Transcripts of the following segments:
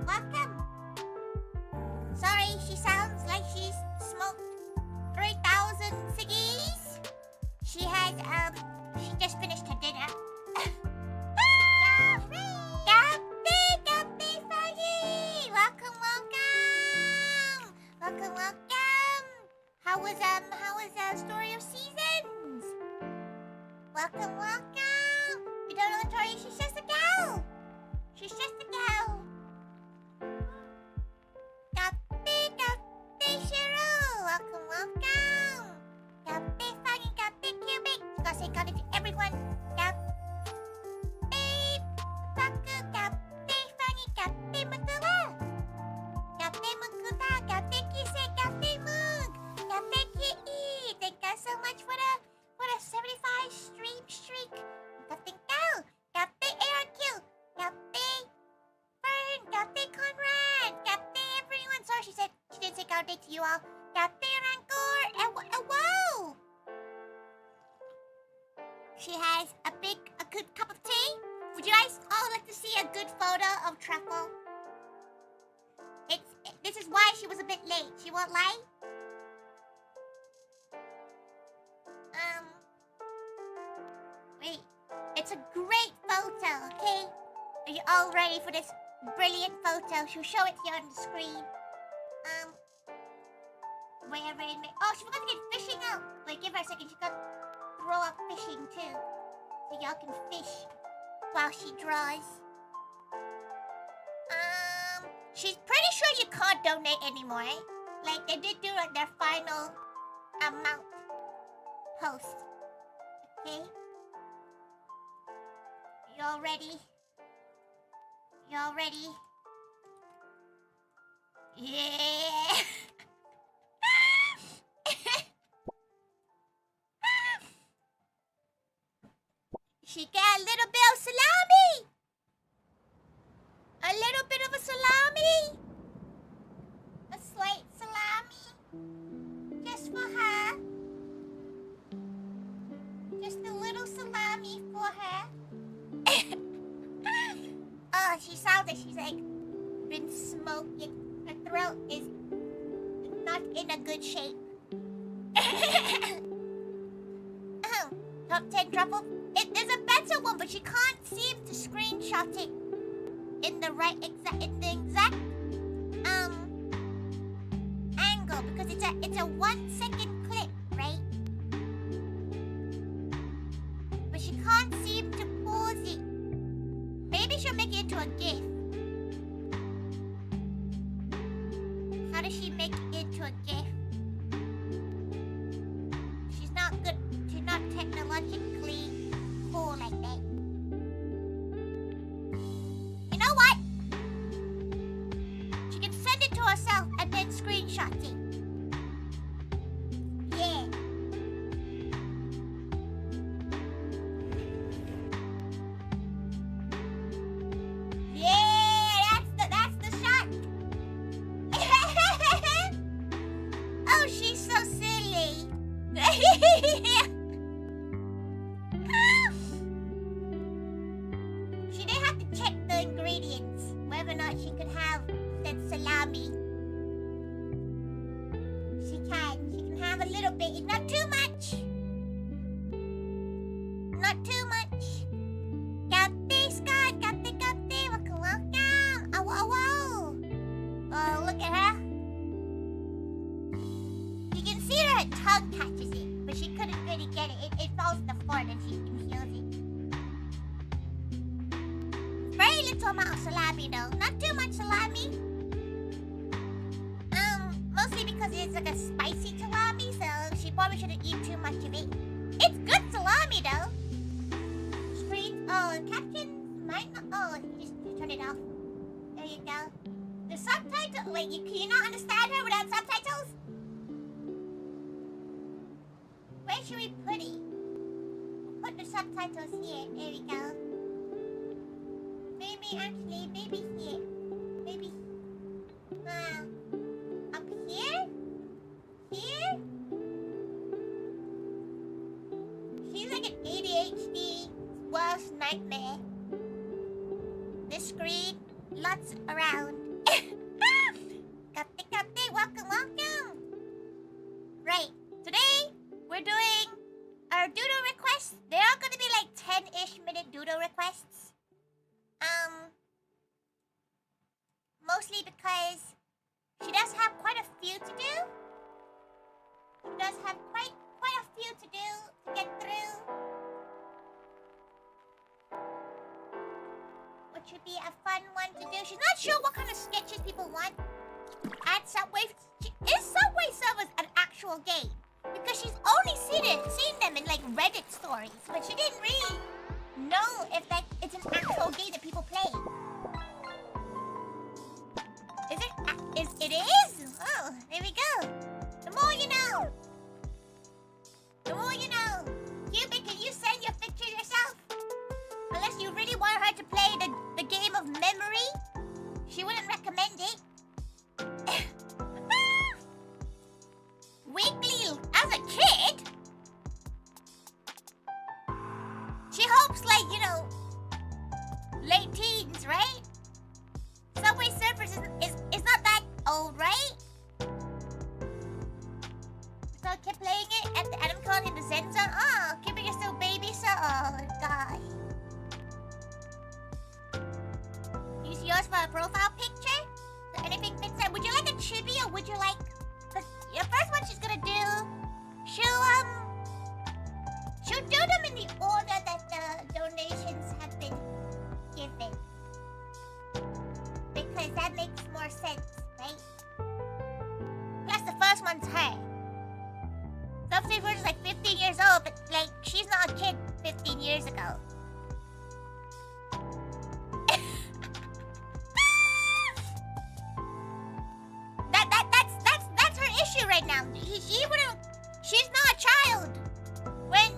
Welcome. Sorry, she sounds like she's smoked 3,000 ciggies. She just finished her dinner. Welcome. How was Story of Seasons? Welcome. You don't know Tori, she's just a gal. She's just a gal. Gabi, Shiro. Welcome. Gabi, funny, Gabi, cubic. You gotta say Gabi to everyone. Gabi, Baku, Gabi, funny, Gabi, Mutula. Gabi, Mukuta, Gabi, Kise, Gabi, Mug. Gabi, Ki. Thank you so much for the 75 stream streak. Thank you. Gabi, ARQ. Gabi, Fern. Gabi, Conrad. Gabi, everyone. Sorry, she didn't say good day to you all. Gabi, Rancor. And whoa! She has a good cup of tea. Would you guys all like to see a good photo of Truffle? This is why she was a bit late. She won't lie. Wait. It's a great photo, okay? Are you all ready for this brilliant photo? She'll show it here on the screen. Wait. Oh, she forgot to get fishing out. Wait, give her a second. She got to throw up fishing too. So y'all can fish while she draws. She's pretty sure you can't donate anymore, eh? Like, they did do their final amount post. Okay? Y'all ready? Yeah! She got a little bit of salami! A little bit of a salami. A slight salami. Just for her. Just a little salami for her. Oh, she sounds like she's like been smoking. Her throat is not in a good shape. Top 10 truffle. There's a better one, but she can't seem to screenshot it in the exact angle, because it's a 1 second clip, right? But she can't seem to pause it. Maybe she'll make it into a GIF. How does she make it into a GIF? She's not good. She's not technologically cool like that. You know what? She can send it to herself and then screenshot it. Yeah. Yeah, that's the shot. Oh, she's so silly. She didn't have to check the ingredients, whether or not she could have that salami. She can have a little bit, not too much. Not too much. Gabi, Scott, Gabi, welcome. Oh. Oh, look at her. You can see her tongue catches it, but she couldn't really get it. It falls in the floor and she inhales it. Very little amount of salami though. Not too much salami. Mostly because it's like a spicy salami, so she probably shouldn't eat too much of it. It's good salami though. Captions might not. Oh, you just turn it off. There you go. The subtitle. Wait, can you not understand her without subtitles? Where should we put it? Put the subtitles here. There we go. Maybe here. Maybe. Up here? Here? She's like an ADHD worst nightmare. The screen, lots around. because she does have quite a few to do. She does have quite a few to do to get through. Which would be a fun one to do. She's not sure what kind of sketches people want. At Subway, is Subway Surfers an actual game? Because she's only seen them in like Reddit stories, but she didn't really know if like it's an actual game that people play. Is it? It is? Oh, there we go. The more you know. The more you know. Cubic, can you send your picture yourself? Unless you really want her to play the game of memory, she wouldn't recommend it. Weekly, as a kid, she hopes like, you know, late teens, right? Subway Surfers is not that old, right? So I kept playing it at the Adam calling in the Zen Zone. Oh, keeping it still baby, so oh god. Use yours for a profile picture? So anything fits in. Would you like a chibi or would you like the first one she's gonna do? She'll do them in the order that the donations have been given. Because that makes more sense, right? Plus the first one's her. Some people are like 15 years old, but like she's not a kid 15 years ago. That's her issue right now. She's not a child when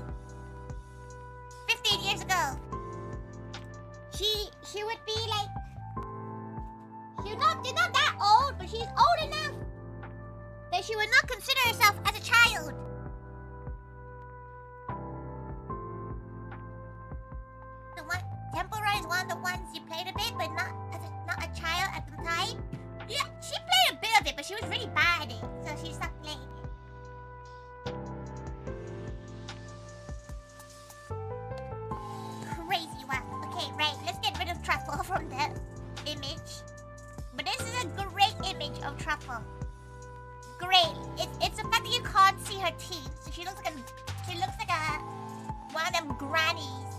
15 years ago. She would be like, she's not that old, but she's old enough that she would not consider herself as a child. The one Temple Run is one of the ones you played a bit, but not a child at the time. Yeah, she played a bit of it, but she was really bad at it, so she stopped playing it. Crazy wow. Okay, right, let's get rid of Truffle from the image. But this is a great image of Truffle. Great. It's the fact that you can't see her teeth, so she looks like one of them grannies.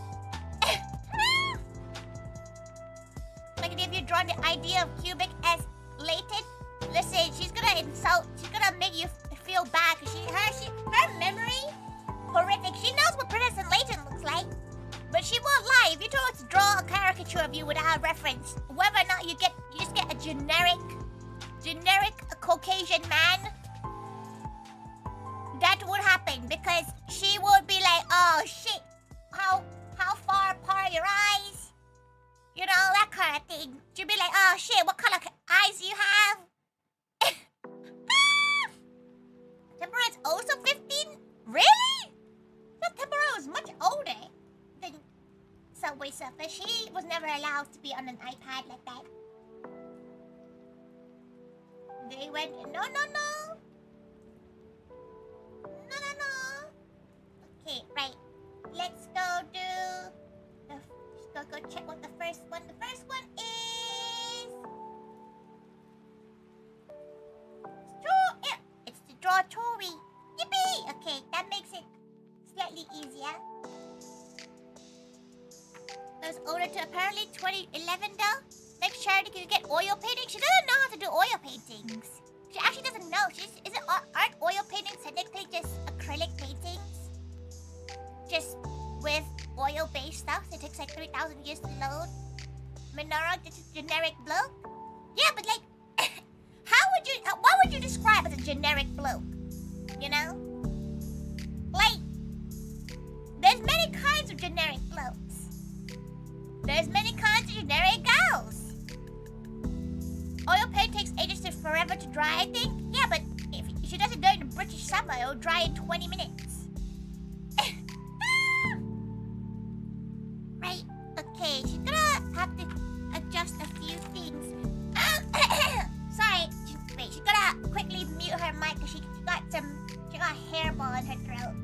Like if you draw the idea of Cubic as Layton, listen, she's gonna make you feel bad because her memory, horrific. She knows what Princess and Layton looks like, but she won't lie. If you told her to draw a caricature of you without a reference, whether or not you just get a generic Caucasian man, that would happen because she would be like, oh shit, how far apart are your eyes? You know, that kind of thing. She'd be like, oh shit, what color eyes do you have? Tempora's also 15? Really? No, Tempora was much older than Subway Surfer. She was never allowed to be on an iPad like that. They went, no. Okay, right. Let's go do... Go check what the first one... The first one is... It's to draw Tori. Yippee! Okay, that makes it slightly easier. That was ordered to apparently 2011 though. Next charity, can you get oil painting? She doesn't know how to do oil paintings. She actually doesn't know. Aren't oil paintings technically just acrylic paintings? Just with oil-based stuff. It takes like 3,000 years to load. Minora, just a generic bloke? Yeah, but like, what would you describe as a generic bloke? You know? Like, there's many kinds of generic blokes. There's many kinds of generic girls. Oil paint takes ages to forever to dry, I think. Yeah, but if she does it during the British summer, it'll dry in 20 minutes. Right, okay, she's gonna have to adjust a few things. Sorry, wait, she's gonna quickly mute her mic because she got a hairball in her throat.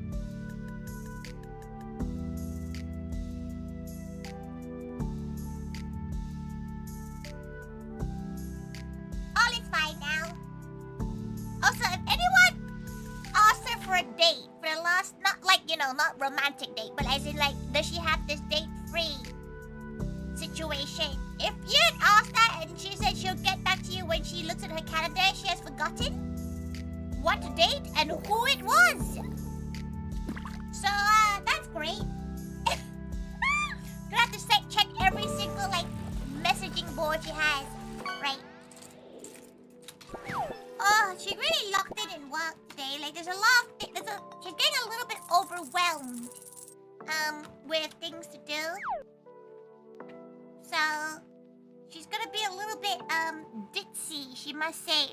date for the last, not like, you know, not romantic date, but as in like, does she have this date-free situation? If you had asked that and she said she'll get back to you when she looks at her calendar, she has forgotten what date and who it was. So, that's great. Gonna have to check every single, like, messaging board she has. Right. Oh, she really locked in work today. Like, there's a lot of she's getting a little bit overwhelmed, with things to do. So, she's gonna be a little bit, ditzy, she must say,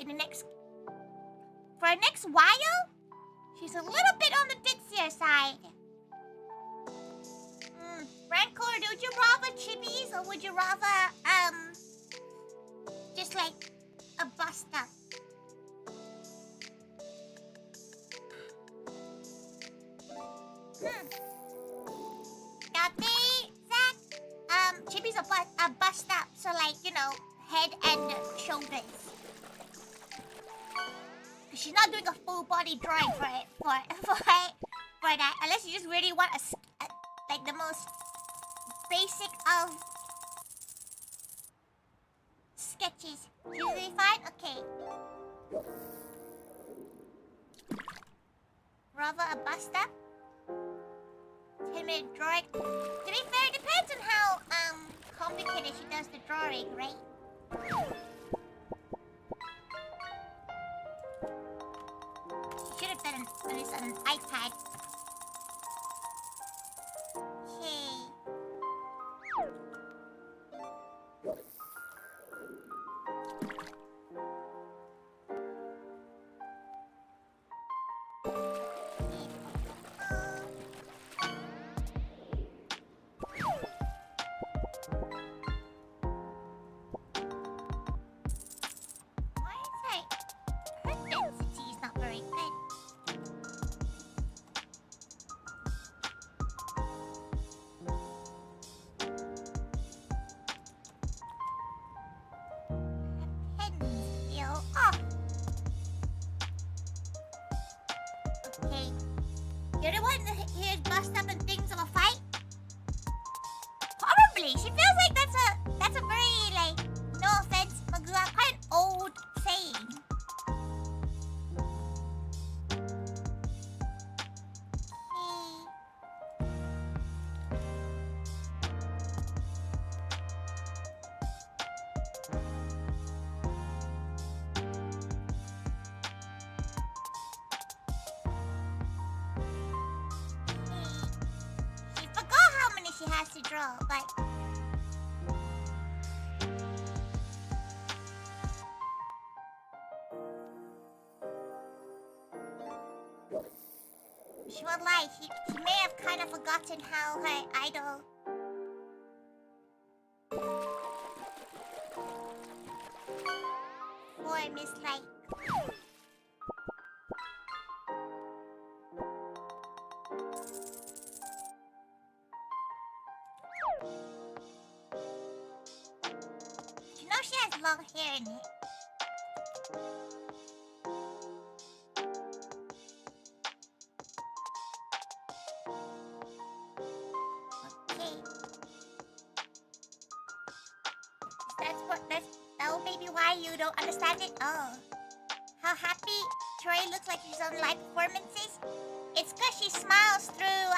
for the next while, she's a little bit on the ditzier side. Franco, would you rather chippies or would you rather, just like a bus stop? Got me, Zach? Chippies a bus stop, so like, you know, head and shoulders. She's not doing a full body drawing for that, unless you just really want like the most basic of sketches. Usually fine? Okay. Rather a bus stop? 10-minute drawing. To be fair, it depends on how complicated she does the drawing, right? Should have done this on an iPad. Okay. You're the one that hears bust up and things of a fight? Probably. She feels like that's a very, like, no offense, Magua, quite an old saying. She has to draw, but she won't lie, she may have kind of forgotten how her idol form is like. She has long hair in it. Okay. That will maybe why you don't understand it? Oh. How happy Tori looks like she's on live performances? It's because she smiles through,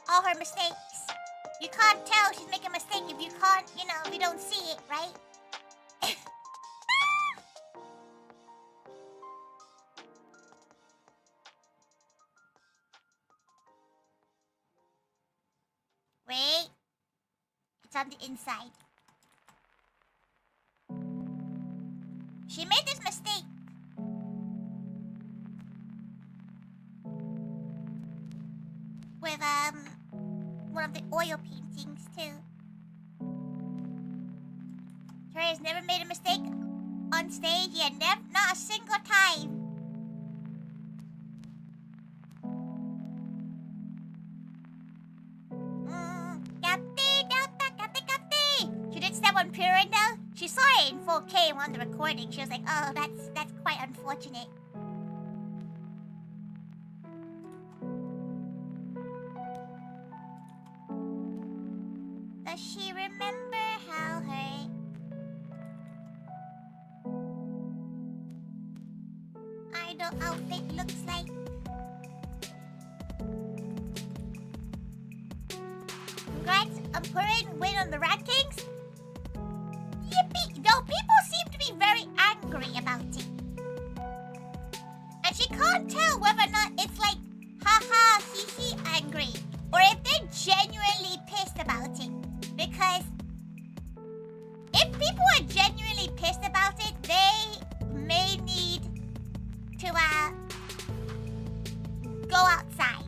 all her mistakes. You can't tell she's making a mistake if you can't, you know, if you don't see it, right? Wait. It's on the inside. She made this mistake. With, one of the oil paintings, too. Tori has never made a mistake on stage yet. Not a single time. She did step on Purina. She saw it in 4K on the recording. She was like, oh, that's quite unfortunate. idol outfit looks like. Congrats, Purin win on the rankings. Yippee! Though people seem to be very angry about it. And she can't tell whether or not it's like, haha, hee angry. Or if they're genuinely pissed about it. Because if people are genuinely pissed about it, they may need to go outside.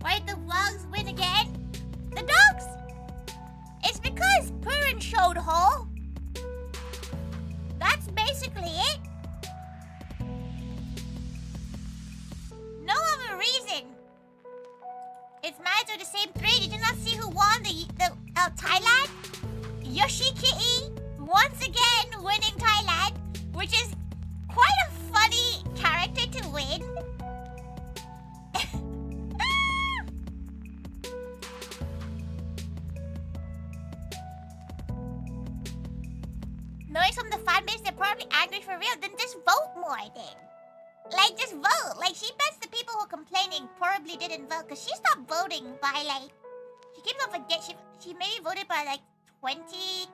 Why did the dogs win again? The dogs? It's because Purin showed hole. That's basically it. No other reason. It's matched with the same three. Did you not see who won the Thailand? Yoshi Kitty once again winning Thailand, which is quite a funny character to win. Knowing from the fan base, they're probably angry for real. Then just vote more then. Like, just vote. Like, she bets the people who are complaining probably didn't vote. Because she stopped voting by, like... She keeps on forgetting. She maybe voted by, like, 20,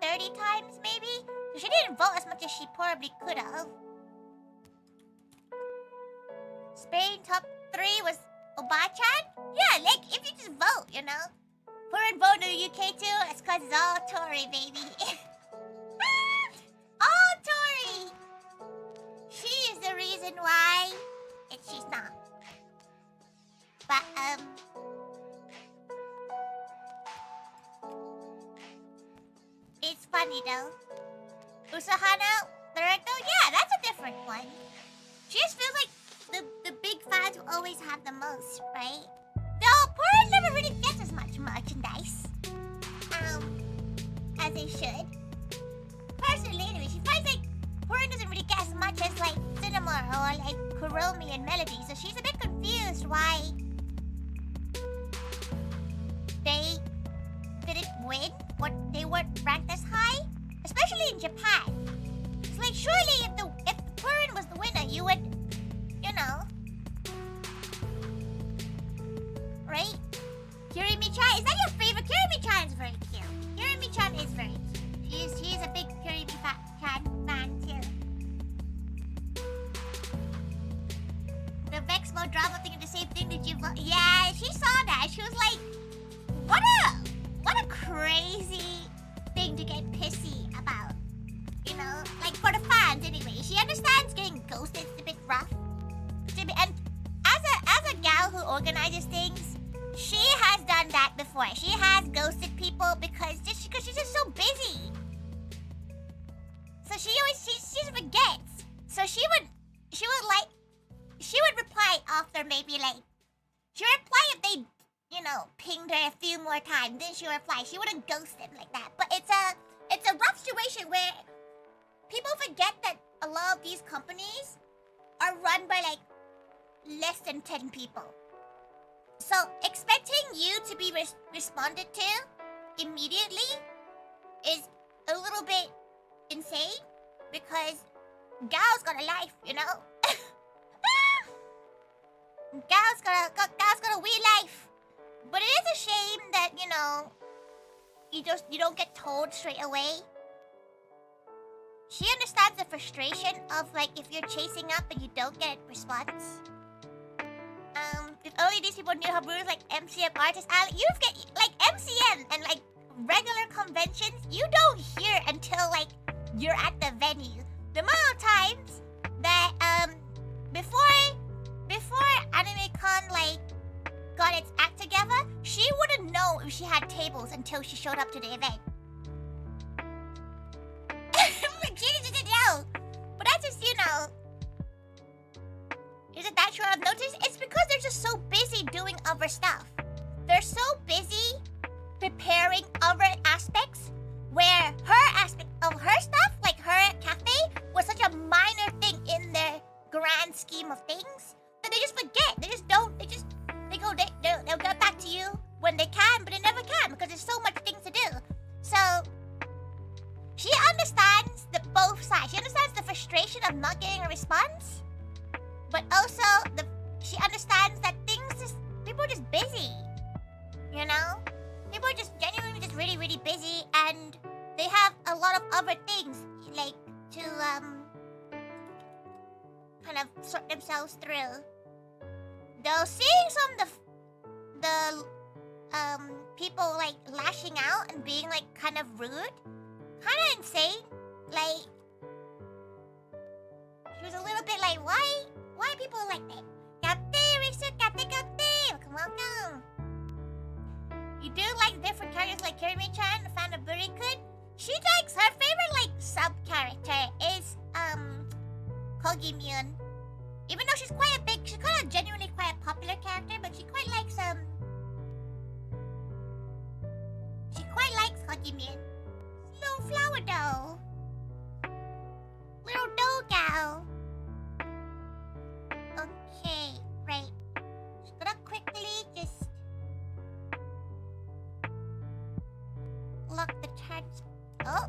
30 times, maybe? So she didn't vote as much as she probably could have. Spain top 3 was Obachan? Yeah, like, if you just vote, you know? Purin vote in the UK too. It's because it's all Tori, baby. All Tori! She is the reason why she's not. But, it's funny though. Usahana, Naruto, yeah, that's a different one. She just feels like the big fans will always have the most, right? Though Purin never really gets as much merchandise. As they should. Personally, anyway, she finds like Purin doesn't really get as much as like Cinema or like Kuromi and Melody, so she's a bit confused why they didn't win or they weren't ranked as high, especially in Japan. It's like surely if Purin was the winner, you would, you know, right? Kirimi-chan, is that your favorite? Kirimi-chan is very cute. Kirimi-chan is very cute. He's a big Kirimi-chan fan too. The Vex mode drama thinking the same thing. Did you vote? Yeah, she saw that. She was like, what a crazy thing to get pissy about. You know, like for the fans anyway. She understands getting ghosted is a bit rough. And as a gal who organizes things, she has done that before. She has ghosted people because she's just so busy. So she forgets. So she would reply after maybe like she would reply if they, you know, pinged her a few more times. Then she would reply. She wouldn't ghost them like that. But it's a rough situation where people forget that a lot of these companies are run by like less than 10 people. So expecting you to be responded to immediately is a little bit insane because Gal's got a life, you know. Gal's got a wee life. But it is a shame that, you know, you don't get told straight away. She understands the frustration of like if you're chasing up and you don't get a response. If only these people knew how Bruce like MCM artists. You get like MCM and like regular conventions, you don't hear until like you're at the venue. The amount of times that before AnimeCon like got its act together, she wouldn't know if she had tables until she showed up to the event. She didn't know. But that's just, you know, isn't that short of notice? It's because they're just so busy doing other stuff. They're so busy preparing other aspects where her aspect of her stuff, like her cafe, was such a minor thing in their grand scheme of things that they just forget. They just don't. They'll get back to you when they can, but they never can because there's so much things to do. So she understands both sides. She understands the frustration of not getting a response, but also she understands that people are just busy. You know, people are just genuinely just really, really busy, and they have a lot of other things like to kind of sort themselves through. Though seeing some of the people like lashing out and being like kind of rude, kind of insane. Like she was a little bit like, why are people like that? Welcome. You do like different characters like Kirimi-chan, the fan of Burikun. She likes her favorite like sub character is Kogimyun. Even though she's kind of genuinely quite a popular character, but she quite likes Kogimyun. Little flower doll. Little doll gal. Okay, right. Just gonna quickly just lock the charts. Oh.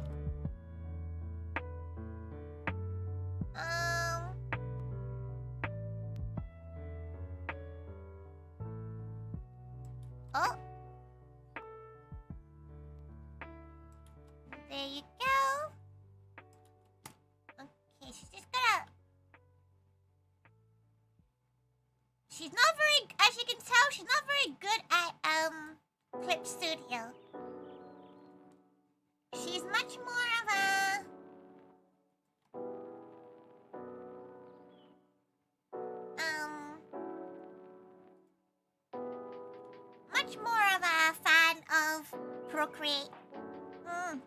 Oh. There you go. Okay, she's just gonna... She's not very... As you can tell, she's not very good at, Clip Studio. She's much more of a... much more of a fan of Procreate.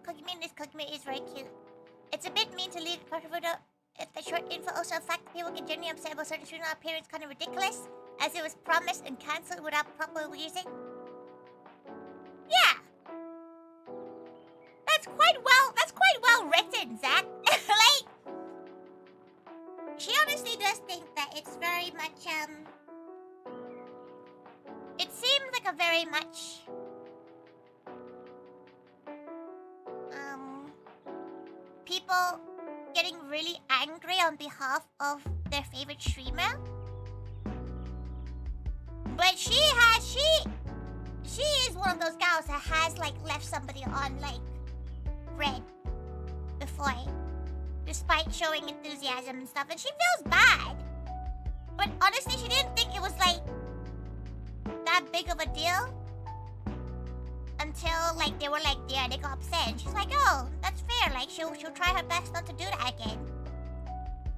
Kogimyun is very cute. It's a bit mean to leave the part photo if the short info also fact that people get genuinely upset about certain student appearance kind of ridiculous, as it was promised and cancelled without proper reason. Yeah. That's quite well written, Zach. Like, she honestly does think that it's very much, it seems like a very much, people getting really angry on behalf of their favorite streamer. But she is one of those gals that has like left somebody on like red before, despite showing enthusiasm and stuff, and she feels bad. But honestly, she didn't think it was like that big of a deal until like they were like there, they got upset, and she's like, oh, that's fair, like she'll try her best not to do that again.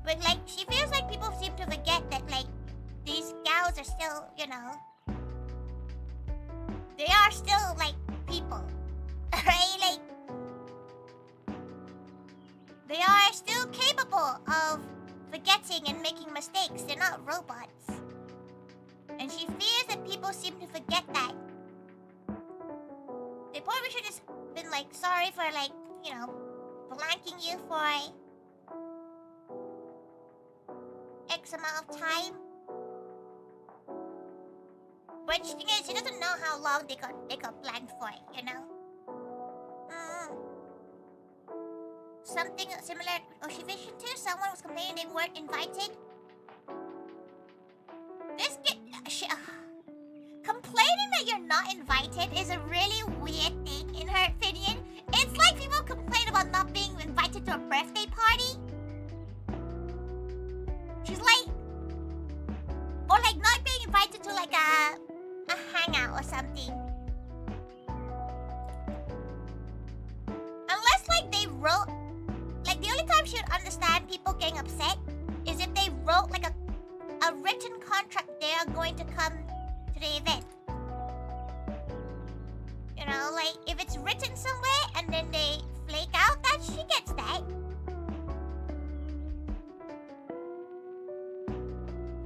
But like she feels like people seem to forget that like these gals are still, you know, they are still like people. Right? Like they are still capable of forgetting and making mistakes. They're not robots. And she fears that people seem to forget that. They probably should just been like sorry for like, you know, blanking you for X amount of time. But the thing is, she doesn't know how long they got blanked for it, you know? Something similar Oshivision too. Someone was complaining they weren't invited. Complaining that you're not invited is a really weird thing in her opinion. It's like people complain about not being invited to a birthday party. She's like, or like not being invited to like a hangout or something. Unless like they wrote, like the only time she would understand people getting upset is if they wrote like a written contract they are going to come to the event. You know, like if it's written somewhere and then they flake out, that she gets that.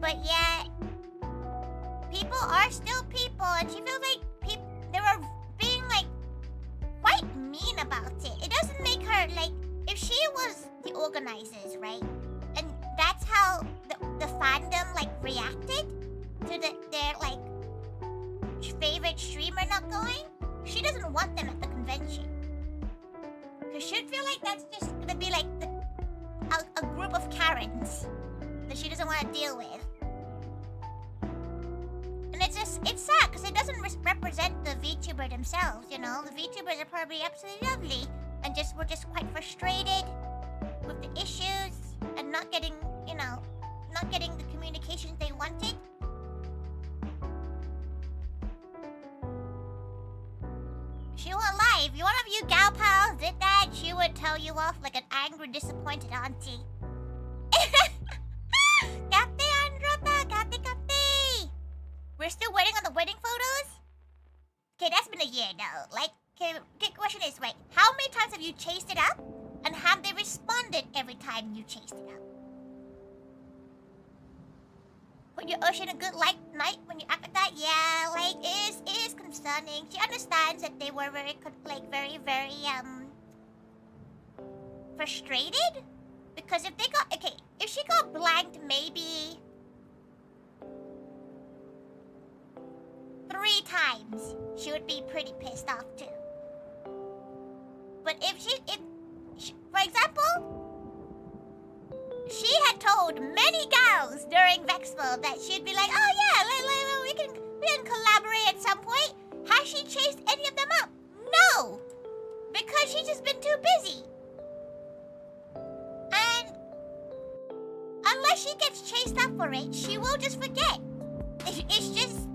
But yeah, people are still people, and she feels like they were being like quite mean about it. It doesn't make her like, if she was the organizers, right? And that's how the fandom like reacted to their like favorite streamer not going. She doesn't want them at the convention, because she'd feel like that's just gonna be like a group errands that she doesn't want to deal with. And it's sad because it doesn't represent the VTuber themselves, you know? The VTubers are probably absolutely lovely and were just quite frustrated with the issues and not getting, you know, not getting the communications they wanted. She won't lie. If one of you gal pals did that, she would tell you off like an angry, disappointed auntie. We're still waiting on the wedding photos? Okay, that's been a year now. Like, okay, the question is, wait, how many times have you chased it up? And have they responded every time you chased it up? Put your Ocean a good night when you act like that? Yeah, like, it is concerning. She understands that they were very, frustrated? Because if they got, okay, if she got blanked maybe 3 times, she would be pretty pissed off too. But if she, for example, she had told many gals during Vexpo that she'd be like, oh yeah, we can collaborate at some point. Has she chased any of them up? No, because she's just been too busy. And unless she gets chased up for it, she will just forget. It's just,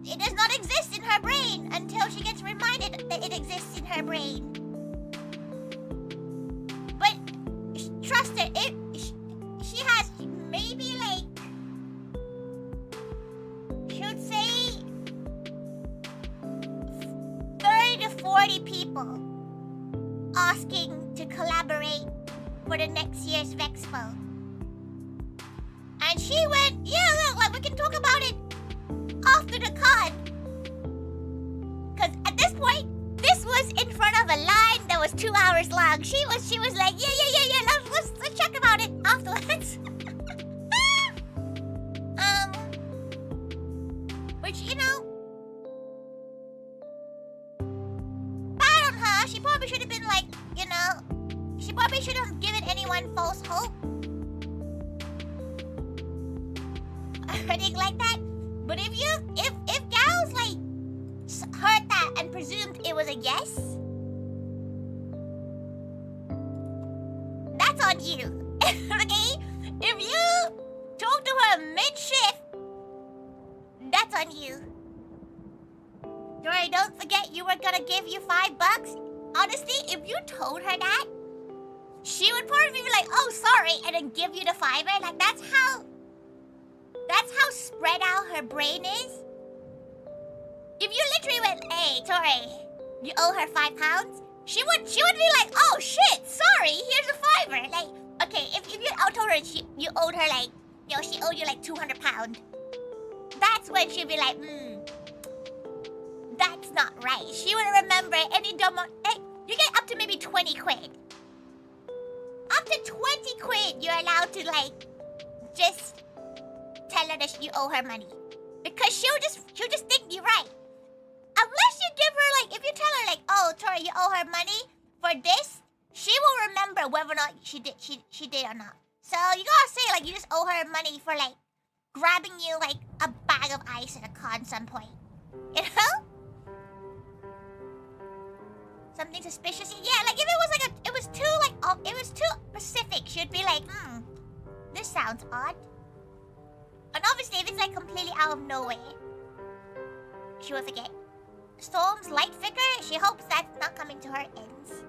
it does not exist in her brain until she gets reminded that it exists in her brain. But trust her, she has maybe like, she would say 30 to 40 people asking to collaborate for the next year's Vexpo. And she went, yeah, look, like we can talk about it after the con. Because at this point, this was in front of a line that was 2 hours long. She was like, yeah, let's check about it afterwards. Which, you know, bad on her. She probably should have been like, you know, she probably shouldn't have given anyone false hope. Or anything like that. But if gals like heard that and presumed it was a yes, that's on you. Okay? If you talk to her mid-shift, that's on you. Tori, don't forget you were gonna give you $5. Honestly, if you told her that, she would probably be like, oh, sorry, and then give you the $5. Like, that's how spread out her brain is. If you literally went, hey, Tori, you owe her £5, she would be like, oh shit, sorry, here's a $5. Like, okay, if you told her you owed her like, you know, she owed you like £200, that's when she'd be like, that's not right. She wouldn't remember any dumb, hey, you get up to maybe 20 quid. Up to 20 quid, you're allowed to like, just tell her that you owe her money. Because she'll just think you're right. Unless you give her like, if you tell her like, oh, Tori, you owe her money for this, she will remember whether or not she did or not. So you gotta say like you just owe her money for like grabbing you like a bag of ice at a con some point. You know? Something suspicious. Yeah, like if it was like it was too specific, she'd be like, this sounds odd. And obviously, if it's like completely out of nowhere, she will forget. Storm's light figure, she hopes that's not coming to her ends.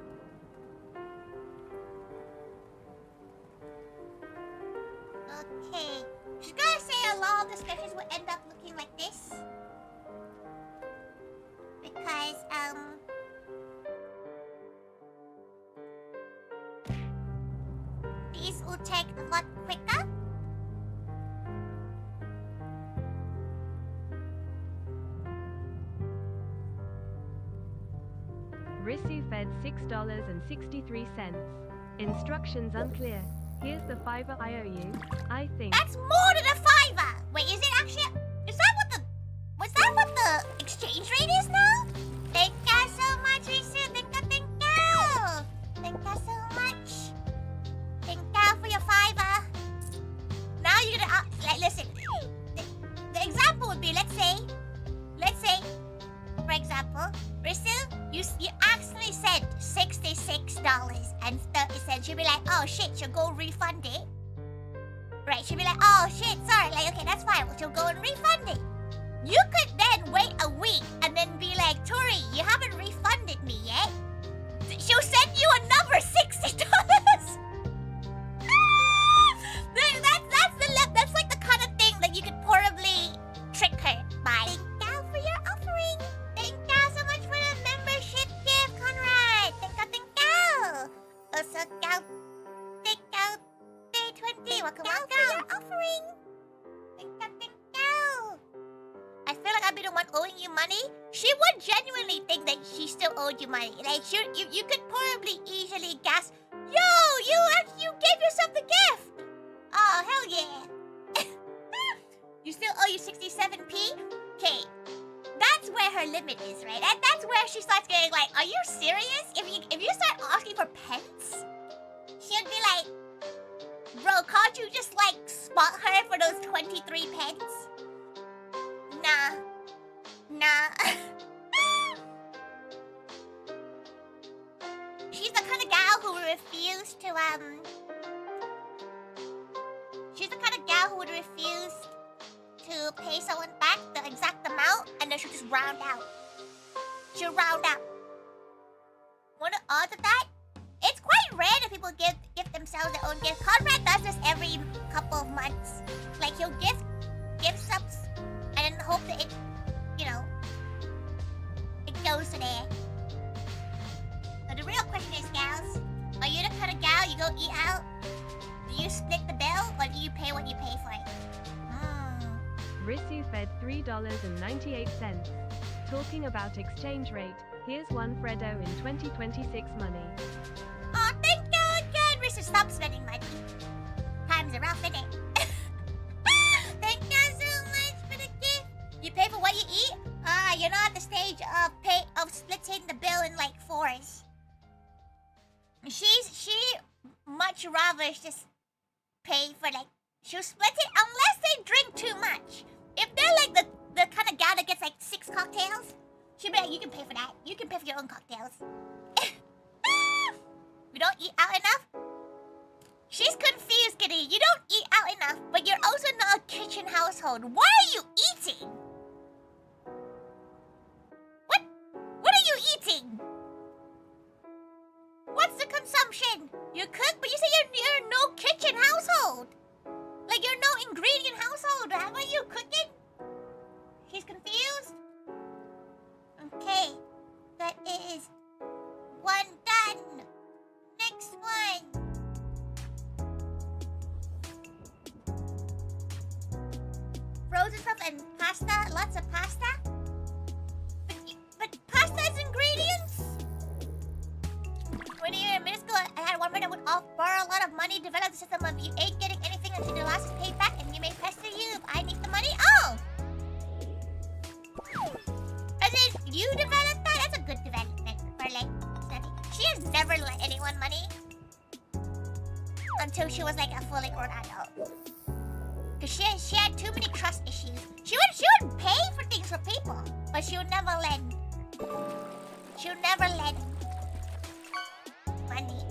Okay. She's gonna say a lot of the sketches will end up looking like this. Because, these will take a lot quicker. Risu fed $6.63. Instructions unclear. Here's the $5 I owe you. I think that's more than a $5. Wait, is it actually? Was that what the exchange rate is now? Thank you so much, Risu. Thank you. Thank you so much. Thank you your fiver. Now you're gonna like listen. The example would be let's say, for example, Risu, you actually said $66.30. She'll be like, oh shit, she'll go refund it. Right? She'll be like, oh shit, sorry. Like, okay, that's fine. Well, she'll go and refund it. You could then wait a week and then be like, Tori, you haven't refunded me yet. She'll send you another $60. That's like the kind of thing that you could probably trick her by. Thank you for your offering. Thank you so much for the membership gift, Conrad. Thank you. Also, thank you, day 20. Welcome for your offering. Thank you. I feel like I've been the one owing you money. She would genuinely think that she still owed you money. Like, you could probably easily guess, yo, you gave yourself the gift. Oh, hell yeah. You still owe you 67p? Okay, that's where her limit is, right? That's where she starts getting like, are you serious? If you start asking for pence, she'd be like, bro, can't you just like spot her for those 23 pence? Nah. She's the kind of gal who would refuse to She's the kind of gal who would refuse to pay someone back the exact amount, and then she'll just round out. She'll round out. Want to add to that? It's quite rare that people give themselves their own gift. Conrad does this every couple of months. Like, he'll give subs and then hope that it goes to there. So the real question is, gals, are you the kind of gal you go eat out? Do you split the bill, or do you pay what you pay for it? Risu fed $3.98. Talking about exchange rate, here's one Fredo in 2026 money. Oh, thank you again, Risu. Stop spending money. Times are rough, innit? Thank you so much for the gift. You pay for what you eat? You're not at the stage of splitting the bill in like fours. She much rather just pay for like, she'll split it unless they drink too much. If they're like the kind of gal that gets like 6 cocktails, she'll be like, you can pay for that. You can pay for your own cocktails. We don't eat out enough? She's confused, Kitty. You don't eat out enough, but you're also not a kitchen household. Why are you eating? What are you eating? What's the consumption? You cook, but you say you're no kitchen household. Like, you're no ingredient household. How are you cooking? She's confused. Okay, that is one done. Next one. Frozen stuff and pasta. Lots of pasta. But pasta is ingredients. When you were in middle school, I had one friend that would borrow a lot of money, develop the system of you ain't getting anything until the last is paid back, and you may pester you if I need the money. Oh! As in, you developed that? That's a good development for like study. She has never lent anyone money until she was like a fully grown adult. Cause she had too many trust issues. She would pay for things for people, but she would never lend. She would never lend money.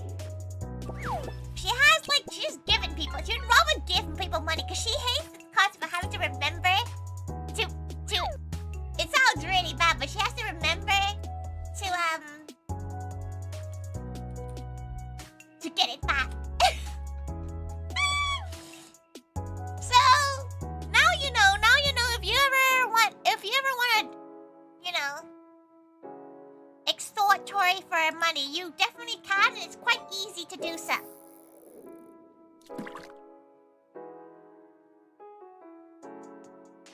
She's giving people. She'd rather give people money because she hates the concept of having to remember to. It sounds really bad, but she has to remember to get it back. So now you know. If you ever want to, extort Tori for money, you definitely can, and it's quite easy to do so.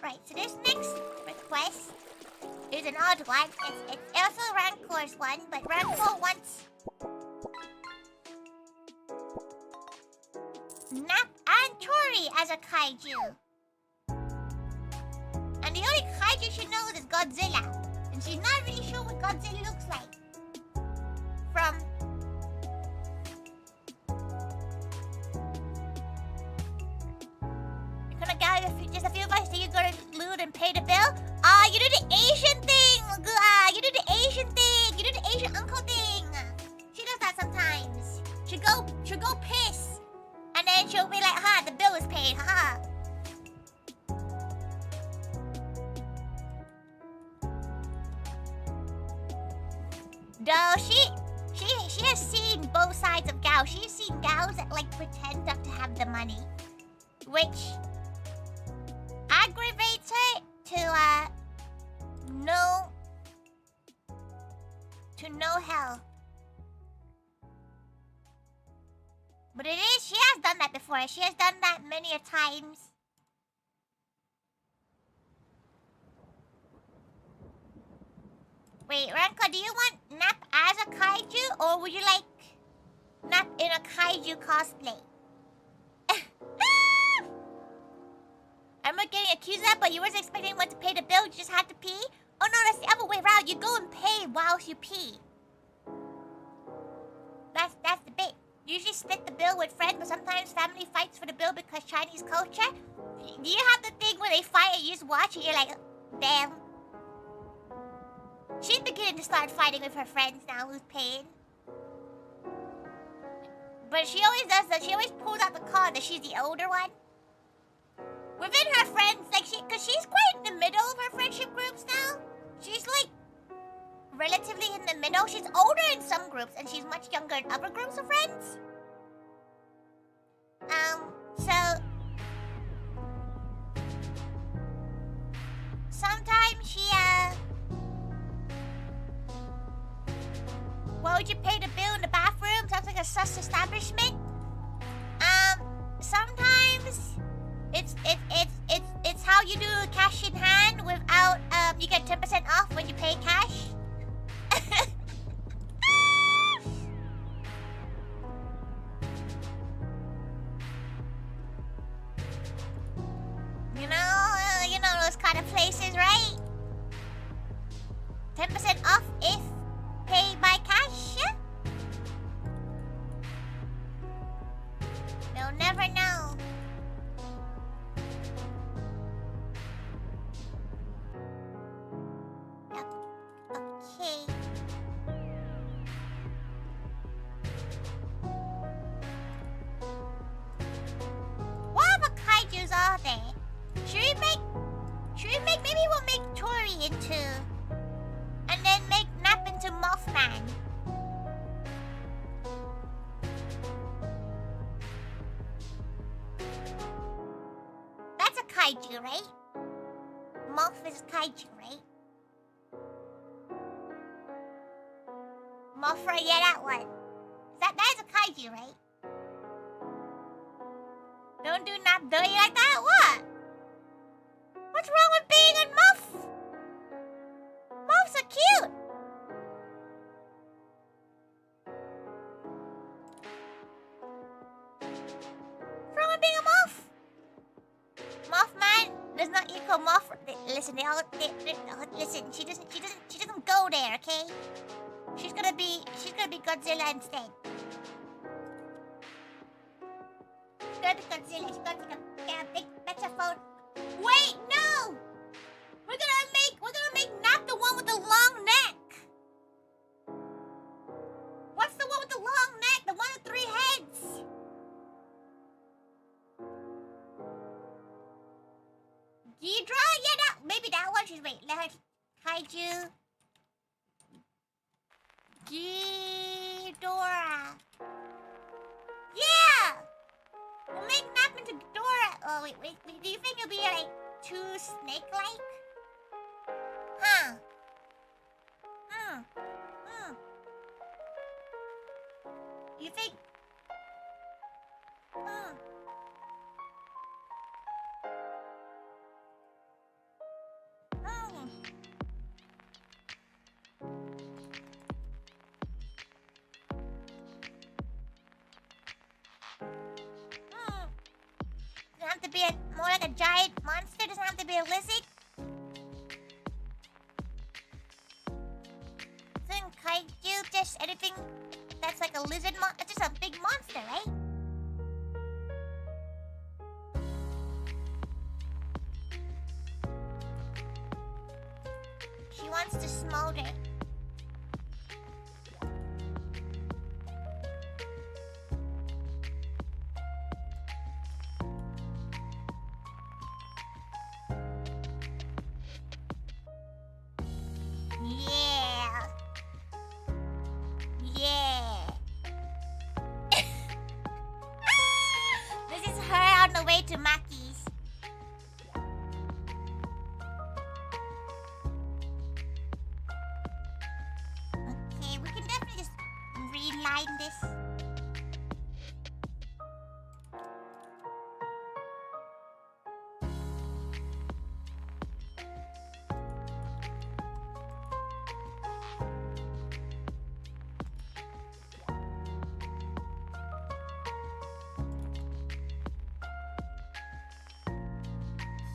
Right, so this next request is an odd one. It's also Rancor's one, but Rancor wants Nap and Tori as a kaiju. And the only kaiju she knows is Godzilla. And she's not really sure what Godzilla looks like. gonna gather just a few of us so you go to loot and pay the bill? Ah, you do the Asian thing! You do the Asian thing! You do the Asian uncle thing! She does that sometimes. She'll go piss. And then she'll be like, ha, the bill is paid, ha. Though she has seen both sides of gals. She's seen gals that like pretend not to have the money, which aggravates her to no hell. But it is, she has done that before. She has done that many a times. Wait, Ranka, do you want Nap as a kaiju, or would you like Nap in a kaiju cosplay? I'm not getting accused of that, but you weren't expecting one to pay the bill, you just had to pee? Oh no, that's the other way around. You go and pay whilst you pee. That's the bit. You usually split the bill with friends, but sometimes family fights for the bill because Chinese culture. Do you have the thing where they fight and you just watch and you're like, damn. She's beginning to start fighting with her friends now who's paying. But she always does that. She always pulls out the card that she's the older one. Within her friends, like cause she's quite in the middle of her friendship groups now. She's like relatively in the middle. She's older in some groups and she's much younger in other groups of friends. So sometimes she why would you pay the bill in the bathroom? Sounds like a sus establishment. Sometimes it's how you do cash in hand without you get 10% off when you pay cash. You know those kind of places, right? 10% off if paid by cash. They'll never know. Okay. What other kaijus are there? Maybe we'll make Tori into, and then make Nap into Mothman. That's a kaiju, right? Moth is kaiju, right? Mothra, yeah, that one. That is a kaiju, right? Don't do Nap dirty like that. What? What's wrong with being a muff? Muffs are cute. What's wrong with being a muff? Mothman does not equal muff. Listen, listen. She doesn't go there, okay? She's gonna be Godzilla instead. She's gonna be Godzilla. She's gonna take a big megaphone. Wait, no! We're gonna make Nap the one with the long neck. What's the one with the long neck? The one with 3 heads. Ghidra? Yeah, maybe that one. Wait, let her kaiju. Ghidorah. Yeah! We'll make Nap into Ghidorah. Oh, wait. Do you think it'll be like too snake-like? Huh. You think? Doesn't have to be more like a giant monster. Doesn't have to be a lizard. Isn't kaiju just anything that's like a lizard monster? It's just a big monster, right? wants to smolder. Yeah. Yeah. This is her on the way to Maki's. Okay, we can definitely just reline this.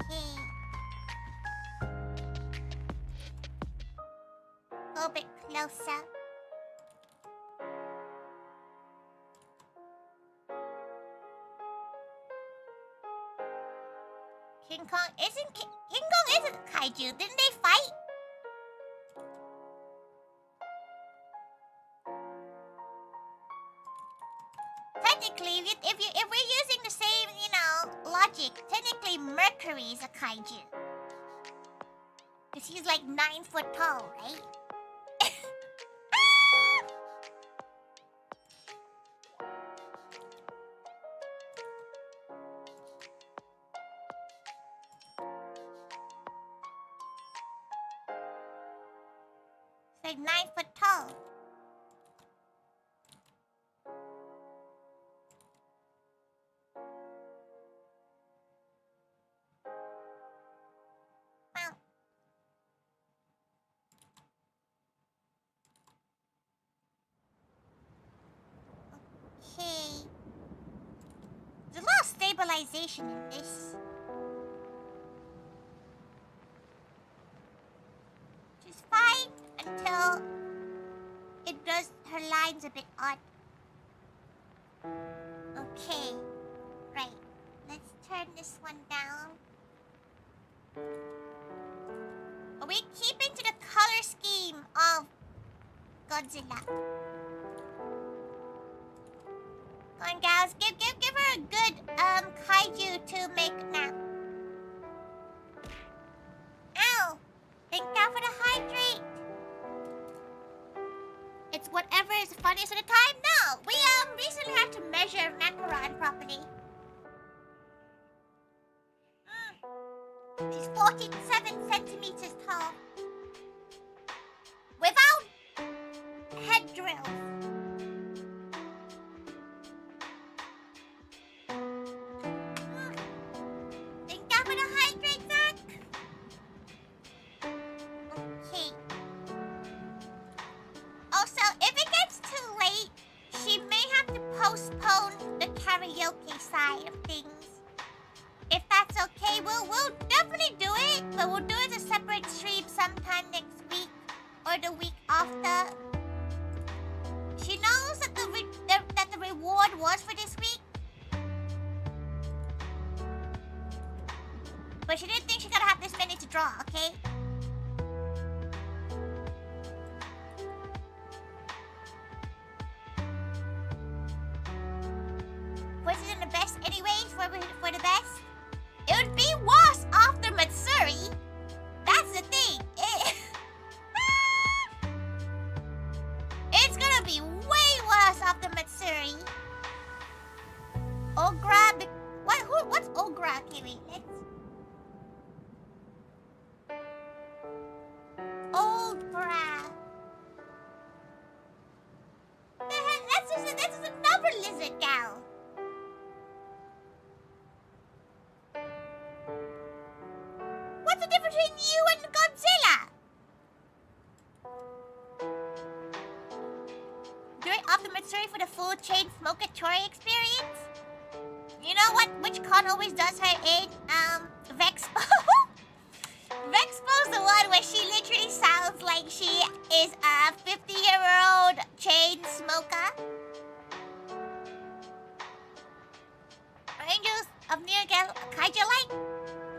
Okay. Go a bit closer. King Kong isn't a kaiju. Didn't they fight? Technically, if we're using the same, logic, technically Mercury is a kaiju. Because he's like 9 foot tall, right? It's like 9 foot tall. Wow. Okay. There's a lot of stabilization in this. Which is fine until it does her lines a bit odd. Okay. Right. Let's turn this one down. Are we keeping to the color scheme of Godzilla? Come on, gals. Give her a good kaiju to make now. Ow! Thank God for the hydrate. It's whatever is funniest at the time. No, we recently had to measure macaron properly. She's 47 centimeters tall. Without head drills. Thank God for the hydrate, Zach. Okay. Also, if it gets too late, she may have to postpone the karaoke side of things. If that's okay, we'll definitely do it, but we'll do it as a separate stream sometime next week or the week after. She knows that the reward was for this week, but she didn't think she gotta have this many to draw. Okay. Was it in the best anyways for the best? It would be worse after Matsuri. That's the thing. It's gonna be way worse after Matsuri. Ogra. What's Ogra? Okay, wait. Let's. Ogra. That's just another lizard gal. What's the difference between you and Godzilla? Do it after Matsuri for the full chain smoke at Tori experience? You know what? Which con always does her in Vexpo? Vexpo's the one where she literally sounds like she is a 50-year-old chain smoker. Angels of Near Kaiju Light?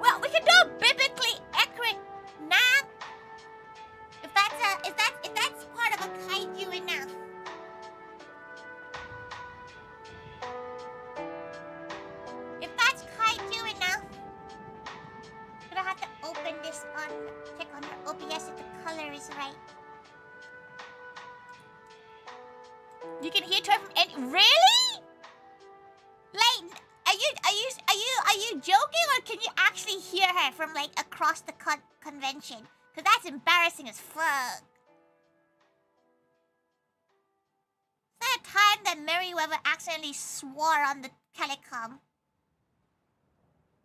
Well, we can do a biblically accurate nap. If that's part of a kaiju enough. If that's kaiju enough, I'm gonna have to open this on check on her OBS if the color is right. You can hear Tori from any really? Like, are you joking, or can you actually hear her from like across the convention? Cause that's embarrassing as fuck. Is that a time that Merryweather accidentally swore on the telecom?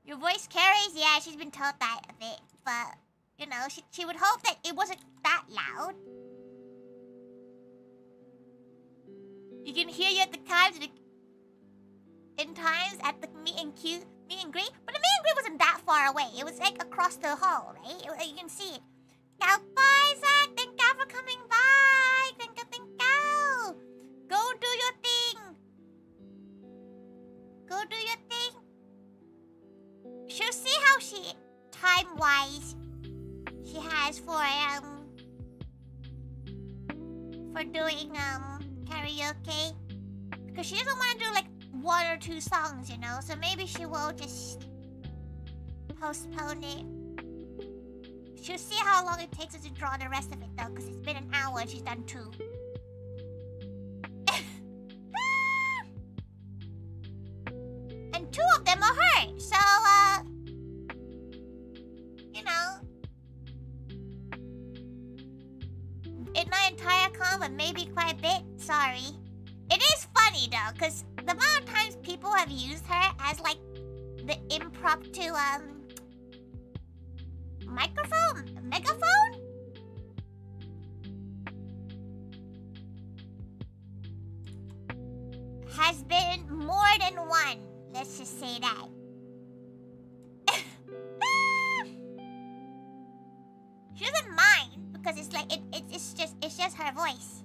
Your voice carries? Yeah, she's been told that a bit, but you know, she would hope that it wasn't that loud. You can hear you at the times in times at the meet and greet, but the meet and greet wasn't that far away. It was like across the hall, right? You can see it. Now, bye, Zach. Thank you for coming by. Thank you. Go do your thing. Go do your thing. She'll see how she, time-wise, she has for doing karaoke, because she doesn't want to do like 1 or 2 songs, you know. So maybe she will just postpone it. She'll see how long it takes us to draw the rest of it, though, because it's been an hour and she's done 2. And 2 of them are her, so, you know. In my entire con, but maybe quite a bit, sorry. It is funny, though, because the amount of times people have used her as, like, the impromptu, megaphone? Has been more than one. Let's just say that. She doesn't mind because it's like it's just her voice.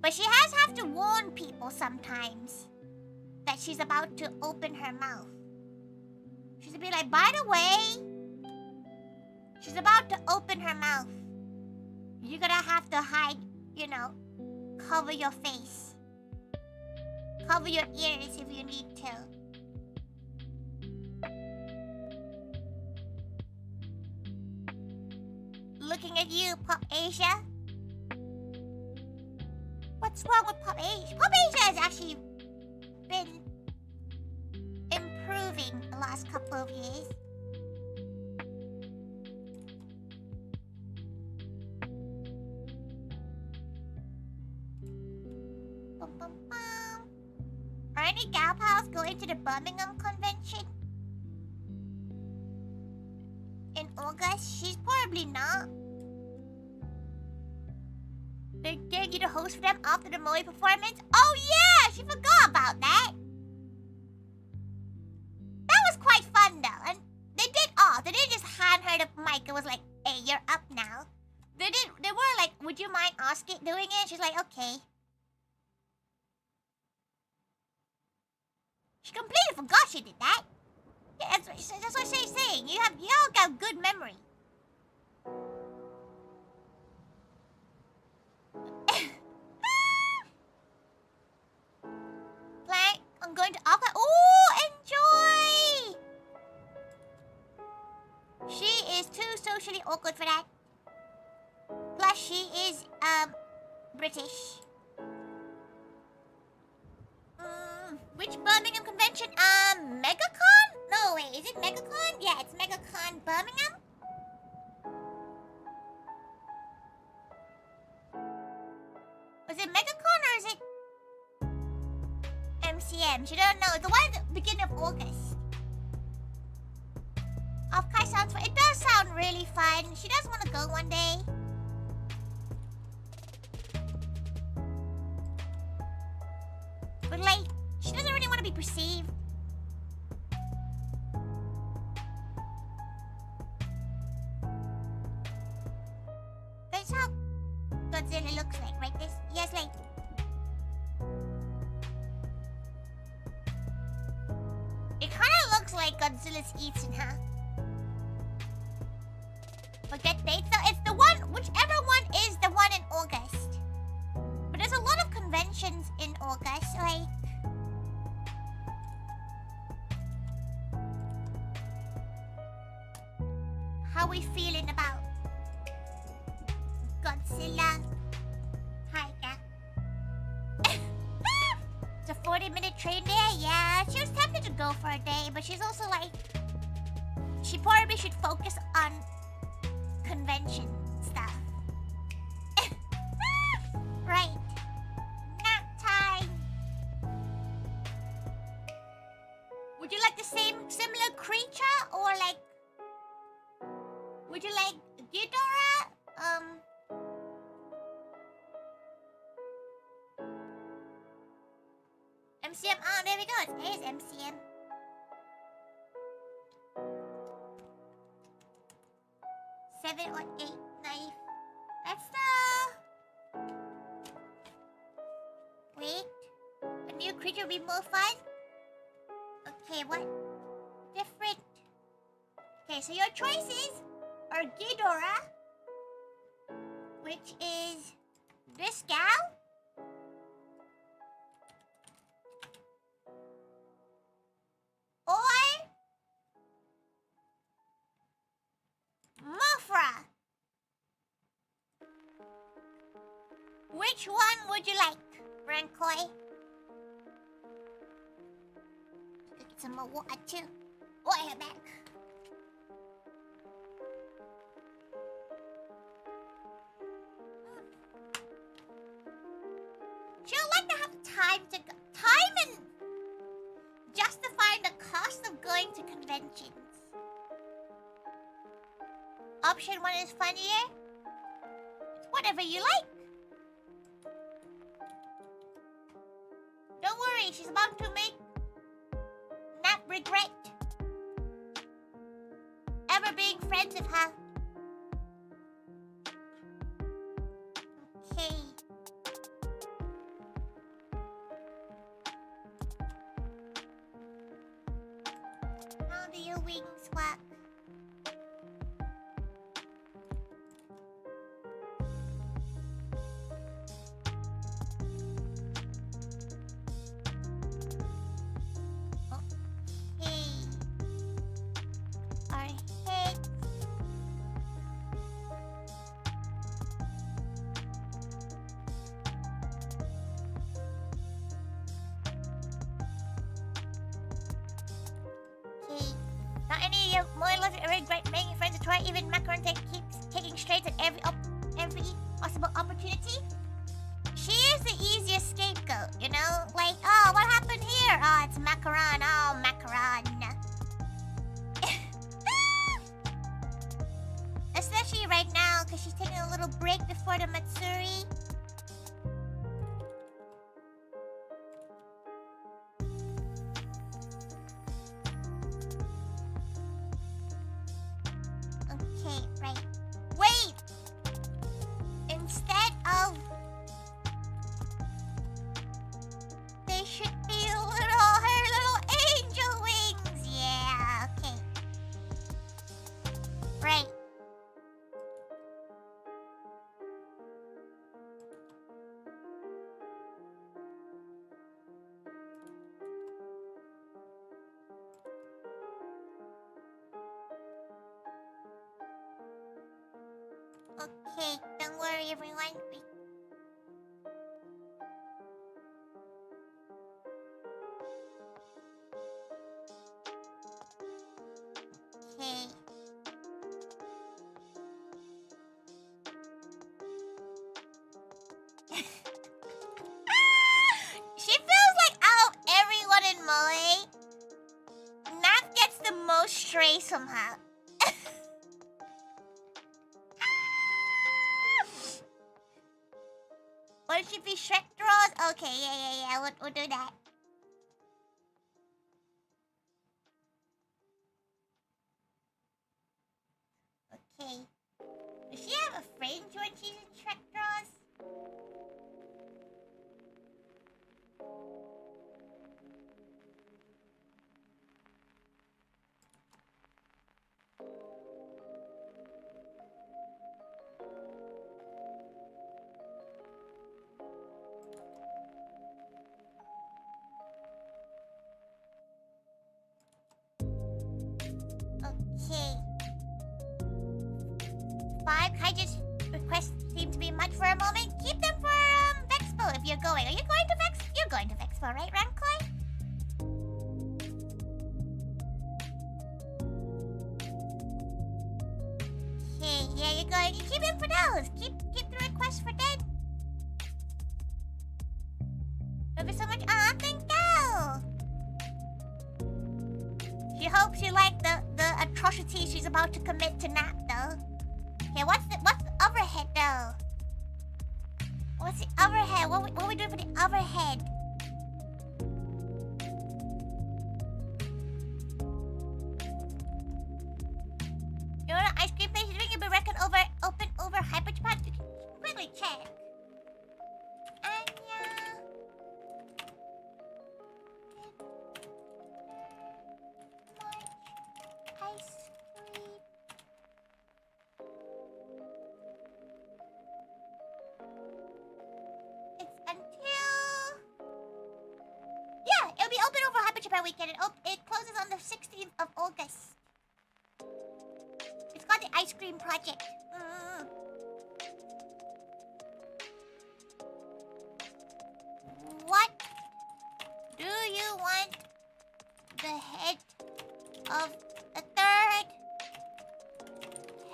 But she has have to warn people sometimes that she's about to open her mouth. She's gonna be like, by the way, she's about to open her mouth. You're gonna have to hide, you know, cover your face. Cover your ears if you need to. Looking at you, Pop Asia. What's wrong with Pop Asia? Pop Asia has actually been improving the last couple of years. Bum, bum, bum. Are any gal pals going to the Birmingham convention in August? She's probably not. They're getting you to host for them after the Moe performance? Oh yeah! She forgot about that! That was quite fun though, and they didn't just hand her the mic and was like, hey, you're up now. They were like, would you mind asking doing it? She's like, okay. She completely forgot she did that. Yeah, that's what she's saying. You all got good memory. Plank, I'm going to Alpha. Ooh, enjoy! She is too socially awkward for that. Plus, she is, British. Which Birmingham convention? MegaCon? No, wait, is it MegaCon? Yeah, it's MegaCon Birmingham. Was it MegaCon or is it MCM? She don't know. It's the one at the beginning of August. Off-Kai sounds fun. It does sound really fun. She does want to go one day. But like, she doesn't really want to be perceived. That's how Godzilla looks like, right? He has like... It kind of looks like Godzilla's eating, huh? forget dates. So it's the one, whichever one is the one in August. But there's a lot of conventions in August, like... How we feeling about Godzilla? Taiga. It's a 40-minute train there? Yeah, she was tempted to go for a day, but she's also like... She probably should focus on convention stuff. Right. Nap time. Would you like the same similar creature or like... Would you like Ghidorah? MCM. Oh, there we go. It is MCM. Seven or eight knife. That's the... Wait. A new creature would be more fun? Okay, what? Different. Okay, so your choices are Ghidorah, which is this gal. Or Mofra. Which one would you like, Rankoi? Get some more water too. Water back. She'll like to have time to go. Time and justifying the cost of going to conventions. Option 1 is funnier. It's whatever you like. Don't worry, she's about to make Nap regret ever being friends with her. Okay. How do your wings work? Even Macaron keeps taking straights at every possible opportunity. She is the easiest scapegoat, you know? Like, oh, what happened here? Oh, it's Macaron. Oh, Macaron. Especially right now, because she's taking a little break before the Matsuri. Okay, don't worry everyone. Okay. She feels like out of everyone in Moe, Nap gets the most stray somehow. Or it should be Shrek draws? Okay, yeah, we'll do that. Okay. Does she have a fringe when she's in Shrek draws? Kaiju's requests seem to be much for a moment. Keep them for Vexpo if you're going. Are you going to Vex? You're going to Vexpo, right, Rankoi? Okay, yeah, you're going. You keep them for those. Keep the requests for then. Love you so much. Ah, thank you. She hopes you like the atrocity she's about to commit to Nap, though. Okay, what's the overhead, though? What's the overhead? What are we doing for the overhead? You know what ice cream place is doing? You'll be reckoned open over Hyperjapan? You can quickly check. Anya. March ice cream. It's until... Yeah, it'll be open over Hyperjapan weekend. It closes on the 16th of August. It's called the Ice Cream Project. What do you want the head of the third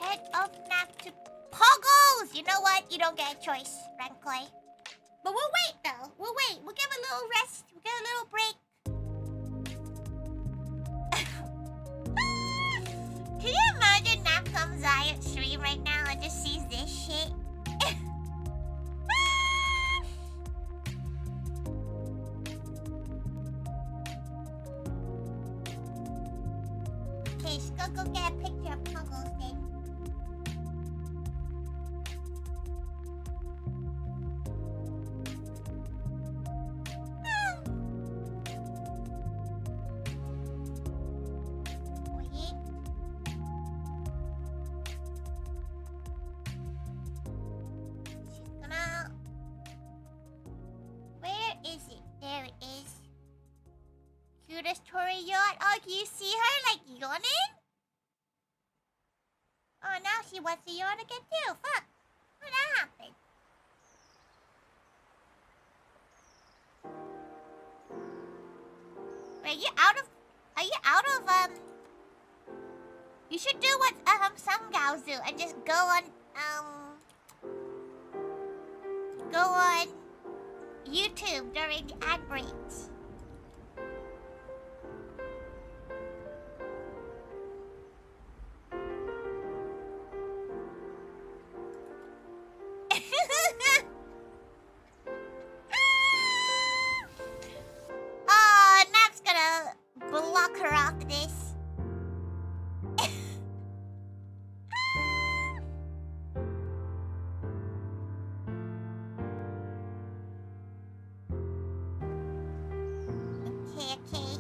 head of Nap to... Poggles! You know what? You don't get a choice, Rankoi. But we'll wait, though. We'll wait. We'll give a little rest. We'll give a little break. Can you imagine Nap comes on stream right now and just sees this shit? Okay, just go get a picture of Puggles then. Wait. She's gonna... Where is it? There it is. Cutest Tori yacht. Oh, can you see her like yawning? Oh, now she wants to yawn again too. Fuck. How did that happen? Wait, are you out of you should do what some gals do and just go on YouTube during the ad breaks. Oh, Nap's gonna block her after this. Okay.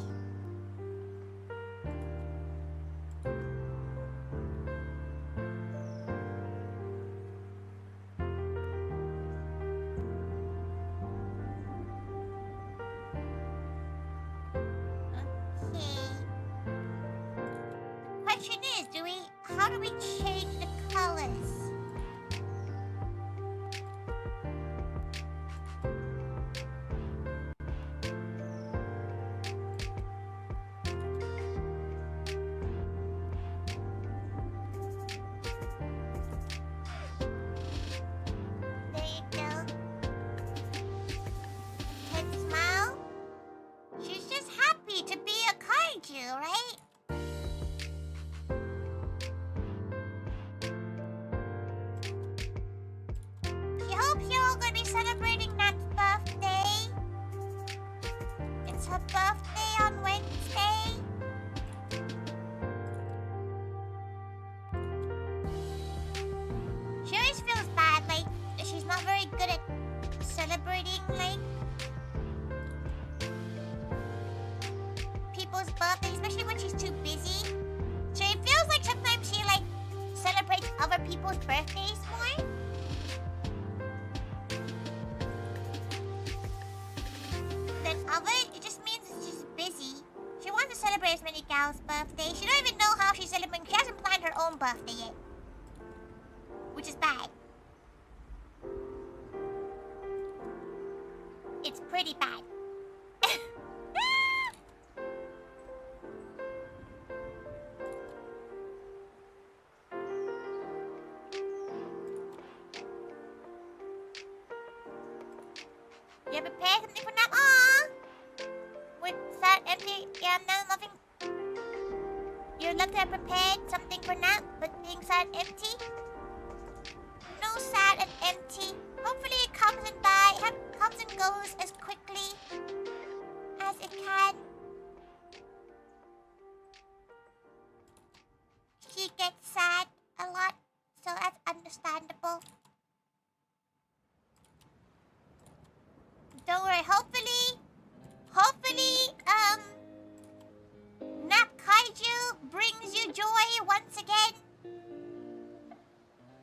Question is, how do we change the colors? There you go. Can smile? She's just happy to be a kaiju, right? She hopes you're all gonna be celebrating Nat's birthday. It's her birthday on Wednesday. She always feels bad, like she's not very good at celebrating, like people's birthdays, especially when she's too busy. So it feels like sometimes she like celebrates other people's birthdays more. Than others, it just means she's busy. She wants to celebrate as many gals' birthdays. She don't even know how she's celebrating. She hasn't planned her own birthday yet. which is bad. It's pretty bad. You prepare something for now? Aww! With that empty, yeah, no, nothing. You'd love to have prepared something for now, but being sad and empty? No sad and empty. Hopefully it comes and goes as quickly as it can. She gets sad a lot, so that's understandable. Don't worry, hopefully, Nap Kaiju brings you joy once again.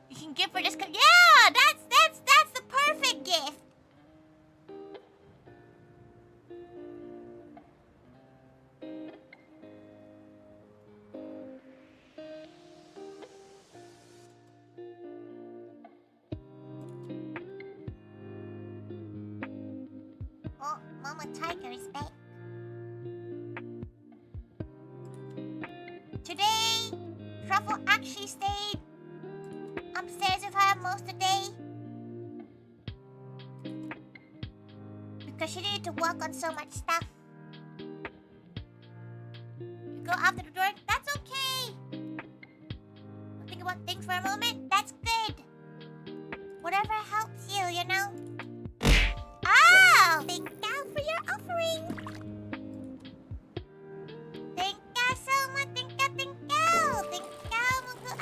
You can give her this. Yeah, that's the perfect gift. Oh, Mama Tiger is back. Today, Truffle actually stayed upstairs with her most of the day because she needed to work on so much stuff. You go after the door, that's okay. Think about things for a moment, that's good. Whatever helps you, you know? Oh! Thank you for your offering. Thank you so much, thank you. Thank you, Mugu,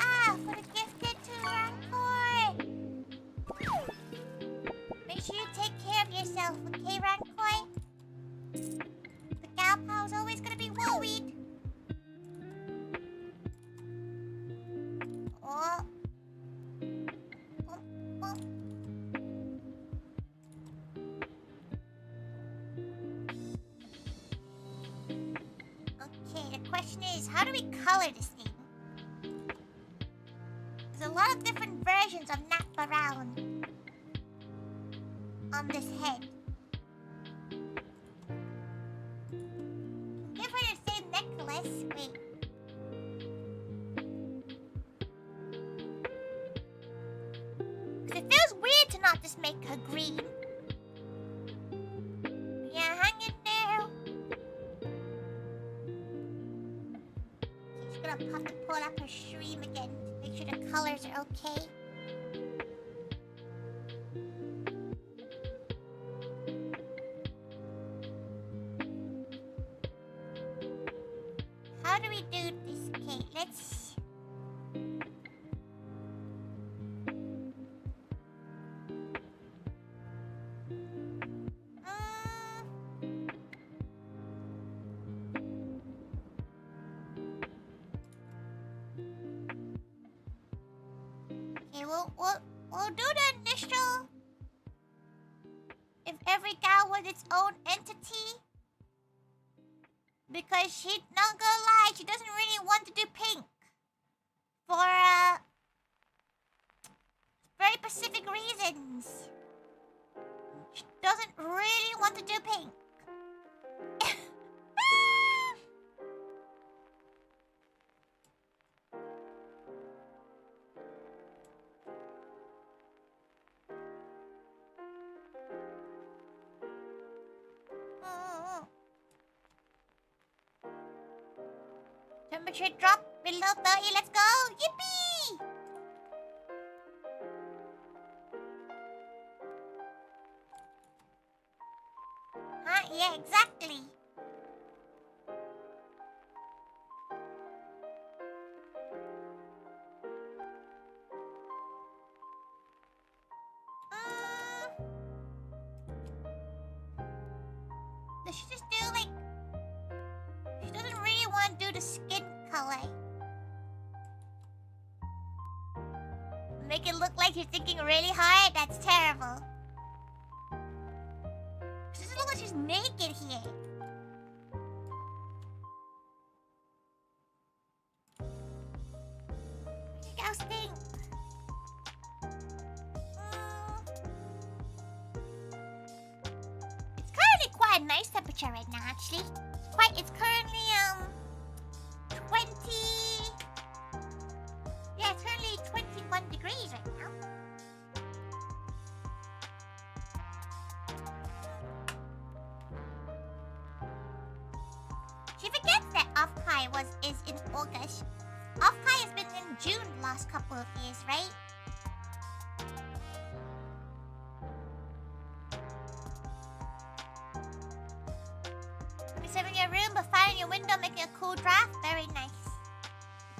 for the gifted to Rancor. Make sure you take care of yourself, okay, Rancor? The gal pal's always gonna be worried. Oh. Oh. Okay, the question is, how do we color this thing? There's a lot of different versions of Nap around on this head. Give her the same necklace. Wait. It feels weird to not just make her green. Yeah, hang in there. She's gonna have to pull up her stream again to make sure the colors are okay. How do we do this? Okay, let's... Okay, we'll do the initial. If every gal was its own entity, because she, not gonna lie, she doesn't really want to do pink for very specific reasons. She doesn't really want to do pink. Temperature drop below 30. Let's go! Yippee! Huh? Yeah, exactly. Does she just do like... She doesn't really want to do the skin color. Make it look like you're thinking really hard? That's terrible. She doesn't look like she's naked here. You guys think? a nice temperature right now, actually. It's currently 20. Yeah, it's currently 21 degrees right now. She forgets that Off-Kai is in August. Off-Kai has been in June the last couple of years, right? Sit in your room, but fire in your window, making a cool draft. Very nice.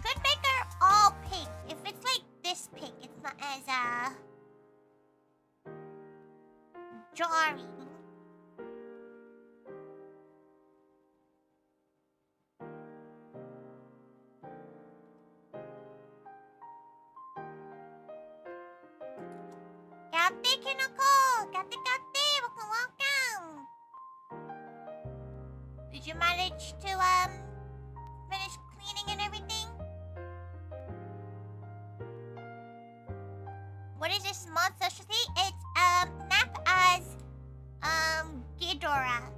Could make her all pink. If it's like this pink, it's not as jarring. Kate Kinoko! Kate! Welcome! Did you manage to finish cleaning and everything? What is this month's specialty? It's Nap as Ghidorah.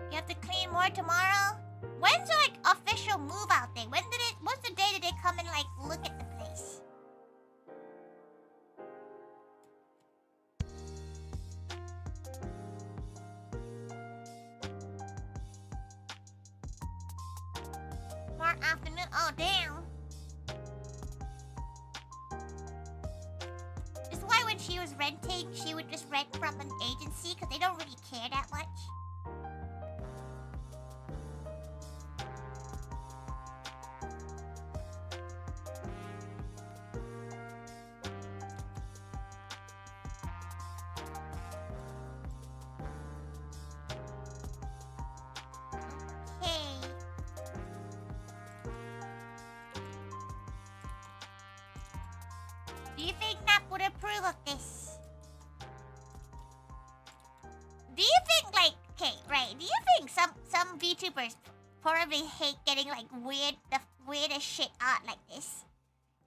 You have to clean more tomorrow? When's your like official move out day? What's the day that they come and like look at the place? Tomorrow afternoon? Oh damn. This is why when she was renting, she would just rent from an agency because they don't really care that much. Do you think Nap would approve of this? Do you think like, okay, right? Do you think some VTubers probably hate getting like the weirdest shit out like this?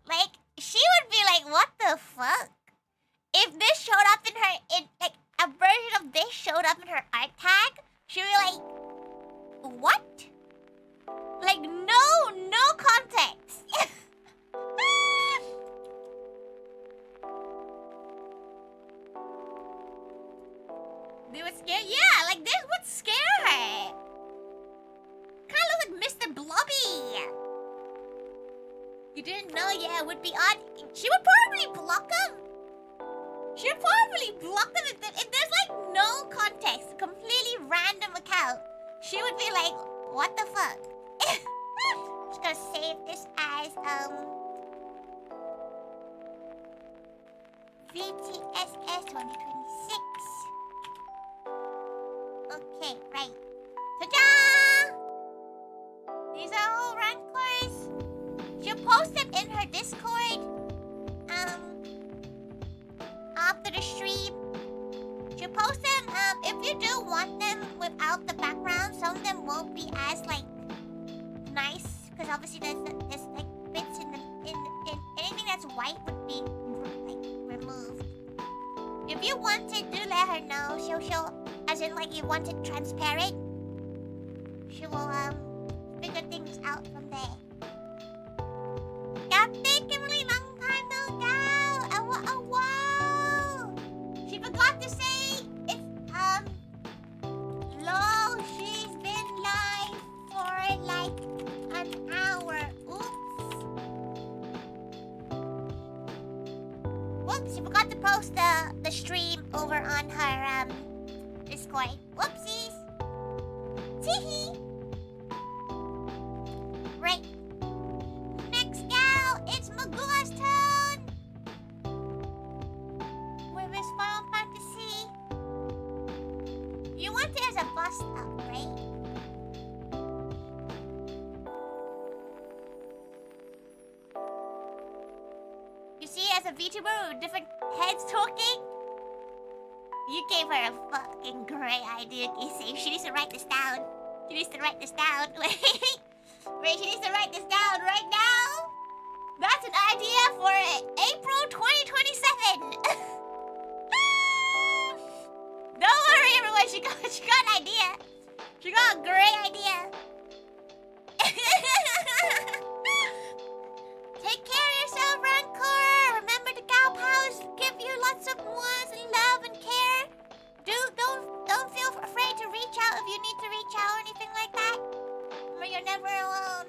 Like, she would be like, what the fuck? If this showed up in her, like a version of this showed up in her art tag, she would be like, what? Like, no context. They would scare? Yeah, like this would scare her. Kinda looks like Mr. Blobby. You didn't know? Yeah, it would be odd. She would probably block him. She would probably block them if there's like no context, completely random account. She would be like, what the fuck? Just gonna save this as VTSS 2026. Okay, right. Ta-da! These are all rankers. She'll post them in her Discord. After the stream. She'll post them. If you do want them without the background, some of them won't be as like nice because obviously there's like bits in anything that's white would be like removed. If you want it, do let her know. She'll as in like you want it transparent. She will figure things out from there. Captain Kimberly, long time no go. A wow. She forgot to say it's low. She's been live for like an hour. Oops. Whoops, she forgot to post the stream over on her Discord. Whoopsies. Teehee. Right. Next gal, it's Magula's turn. With his Final Fantasy. You want it as a bust up, right? You see, as a VTuber with different heads talking, you gave her a fucking great idea, Casey. She needs to write this down. She needs to write this down. Wait, she needs to write this down right now. That's an idea for April 2027. Don't worry, everyone. She got an idea. She got a great idea. Take care of yourself, Rancor. Remember the cow pals give you lots of ones and love and care. Don't feel afraid to reach out if you need to reach out or anything like that. Remember, you're never alone.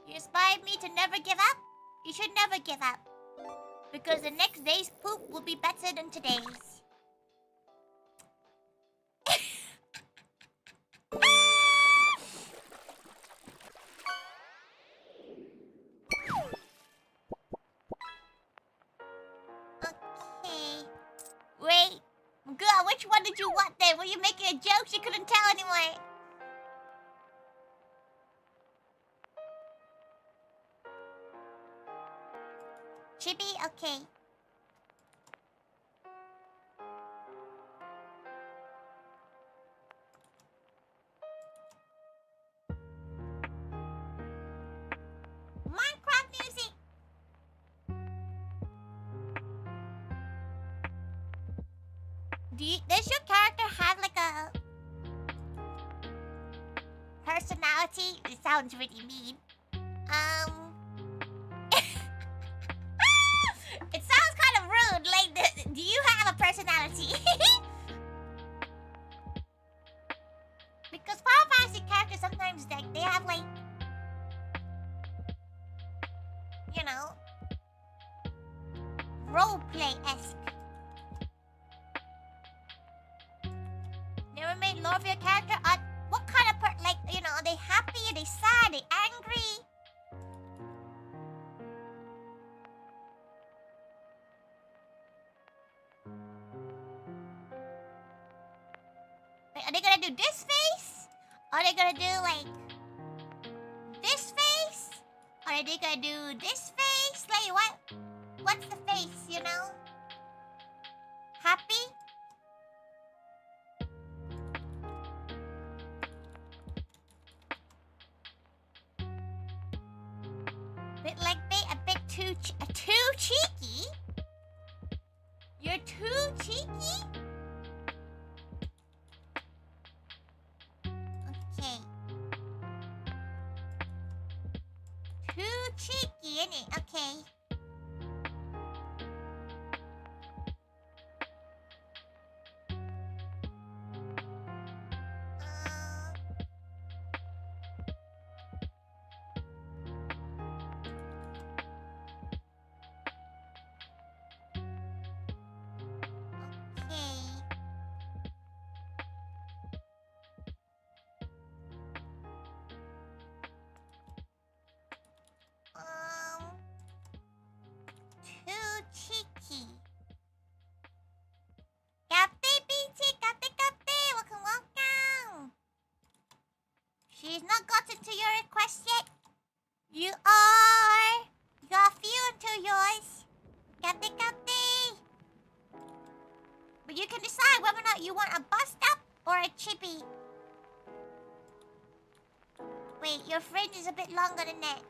You inspired me to never give up. You should never give up. Because the next day's poop will be better than today's. Okay. Wait. Good. Which one did you want then? Were you making a joke? She couldn't tell anymore. Chibi? Okay. Minecraft music! Does your character have like a personality? It sounds really mean. It sounds kind of rude. Like, do you have a personality? Because Final Fantasy characters sometimes they have like, you know, roleplay-esque. Never made lore of your character? What kind of like, you know, are they happy? Are they sad? Are they angry? Are they gonna do this face? Are they gonna do like this face? Or are they gonna do this face? Like what? What's the face, you know? Happy? A bit too cheeky? You're too cheeky? Okay. Too cheeky, isn't it? Okay. She's not gotten to your request yet. You got a few until yours. Kate. But you can decide whether or not you want a bust up or a chippy. Wait, your fringe is a bit longer than that.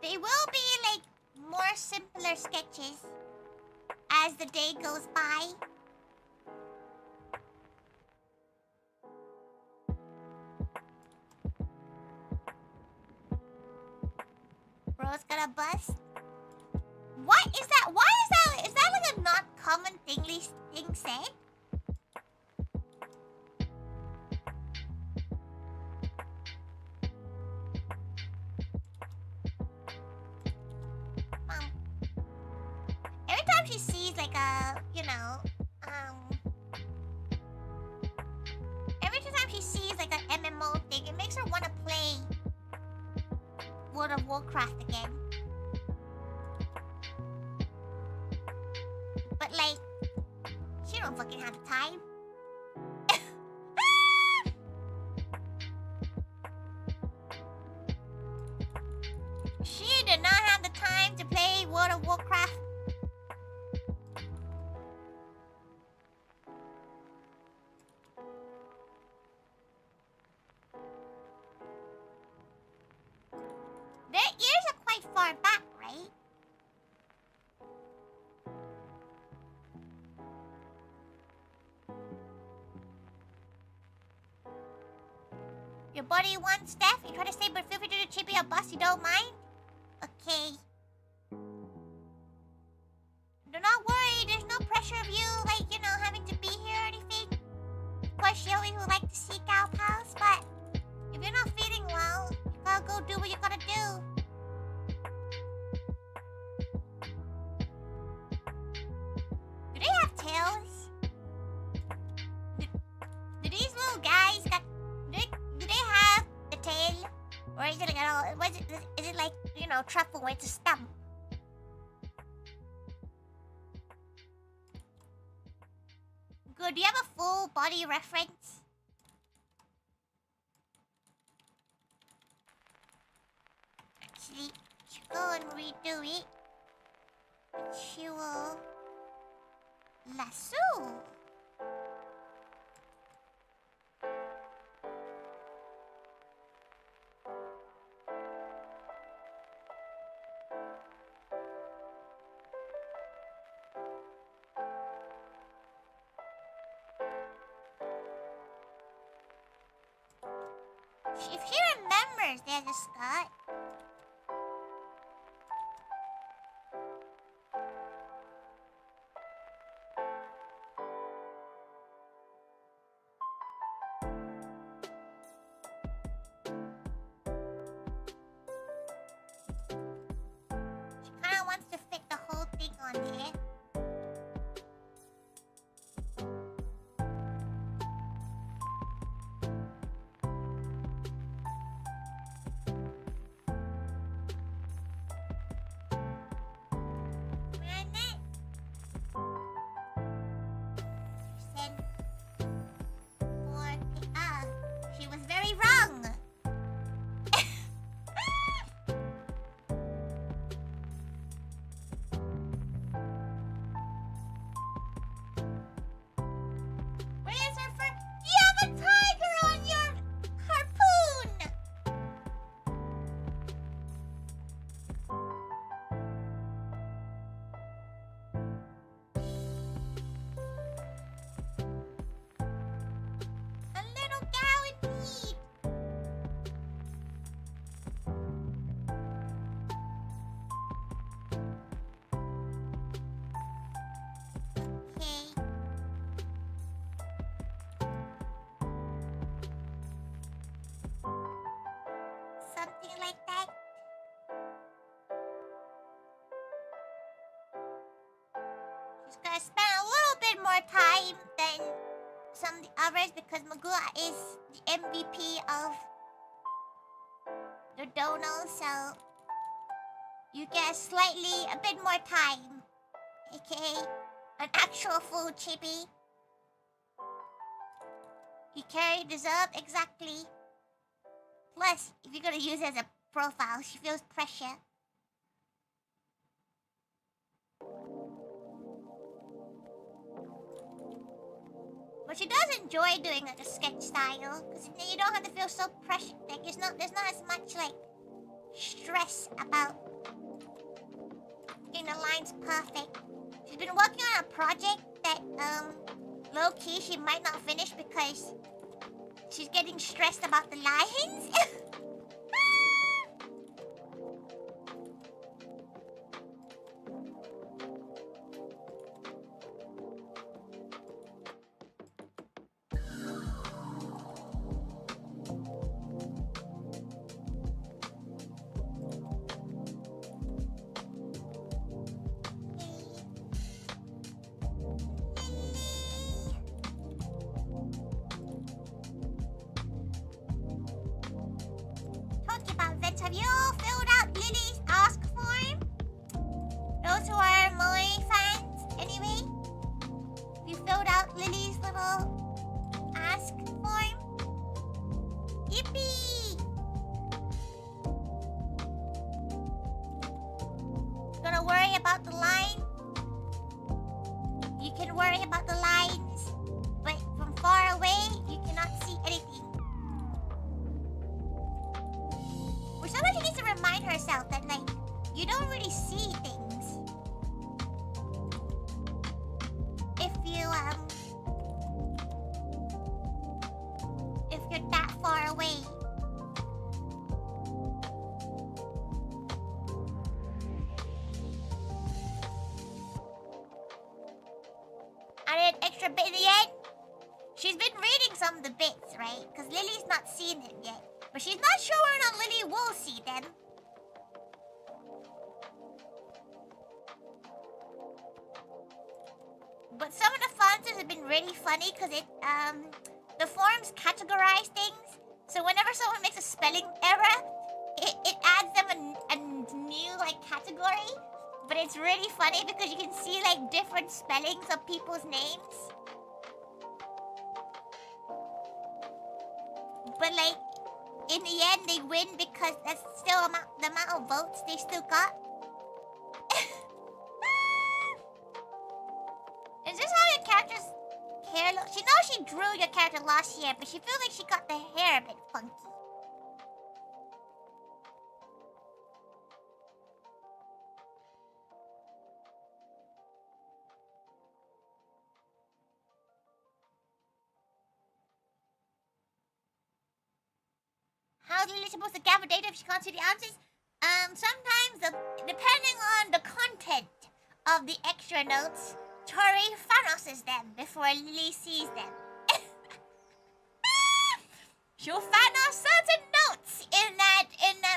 They will be like more simpler sketches as the day goes by. Bro's got a bust. What is that? Why is that? Is that like a not common thing said? Every time World of Warcraft again. But like, she don't fucking have the time. She did not have the time to play World of Warcraft. Their ears are quite far back, right? Your body wants death? You try to say, but feel free to do chippy or bust, you don't mind? Okay. Do not worry, there's no pressure of you, like, you know, having to be here or anything. Of course, you always would like to seek out pals, but if you're not feeling well, you gotta go do what you gotta do. Do they have tails? Do these little guys got... Do they have the tail? Or is it like, is it like, you know, truffle where it's a stump? Good, do you have a full body reference? Actually, you go and redo it. She will... lasso. If she remembers there's a skirt. She kinda wants to fit the whole thing on here. She was very wrong. Where's her fur? You have a tiger on your harpoon. A little gal in need. Okay. Something like that. She's gonna spend a little bit more time than some of the others because Magua is the MVP of the dono, so you get a bit more time. AKA an actual full chippy. You carry deserve exactly. Plus, if you're gonna use it as a profile, she feels pressure. But she does enjoy doing like a sketch style, because you don't have to feel so pressured. Like there's not as much like stress about getting the lines perfect. She's been working on a project that low key she might not finish because she's getting stressed about the lines. ask form. Yippee! Gonna worry about the line. You can worry about the lines, but from far away, you cannot see anything. Or sometimes she needs to remind herself that, like, you don't really see things if you're that far away. Added an extra bit in the end. She's been reading some of the bits, right? Because Lily's not seen them yet. But she's not sure whether or not Lily will see them. But some of the fonts have been really funny because the forms categorize things. So whenever someone makes a spelling error, it adds them a new like category. But it's really funny because you can see like different spellings of people's names. But like in the end they win because that's still the amount of votes they still got. Is this how your character's hair looks? She knows she drew your character last year, but she feels like she got the hair a bit funky. How's Lily supposed to gather data if she can't see the answers? Sometimes, depending on the content of the extra notes, Tori Thanoses them before Lily sees them. She'll Thanos certain notes in that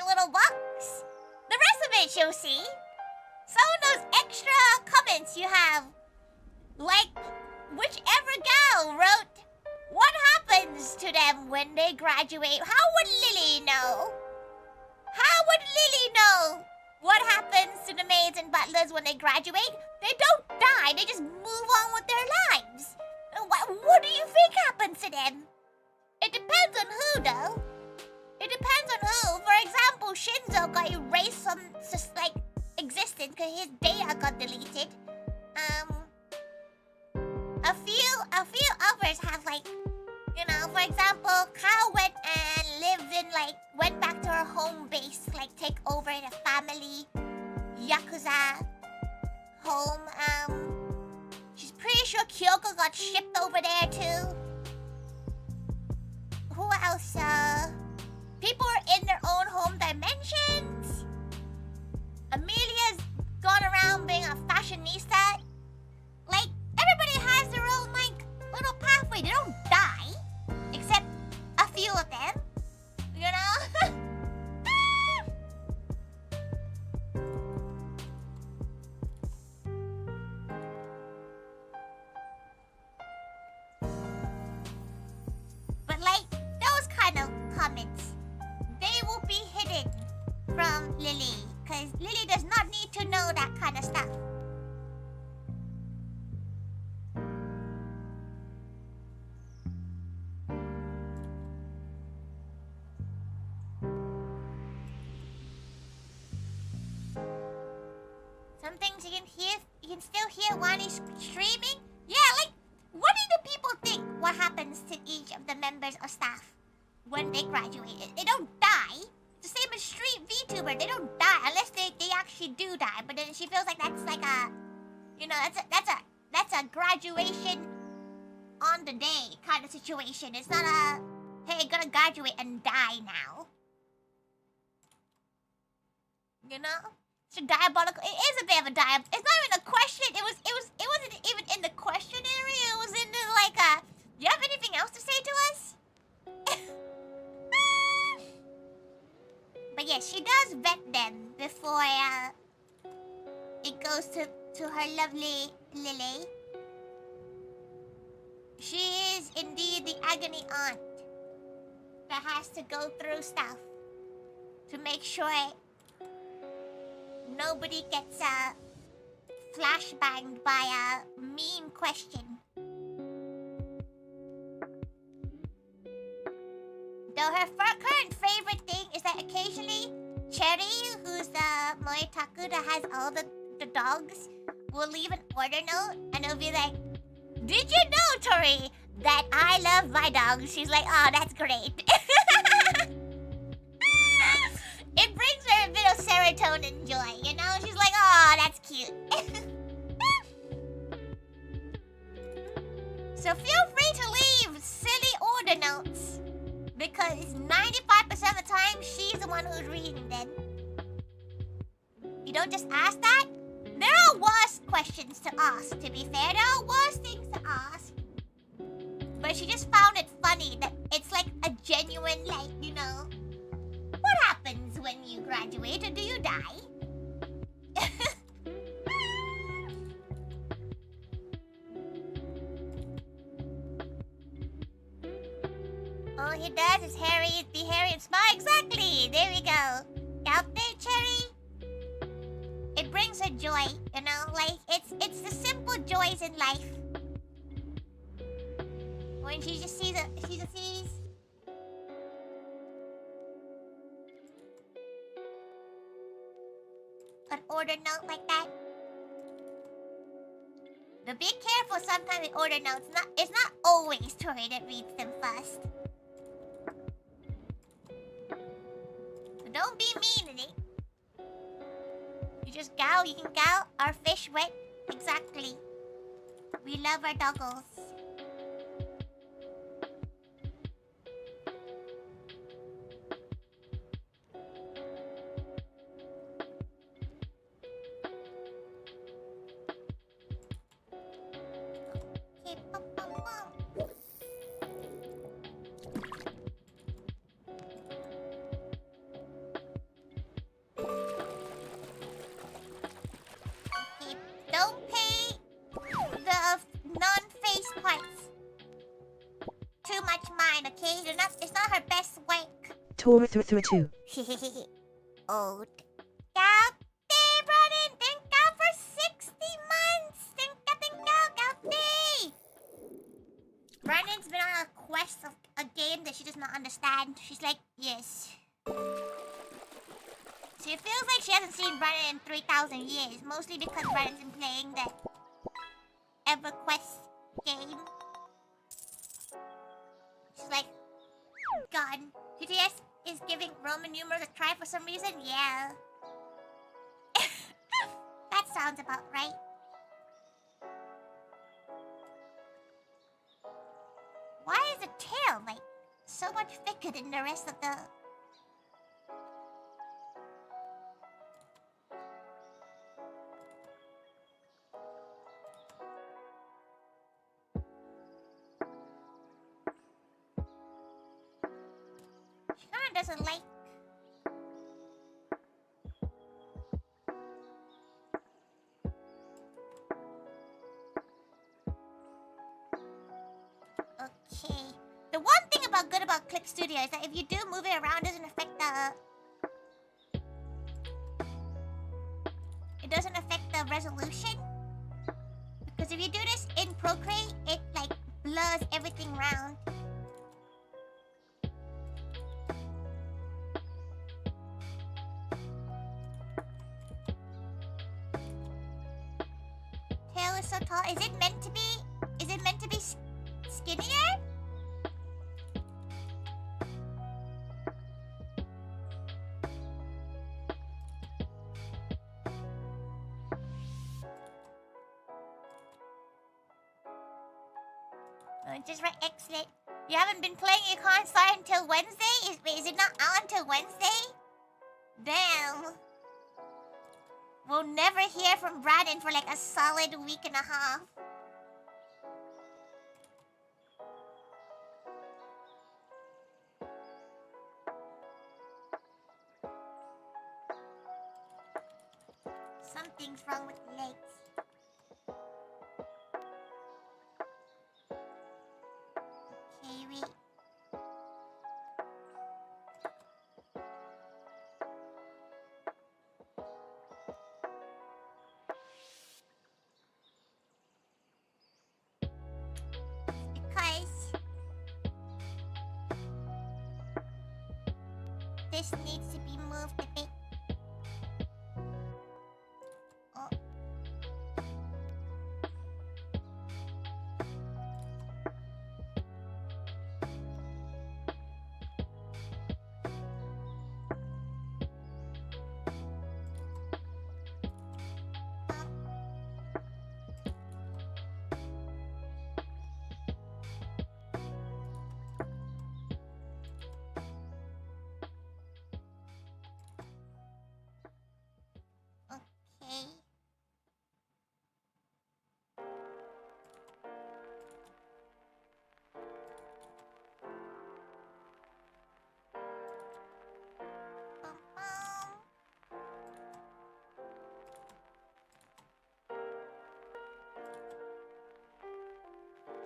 little box. The rest of it she'll see. Some of those extra comments you have, like whichever gal wrote, what happens to them when they graduate? How would Lily know? How would Lily know what happens to the maids and butlers when they graduate? They don't die, they just move on with their lives. What do you think happens to them? It depends on who, though. It depends on who. For example, Shinzo got erased from like existence because his data got deleted. A few others have like, you know, for example, Kyle went and went back to her home base, like take over the family Yakuza home. She's pretty sure Kyoko got shipped over there too. Who else? People are in their own home dimensions. Amelia's gone around being a fashionista. Like, everybody has their own, like, little pathway. They don't die. Except a few of them. You know? But, like, those kind of comments, they will be hidden from Lily. Because Lily does not need to know that kind of stuff. Some things you can still hear while he's streaming. Yeah, like, what do the people think what happens to each of the members of staff when they graduate? They don't die. It's the same as stream Vtuber. They don't die unless they actually do die. But then she feels like that's like a, you know, that's a graduation on the day kind of situation. It's not a, hey, gonna graduate and die now. You know? It's a diabolical. It is a bit of a diab. It's not even a question. It wasn't even in the questionnaire. It was in the like a. Do you have anything else to say to us? But yes, she does vet them before it goes to her lovely Lily. She is indeed the agony aunt that has to go through stuff to make sure nobody gets flashbanged by a mean question. her current favorite thing is that occasionally Cherry, who's the Moetaku that has all the dogs, will leave an order note and it'll be like, "Did you know, Tori, that I love my dogs?" She's like, "Oh, that's great." It brings her a bit of serotonin joy, you know? She's like, "Oh, that's cute." So feel free to leave silly order notes, because 95% of the time, she's the one who's reading them. You don't just ask that. There are worse questions to ask, to be fair. There are worse things to ask. But she just found it funny that it's like a genuine, like, you know, what happens when you graduate, or do you die? All he does is be Harry and smile. Exactly! There we go. Out there, Cherry. It brings her joy, you know? Like, it's the simple joys in life. When she just sees an order note like that. But be careful sometimes with order notes. It's not always Tori that reads them first. So don't be mean in it. You can gow our fish wet. Exactly. We love our doggos. Okay, pom, pom, pom. Okay, don't pay the non-face parts too much mind, okay? It's not her best work. ToriThaiga.online. Old. Gaute, Broden! Thank God for 60 months! Thank God, Gaute! Brandon's been on a quest of a game that she does not understand. She's like, yes. So it feels like she hasn't seen Brandon in 3,000 years. Mostly because Brandon's been playing the EverQuest game. She's like, God, GTS is giving Roman numerals a try for some reason? Yeah. That sounds about right. Why is the tail, like, so much thicker than the rest of the... She kinda doesn't like... Okay. The one thing good about Clip Studio is that if you do move it around, it doesn't affect the... It doesn't affect the resolution. Because if you do this in Procreate, it like blurs everything around. Tail is so tall. Is it meant to be skinnier? Just right, excellent. You haven't been playing, you can't start until Wednesday? Is it not out until Wednesday? Damn. We'll never hear from Brandon for like a solid week and a half. Something's wrong with the legs. Okay, wait. Because this needs to be moved a bit. Oh. Okay.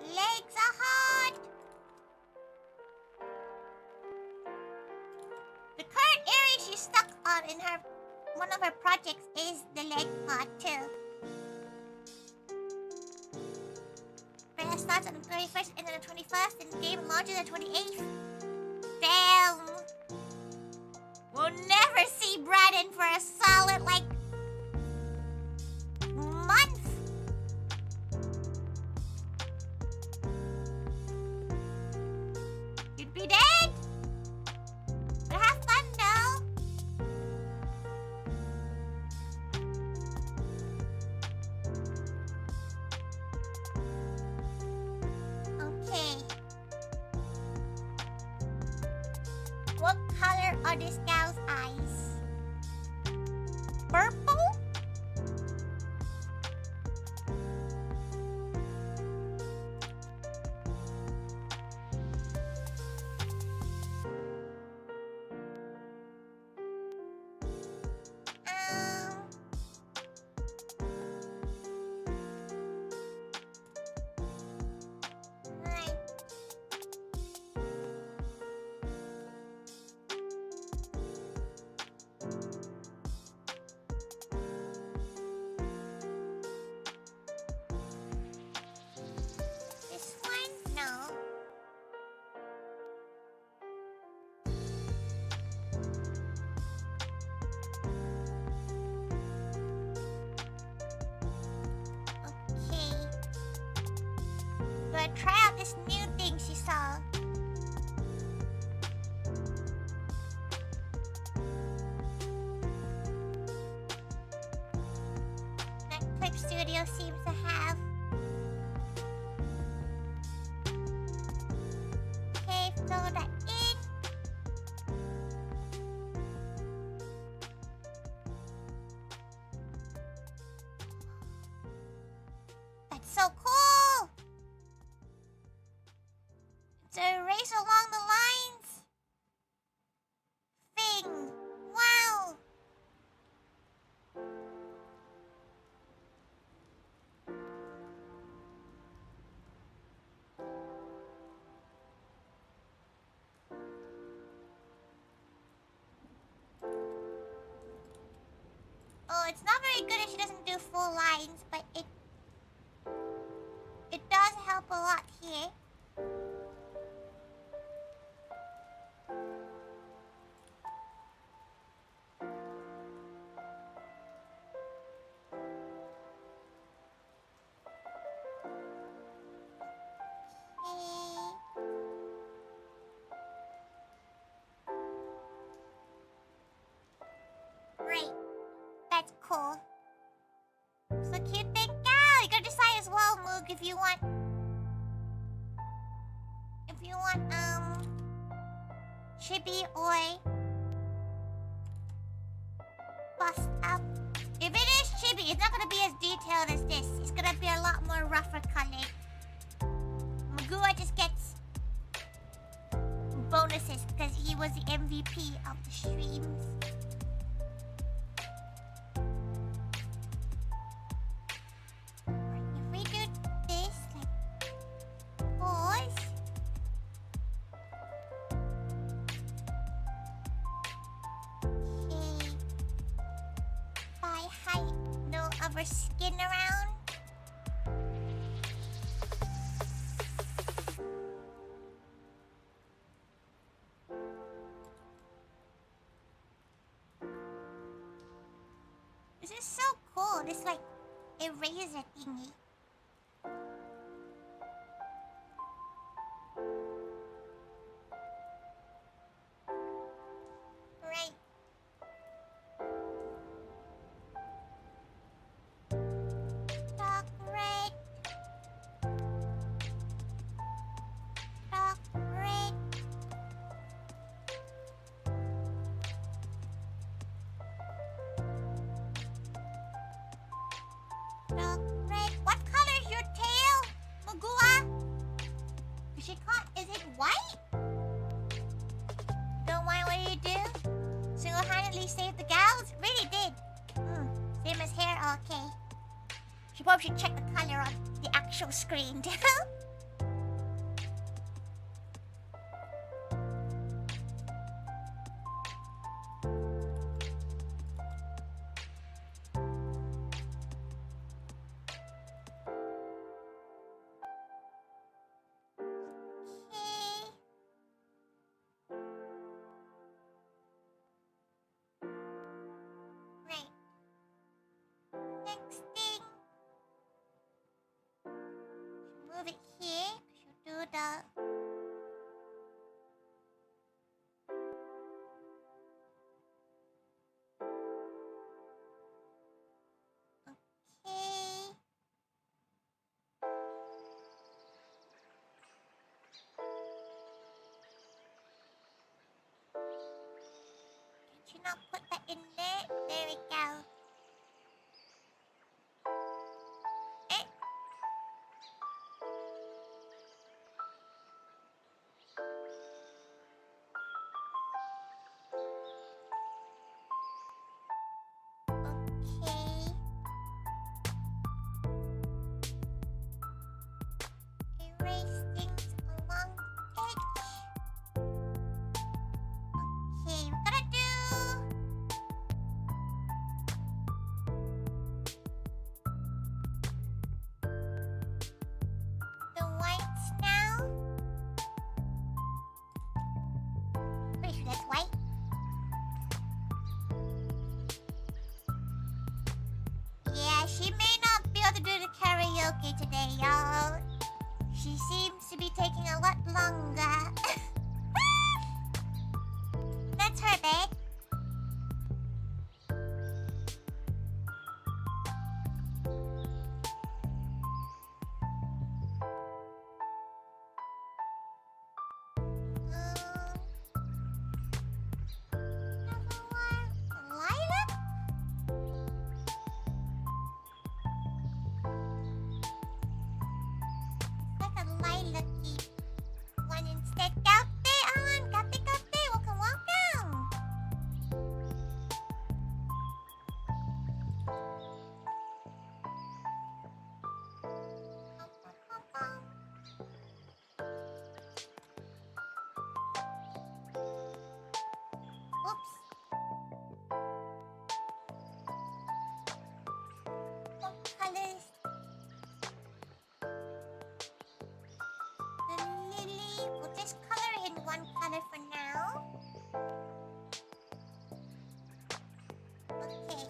Legs are hard. The current area she's stuck on in one of her projects is the leg part too. Beta starts on the 31st and then the 21st, and the game launches on the 28th. Damn. We'll never see Braden for a solid, like, month. You'd be dead. But have fun, though. Okay. What color are this gal's eyes? Purple? Right. This one? No. Okay. Do I try out this new thing she saw? That Clip Studio seems to have. Okay, throw that in. That's so cool! It's a race along the lines. Thing. Wow. Oh, it's not very good if she doesn't do full lines, but it does help a lot here. Okay. Great. That's cool. So cute thing. Yeah, you gotta decide as well, Moog, if you want chibi or bust up. If it is chibi, it's not gonna be as detailed as this. It's gonna be a lot more rougher colored. Magua just gets bonuses because he was the MVP of the streams. If we do this, like, pause. Okay. By height, no other skin around. This is so cool. This like eraser thingy. Right. Dark red. Dark red. Dark red. What color is your tail, Magua? She can't. Is it white? Don't mind what you do. Single-handedly saved the gals. Really did. Same as hair. Okay. She probably should check the color on the actual screen too. Okay. Right. Next thing. Move it here. Should do the. Okay. Did you not put that in there? There we go. Eh? Okay. Erase things along the edge. Okay, we're gonna do the whites now. Pretty sure that's white. Yeah, she may not be able to do the karaoke today, y'all. She seems to be taking a lot longer. That's her bed. Another one. Lilac? Like a lilac-y one instead. Kape, kape, welcome, welcome. Oops. What colors? The lily. We'll just color in one color for now. Okay.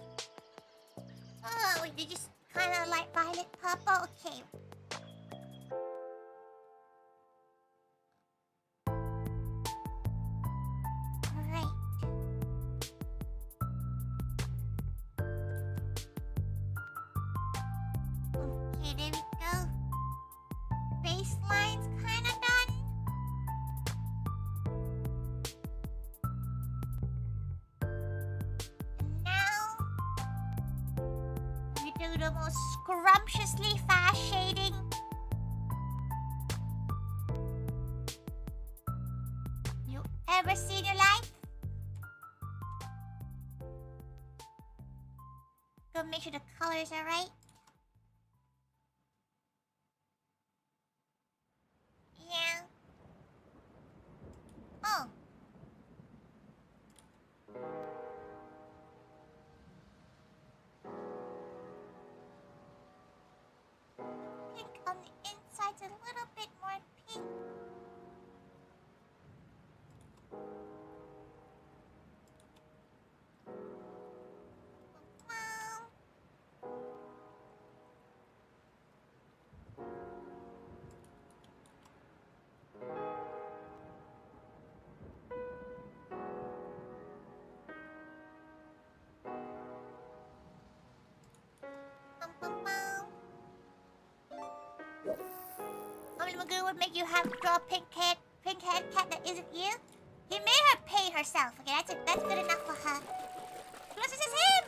Oh, wait, they just kind of like violet purple. Okay. Alright. Okay, there we go. Baseline's kind of done. And now we do the most scrumptiously fast shading. You ever seen in your life? Go make sure the colors are right. Yeah. Oh. Pink on the inside's a little bit more pink. Come on. Magoo would make you have draw a pink-haired cat that isn't you? He made her pay herself. Okay, that's good enough for her. Plus, this is him.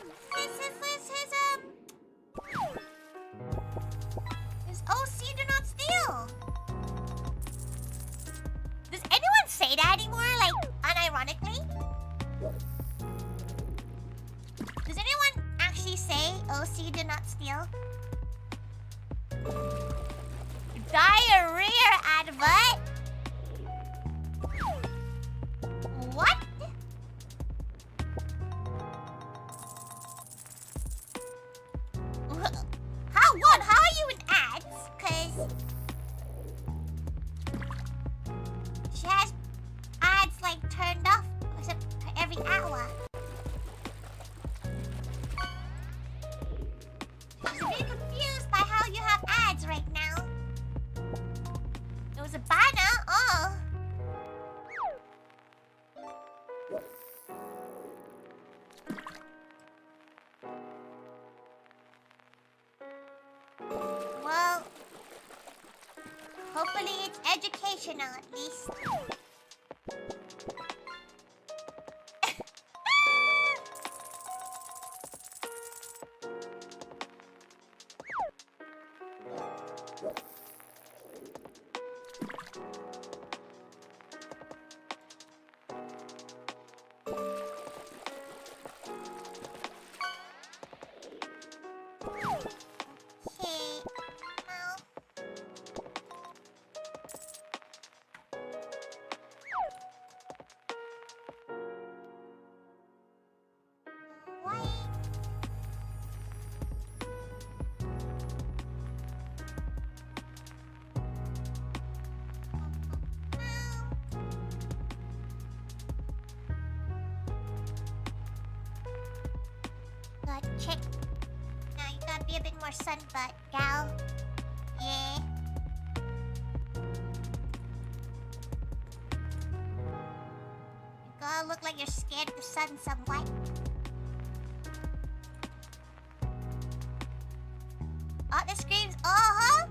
His OC do not steal. Does anyone say that anymore? Like, unironically? Does anyone actually say OC do not steal? Diarrhea advert? What? How are you in ads? Cause she has ads like turned off except for every hour. She's a bit confused by how you have ads right now. It was a banner, oh. Well, hopefully it's educational at least. Chick. Now you gotta be a bit more sunbutt, gal. Yeah. You gotta look like you're scared of the sun somewhat. Oh, that screams oh-ho?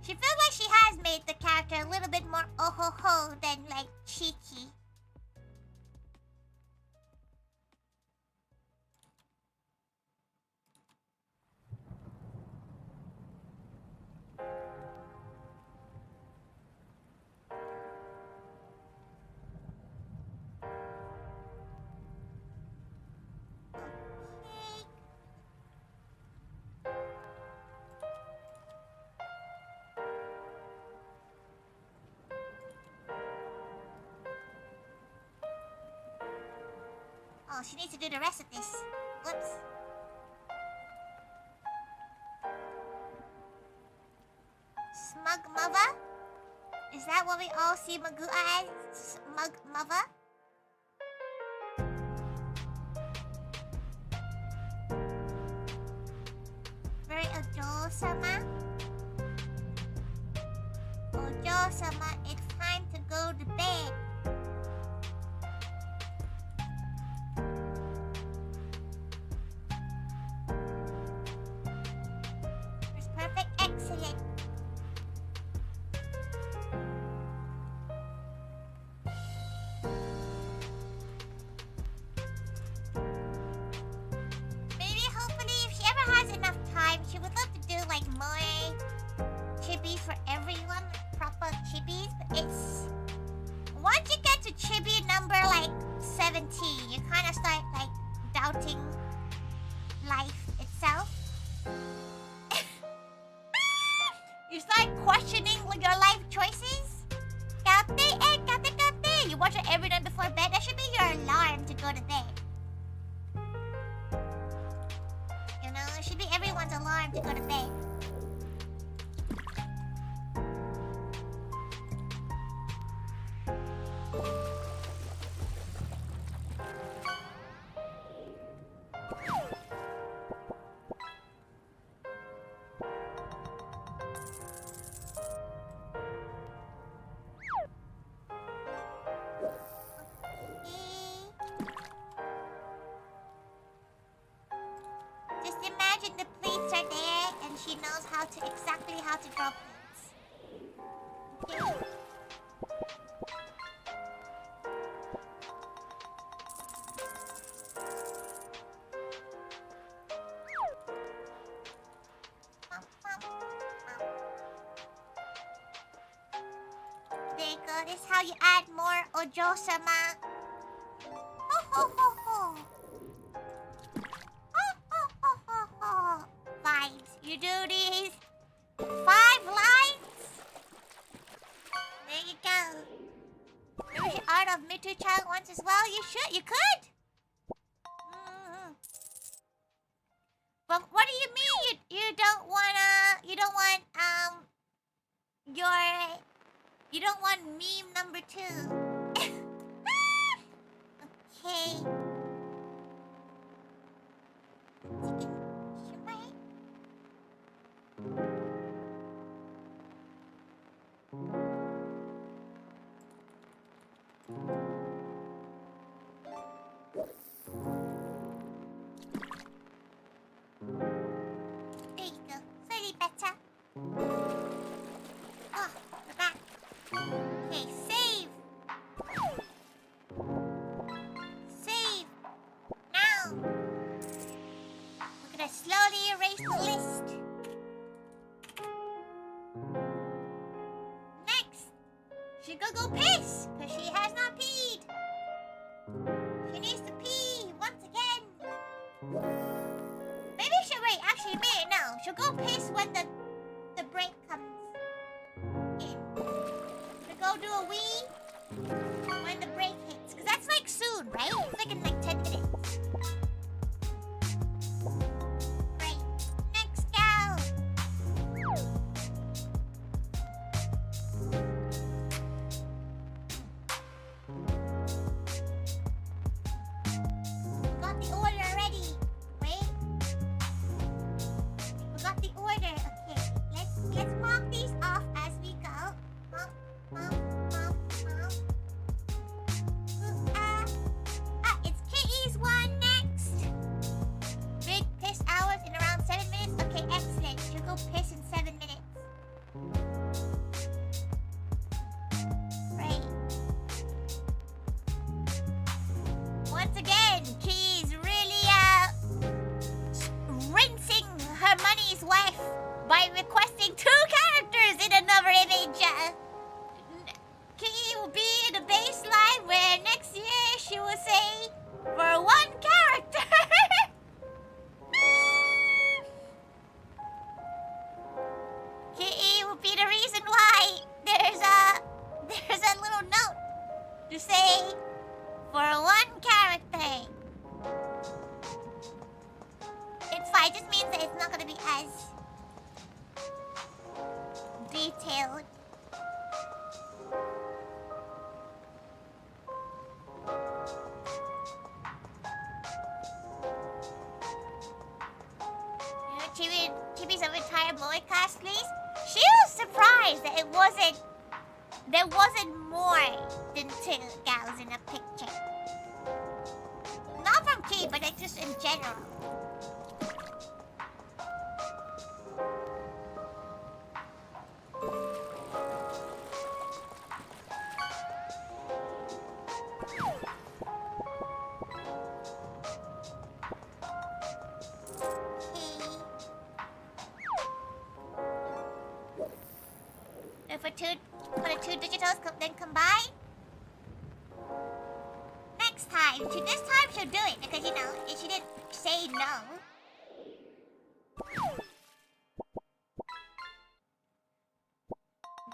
She feels like she has made the character a little bit more oh-ho-ho than, like, cheeky. Oh, she needs to do the rest of this. Whoops. Smug mother? Is that what we all see Magoo as? Smug mother? Very Ojo-sama? Ojo-sama, it's time to go to bed. She knows exactly how to draw plates. There you go. This is how you add more Ojo-sama. Ho ho ho ho. Ho ho ho ho ho. Vibes. You do these 5 lines. There you go. Maybe the art of Mitu-chan once as well. You should. You could. But what do you mean you don't wanna you don't want meme number 2? Okay. There you go. Slightly better. Oh, we're back. Okay, save. Save. Now. We're gonna slowly erase the list. Next. She could go piss, because she has not peed. She needs to pee once again. Maybe she'll wait. Actually, maybe no. She'll go piss when the break comes in. She'll go do a wee when the break hits. Because that's like soon, right? It's like in like 10 minutes. Right. Next gal. Got the order already. Wait. We got the order. Okay. Let's mark these off as we go. It's Kitty's one next. Big piss hours in around 7 minutes. Okay, excellent. She'll go piss in 7 minutes. Right. Once again, Kitty's really rinsing her money's wife by requesting 2 characters in another image. Kitty will be in a baseline where next year she will say for 1 character. Kitty will be the reason why there's a little note to say for 1 character. It's fine. It just means that it's not gonna be as detailed. You know, Chibi's a retired boy class, please. She was surprised that there wasn't more than 2 gals in a picture. Not from Chibi, but like just in general. If for the 2 digitals then combine. Next time. This time she'll do it because, you know, she didn't say no.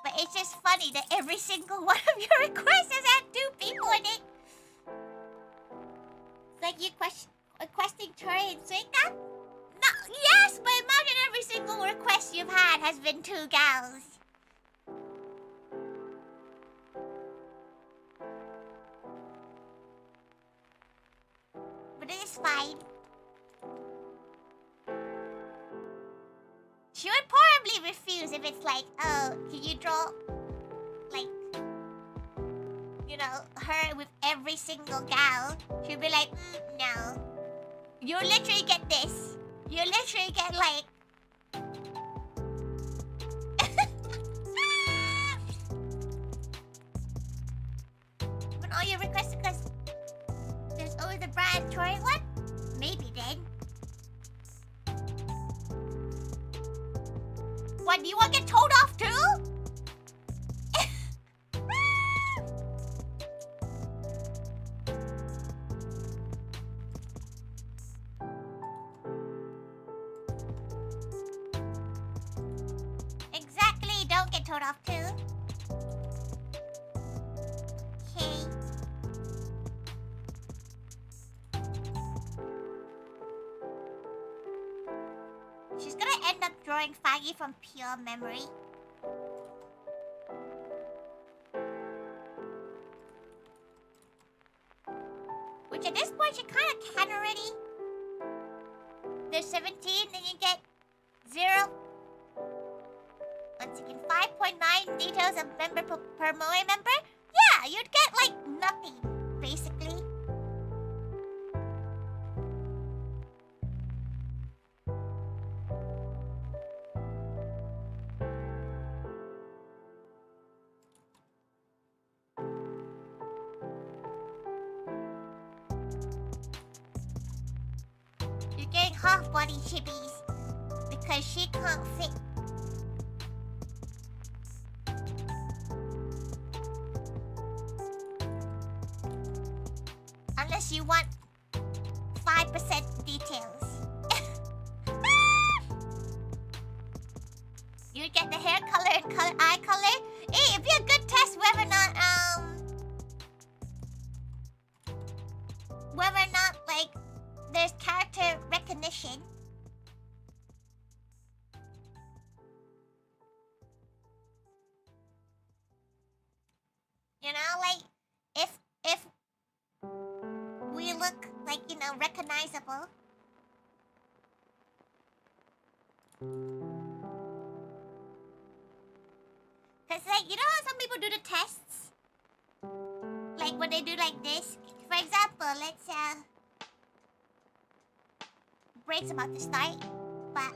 But it's just funny that every single one of your requests has had 2 people in it. It's like you requesting Tori and Suika? No, yes, but imagine every single request you've had has been 2 gals. But it is fine. She would probably refuse if it's like, oh, can you draw, like, you know, her with every single gal? She'd be like, no. You literally get this. You literally get, like... on all your requests because there's always the brand Tori one? Maybe then. What, do you want to get told off too? Exactly, don't get told off too. Okay. She's gonna end up drawing Faggy from pure memory. Which at this point she kind of can already. There's 17, then you get 0. Once again, 5.9 details of member per Moe member. Yeah, you'd get like nothing, basically. You're getting half body chibis because she can't fit. Unless you want 5% details. You get the hair color and eye color. Hey, it'd be a good test whether or not like there's character recognition. You know, like if we look like, you know, recognizable. Cause like, you know how some people do the tests? Like when they do like this. For example, let's break's about to start. But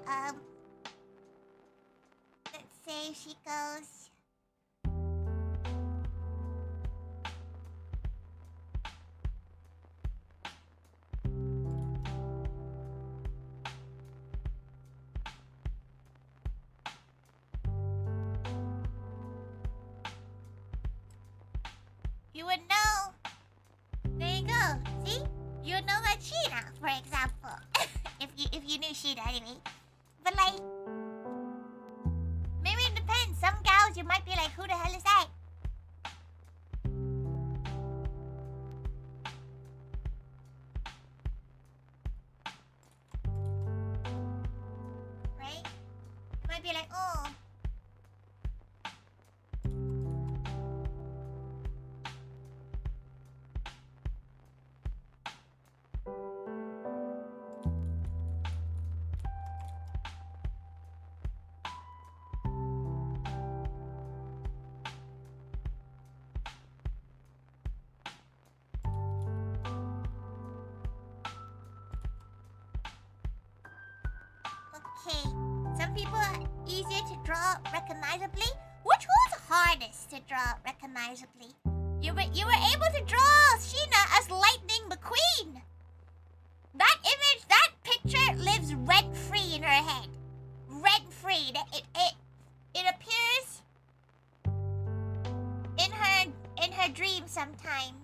let's say she goes. You would know. There you go. See? You would know that Sheena, for example. if you knew Sheena anyway. But like, maybe it depends. Some gals you might be like, who the hell is that? Right? Might be like, oh. Okay, some people are easier to draw recognizably. Which one's hardest to draw recognizably? You were able to draw Sheena as Lightning McQueen. That image, that picture lives rent-free in her head. Rent-free. It appears in her dreams sometimes.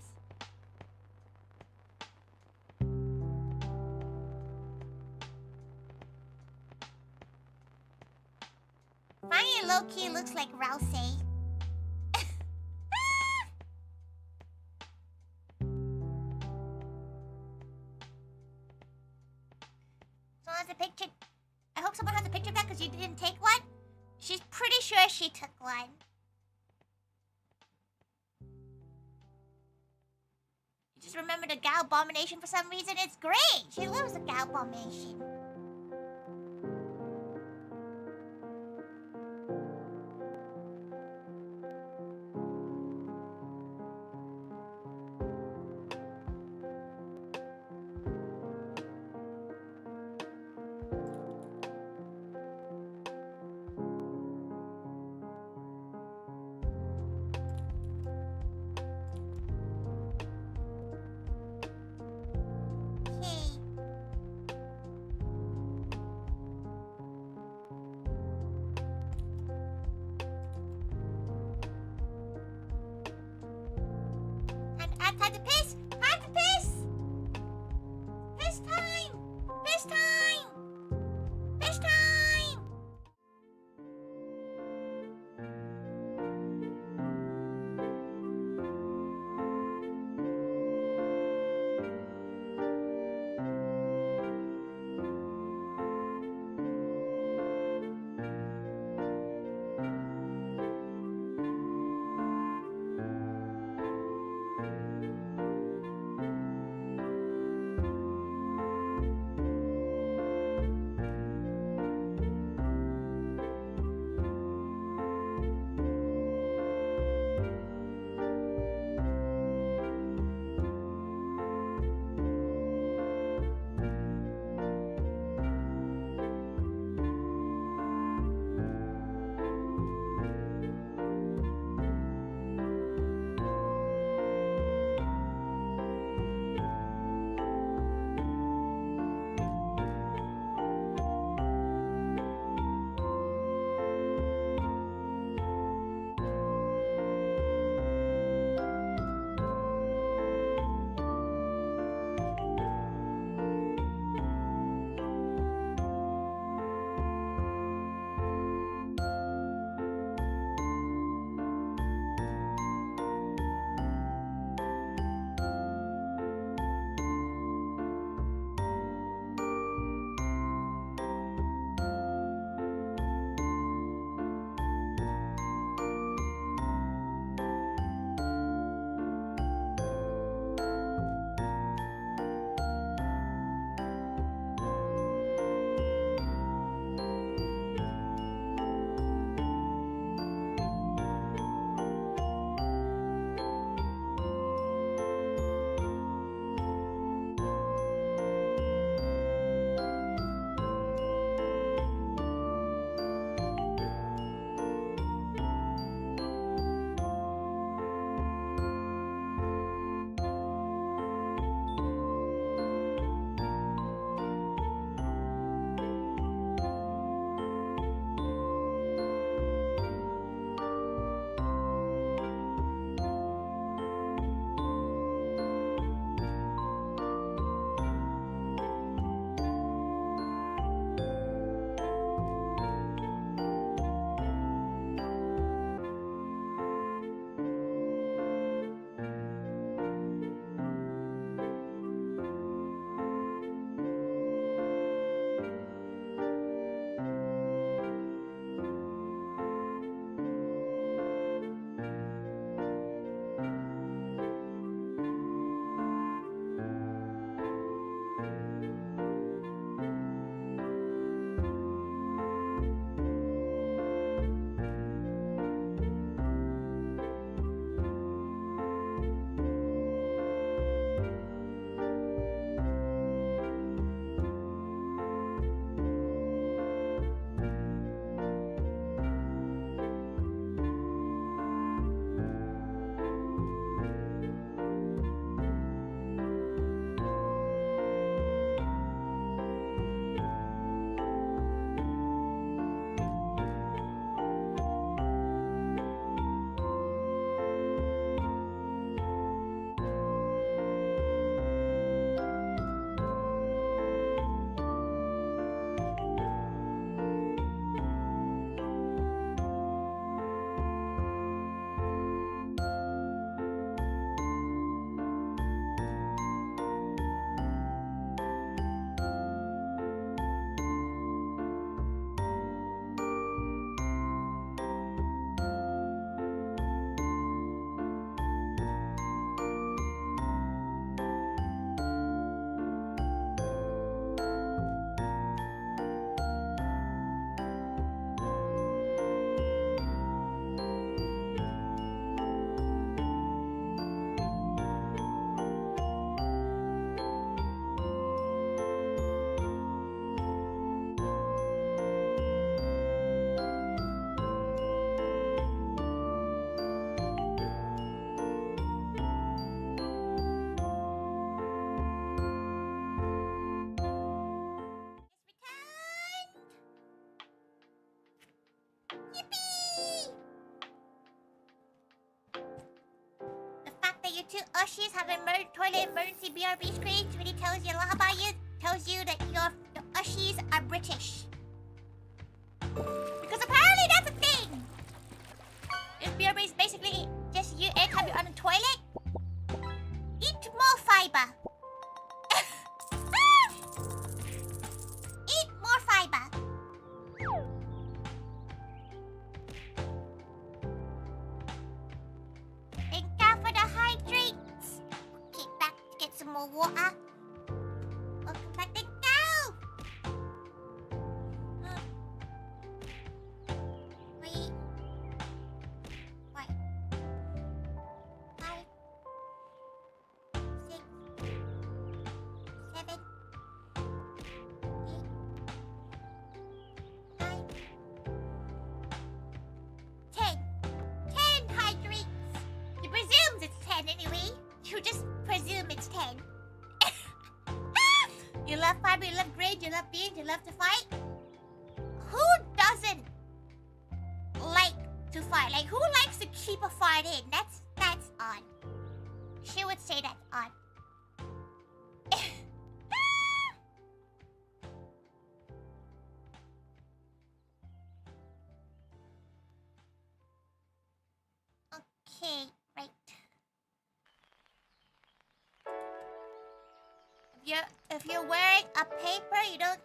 Finding low-key looks like Rouse. Someone has a picture. I hope someone has a picture of that because you didn't take one. She's pretty sure she took one. You just remember the gal abomination for some reason. It's great. She loves the gal abomination. Time to piss! Time to piss! Piss time! Piss time! Piss time! to Ushies have toilet emergency BRB screens. Really tells you a lot about you. Tells you that your Ushies are British. Because apparently that's a thing. This BRB is basically just you anytime you're on the toilet. Eat more fiber. Eat more fiber. Thank God for the hydrates. Okay, back to get some more water. Welcome back. Thank you. Wait. What? 5, 6, 7, 8, 9, 10. 10 hydrates. You presumes it's 10 anyway. You just presume it's 10. You love fiber, you love grade, you love beans, you love to fight. Who doesn't like to fight? Like, who likes to keep a fight in? That's odd. She would say that's odd. Okay, right. If you're wearing a paper, you don't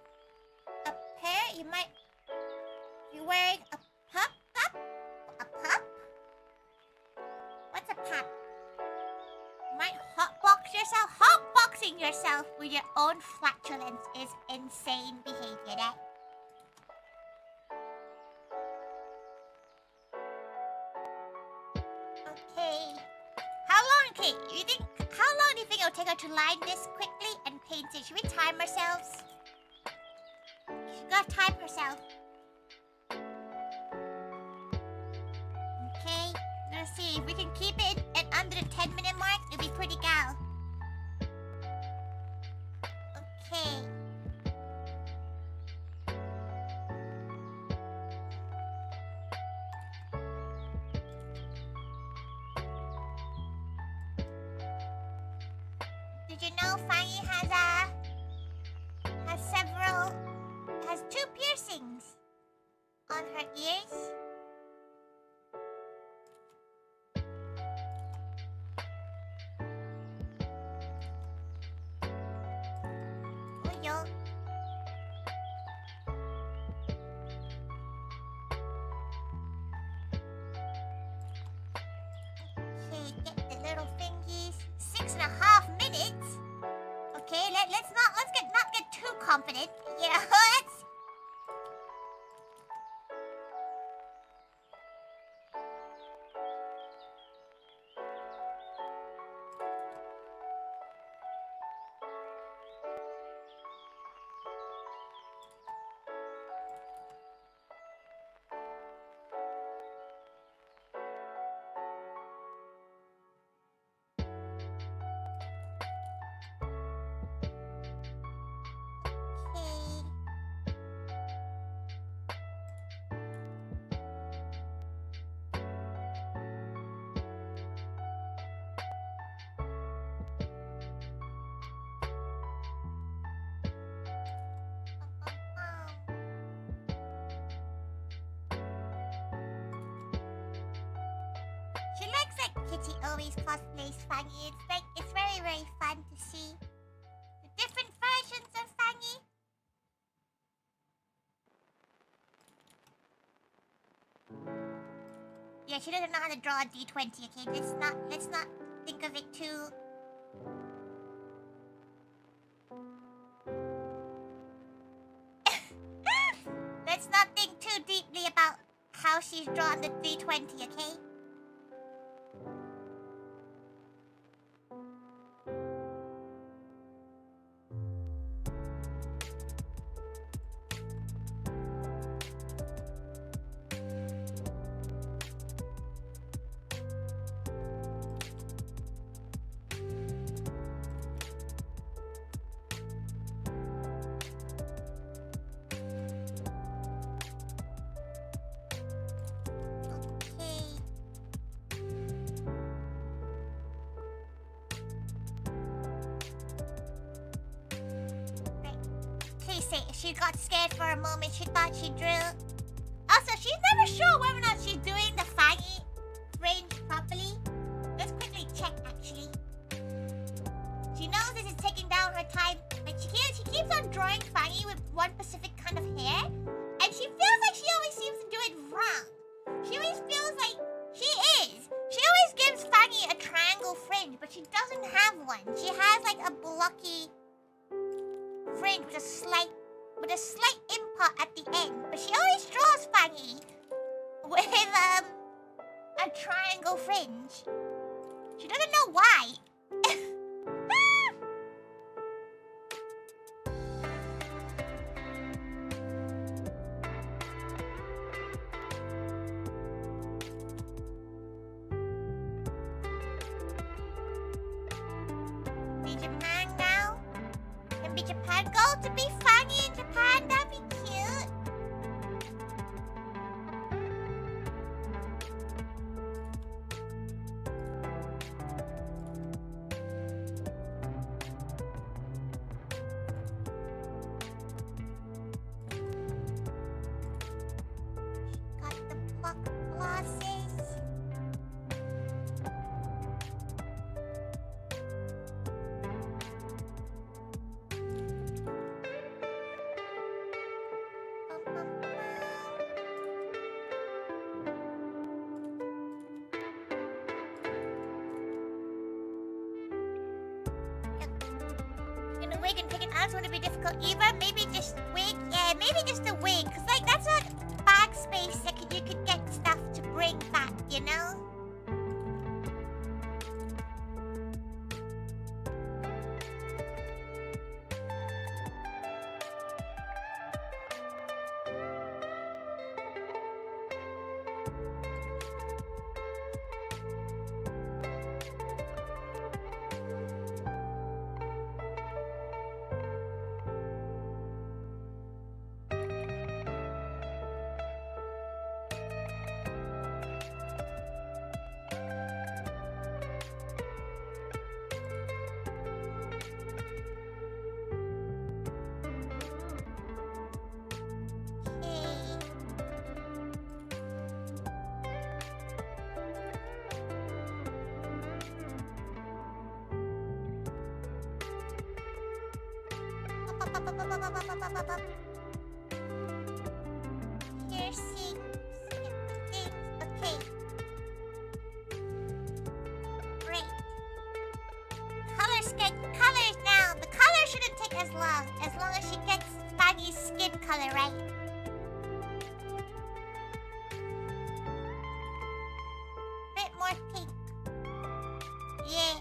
a pair, you might. If you're wearing a pup? A pup? What's a pup? You might hotbox yourself. Hotboxing yourself with your own flatulence is insane behavior. That. Okay. How long do you think it'll take her to line this quickly and paint it? Should we time ourselves? She gotta time herself. Okay, let's see if we can keep it at under the 10-minute mark. It'll be pretty gal. Okay. Did you know Fanny has 2 piercings on her ears? Oh, yo. Okay, get the little fingies. 6.5 minutes. Okay, let's not get too confident. You know, let's. She looks like Kitty always cosplays Fanny. It's very, very fun to see the different versions of Fanny. Yeah, she doesn't know how to draw a D20, okay? Let's not think of it too. Let's not think too deeply about how she's drawn the D20, okay? Okay. She got scared for a moment. She thought she drew. Also, she's never sure whether or not she's doing the fangy range properly. Let's quickly check, actually. She knows this is taking down her time, but she keeps on drawing fangy with one specific kind of hair, and she feels like she always seems to do it wrong. She always feels like she is. She always gives fangy a triangle fringe, but she doesn't have one. She has like a blocky fringe with a slight impot at the end, but she always draws fangy with a triangle fringe. She doesn't know why. Be Japan now? Can be Japan go to be fangy in Japan? That'd be cute. Got the pluck glosses. In a wig and taking ads would be difficult either. Maybe just wig. Yeah, maybe just a wig. Cause like that's a backspace that you could get stuff to bring back, you know? Here's see. Okay. Great. Colors now. The color shouldn't take as long as she gets Fanny's skin color right. Bit more pink. Yeah.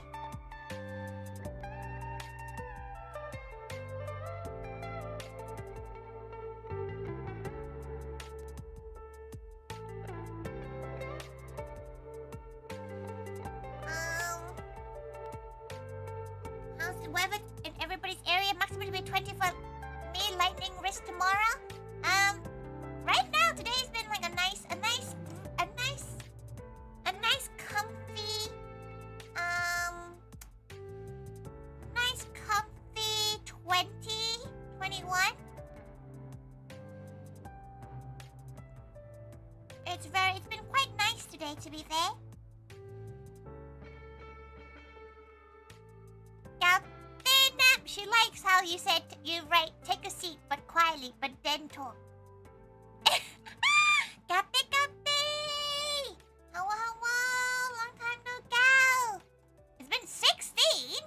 How's the weather in everybody's area? Maximum to be 20 for me. Lightning risk tomorrow. Right now today's been like a nice comfy, nice comfy 20, 21. It's been quite nice today, to be fair. She likes how you said you write, take a seat, but quietly, but then talk. Gappy! How, long time no go. It's been 16.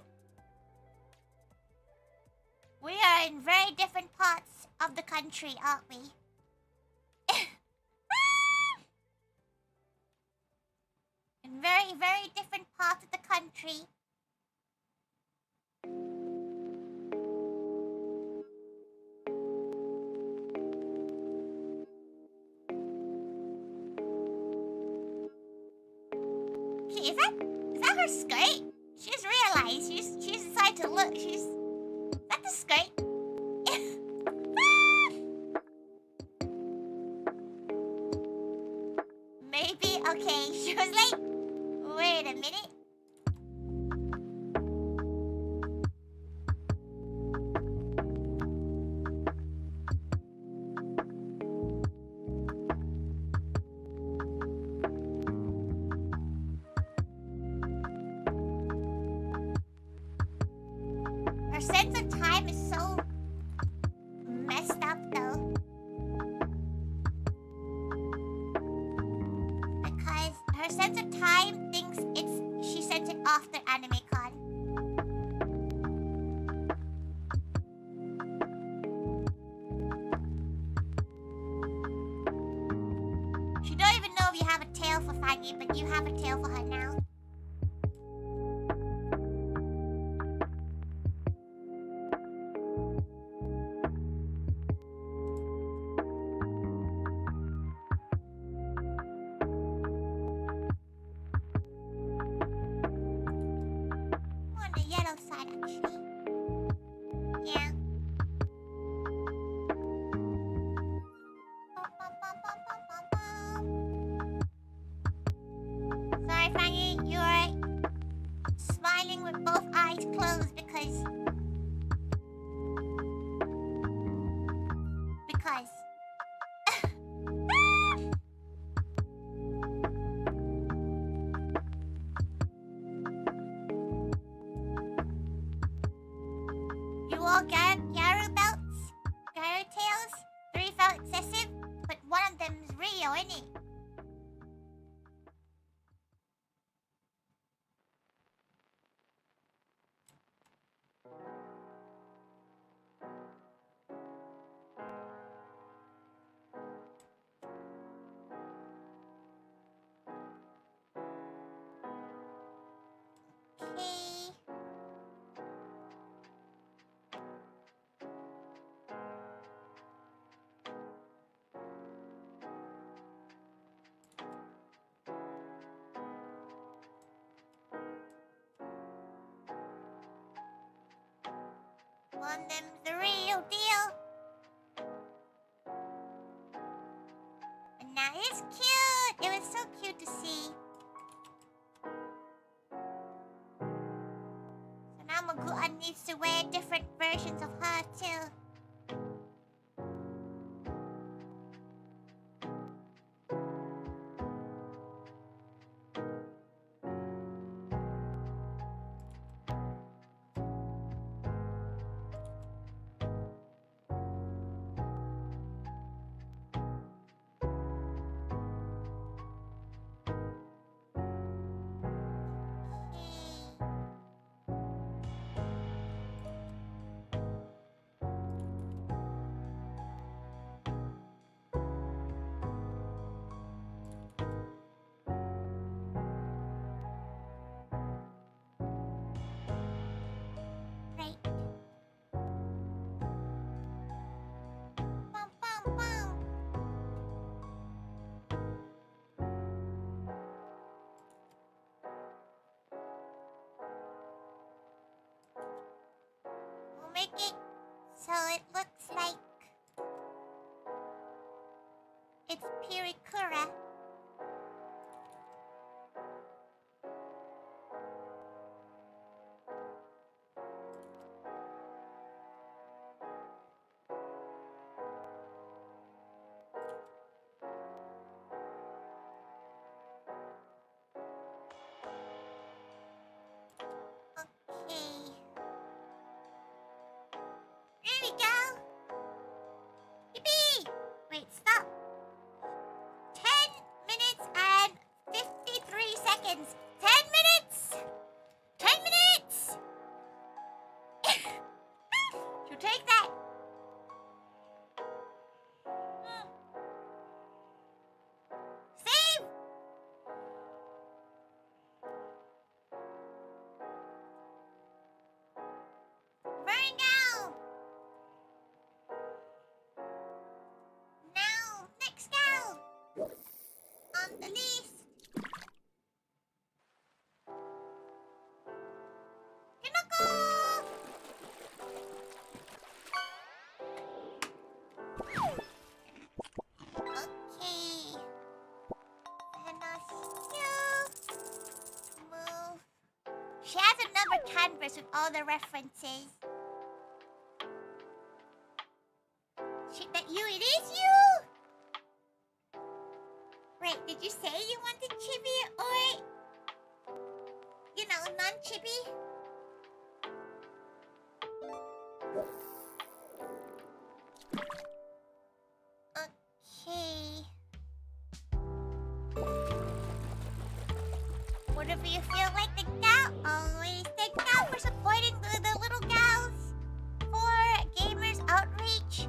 We are in very different parts of the country, aren't we? In very, very different parts of the country. Is that her skirt? She just realized. She's decided to look. Is that the skirt? Maybe. Okay. She was like, wait a minute. Her sense of time is so messed up, though. Because her sense of time thinks she sent it off the anime con. She don't even know if you have a tail for Fangy, but you have a tail for her now. On the yellow side, actually. Yeah. Sorry, Fangy, you're smiling with both eyes closed because... You all Garu belts? Garu tails? 3 felt excessive, but one of them's real, innit? Okay. One of them's the real deal. And now it's cute. It was so cute to see. So now Maguan needs to wear different versions of her too. Right. Bum, bum, bum. We'll make it so it looks like it's Pirikura. Okay. There we go. Yippee! Wait, stop. 10 minutes and 53 seconds. 10 minutes! 10 minutes! You take that. Save! Right now! Now, next gal! On the list! Kinoko! Okay. And move. She has another canvas with all the references. It is you? Wait, did you say you wanted chibi or, non-chibi? whatever you feel like. The gal always. Thank you for supporting the little gals for Gamers Outreach.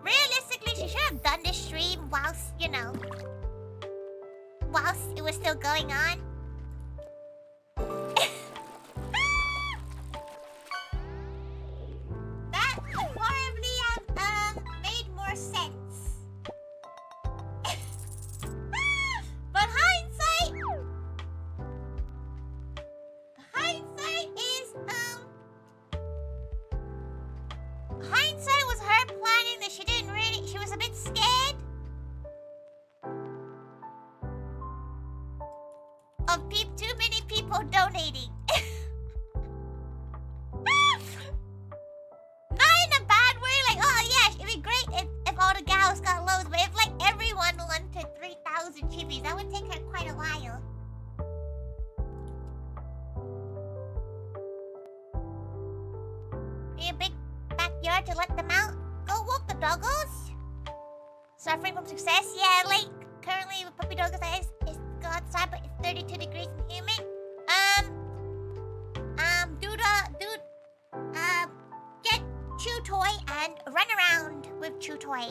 Realistically, she should have done this stream whilst, you know, whilst it was still going on. That would probably have made more sense. But hindsight is hindsight was her planning that she was a bit scared of too many people donating. Not in a bad way, like, oh yeah, it'd be great if all the gals got loads, but if like everyone wanted 3,000 chippies, that would take her quite a while. Need a big backyard to let them out. Go walk the doggos. Suffering from success, yeah, like currently with puppy doggos is go outside, but it's 32 degrees and humid. Get Chew Toy and run around with Chew Toy.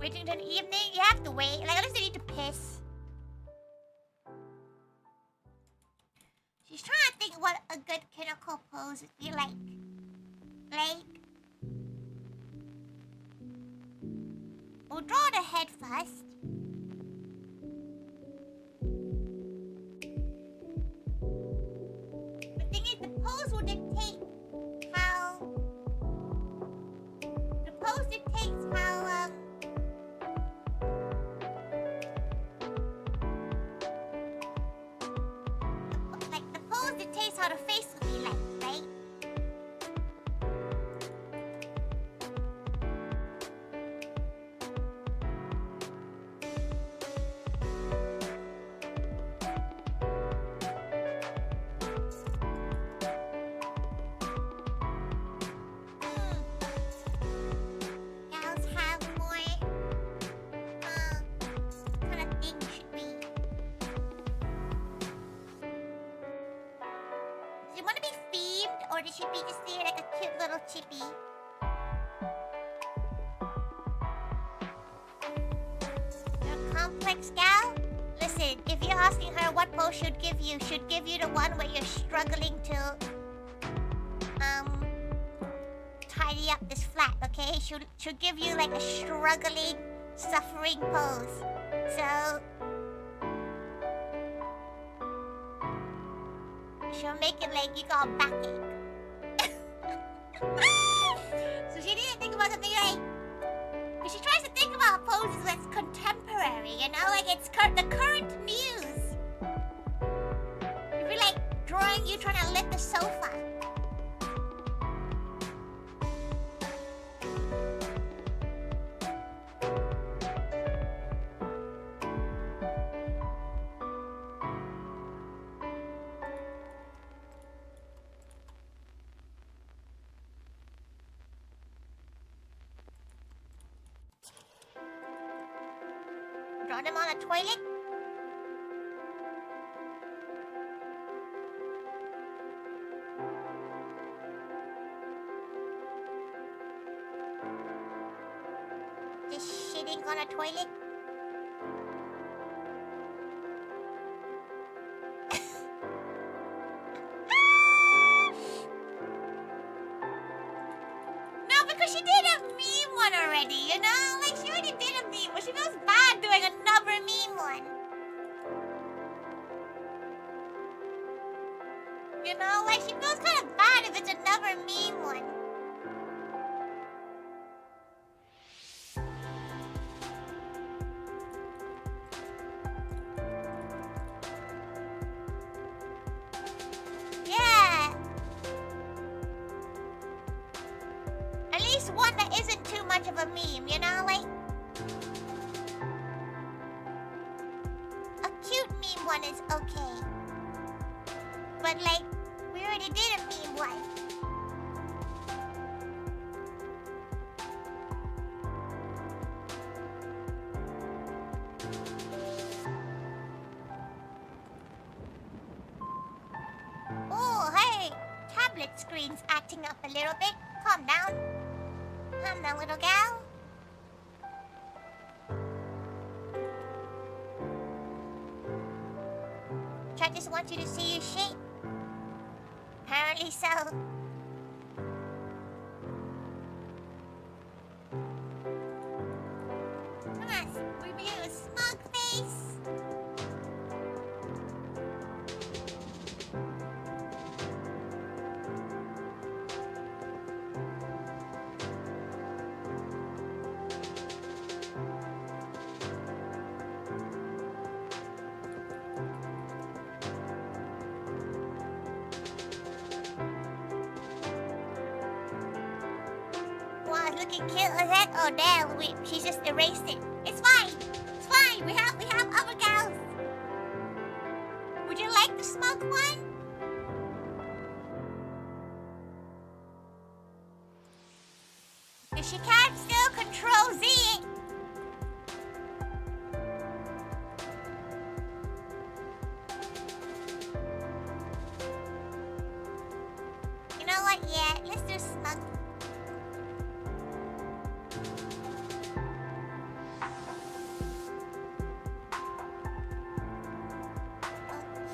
Waiting till the evening? You have to wait. Like, unless they need to piss. She's trying to think what a good kinnicle pose would be like. We'll draw the head first. The thing is, the pose will dictate how... The pose dictates how, like, the pose dictates how the face will be like, right? Gals have more, kind of thing should be. Does she want to be themed, or does she be just there like a cute little chippy? You're a complex gal? Listen, if you're asking her what pose should give you the one where you're struggling to tidy up this flat, okay? She'll give you like a struggling, suffering pose. So she'll make it like you got a backache. So she didn't think about something like... Because she tries to think about poses that's contemporary, you know? Like it's the current muse. If you're like drawing you trying to lift the sofa. Draw them on a toilet. Just shitting on a toilet. No, because she did a meme one already, you know? Like, she already did a meme, but she feels bad doing another meme one. You know? Like, she feels kind of bad if it's another meme one. Yeah. At least one that isn't too much of a meme, you know? Like, a cute meme one is okay. But like, we already did a meme one. screen's acting up a little bit. Calm down. Calm down, little gal. I just want you to see your shape. Apparently so. Come on, review a smug face. Wow, it's looking cute as that. Oh damn, she just erased it. It's fine. It's fine. We have other gals. Would you like the smug one? If she can't still control Z it. You know what? Yeah, let's do smug.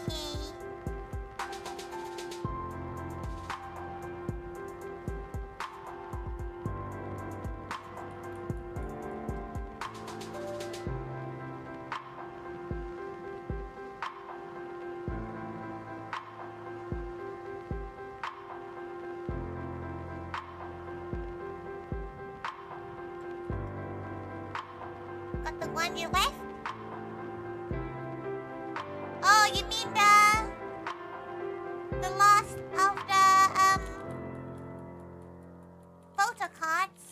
Okay. Got the one you left? Oh, you mean the lost of the photo cards?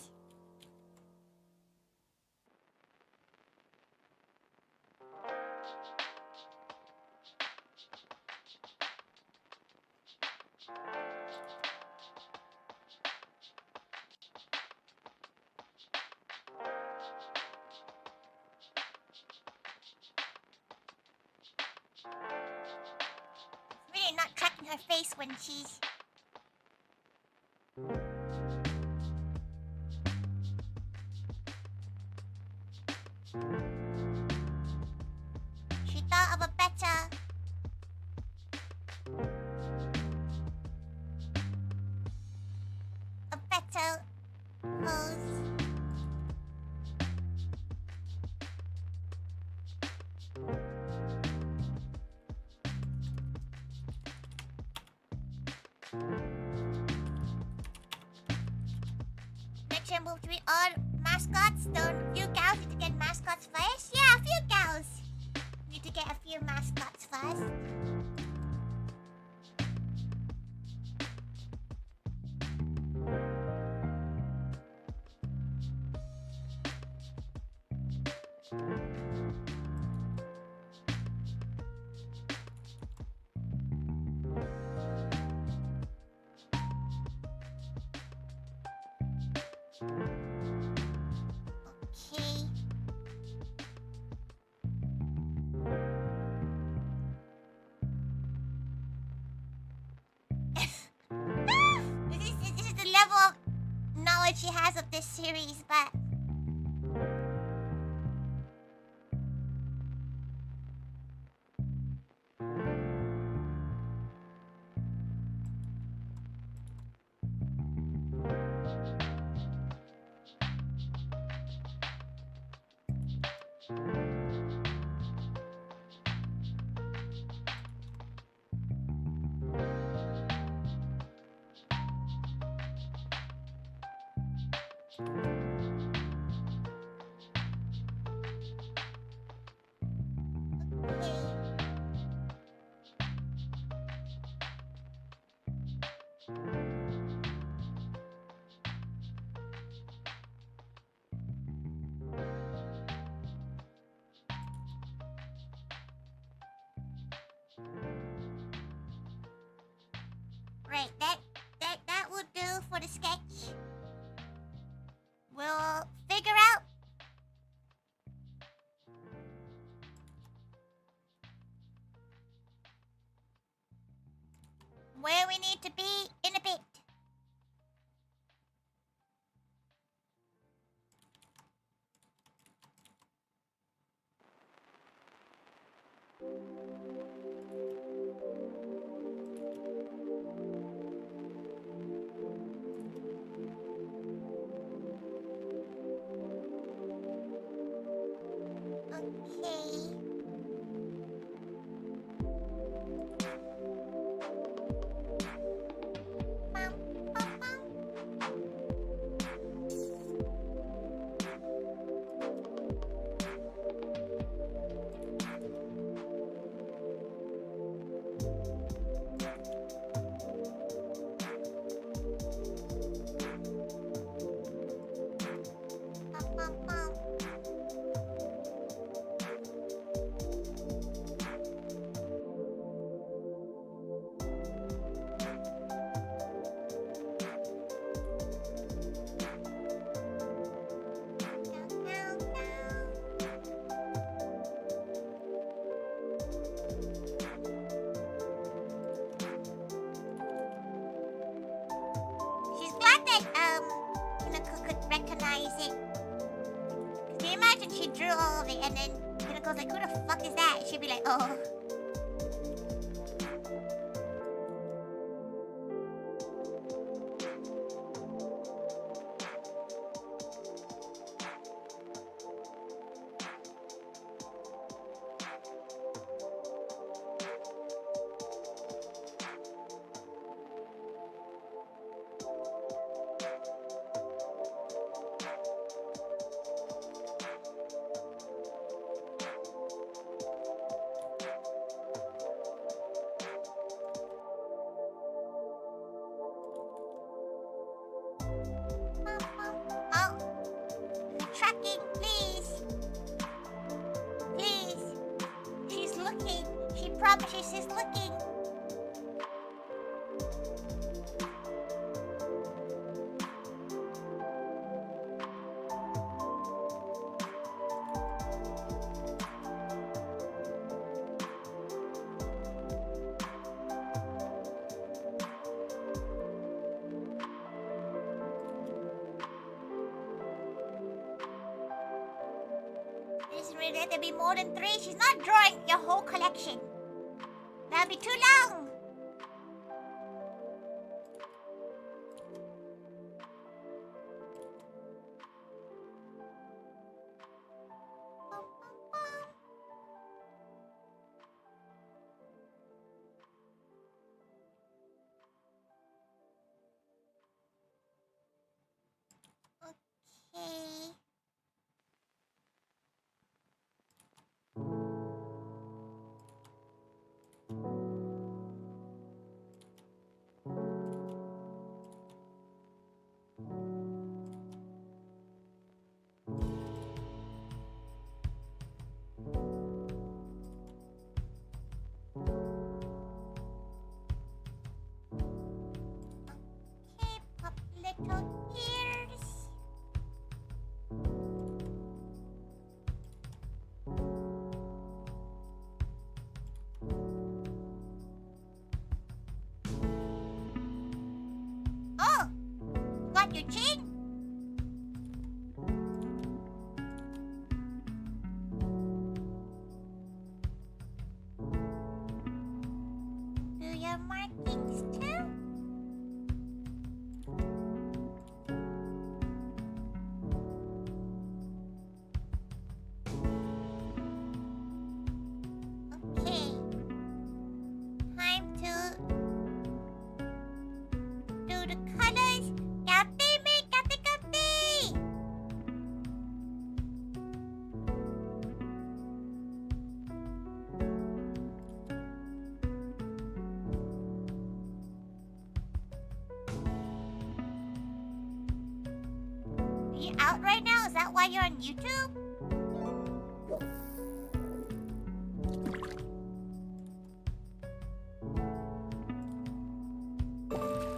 Really not tracking her face when she's... She thought of a better pose. Make sure move to be all mascots. Don't few gals need to get mascots first. Yeah, a few gals need to get a few mascots first. Okay. This is the level of knowledge she has of this series, but right, that will do for the sketch. We'll figure out where we need to be in a bit. Okay. Bum, bum, bum. Bum, bum, bum. Down, down, down. She's glad that Pinnacle could recognize it. Can you imagine she drew all of it and then Pinnacle's like, who the fuck is that? She'd be like, oh. Oh, tracking, please. Please. She's looking. She promises she's looking. This is really to be more than 3. She's not drawing your whole collection. That'll be too long. Bum, bum, bum. Okay. Okay, pop little ears. Oh, got your chin? Do your markings too? Okay. Time to do the colors. Kate me, kate. Are you out right now? Is that why you're on YouTube?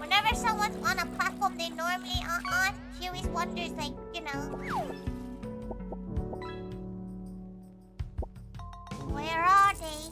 Whenever someone's on a platform they normally aren't on, she always wonders, like, you know, where are they?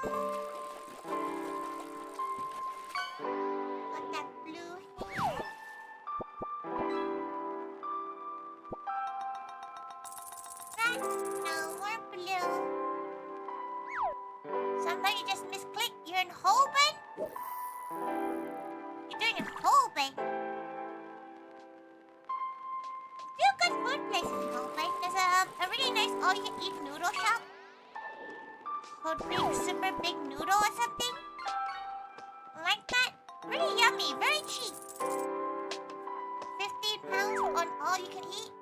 Got that blue hair. Right? No more blue. Somebody just misclicked. You're in Holborn? You're doing in Holborn? There are good food places in Holborn. There's a really nice all-you-can-eat noodle shop called Big Super Big Noodle or something. Like that. Really yummy, very cheap. 15 pounds on all you can eat.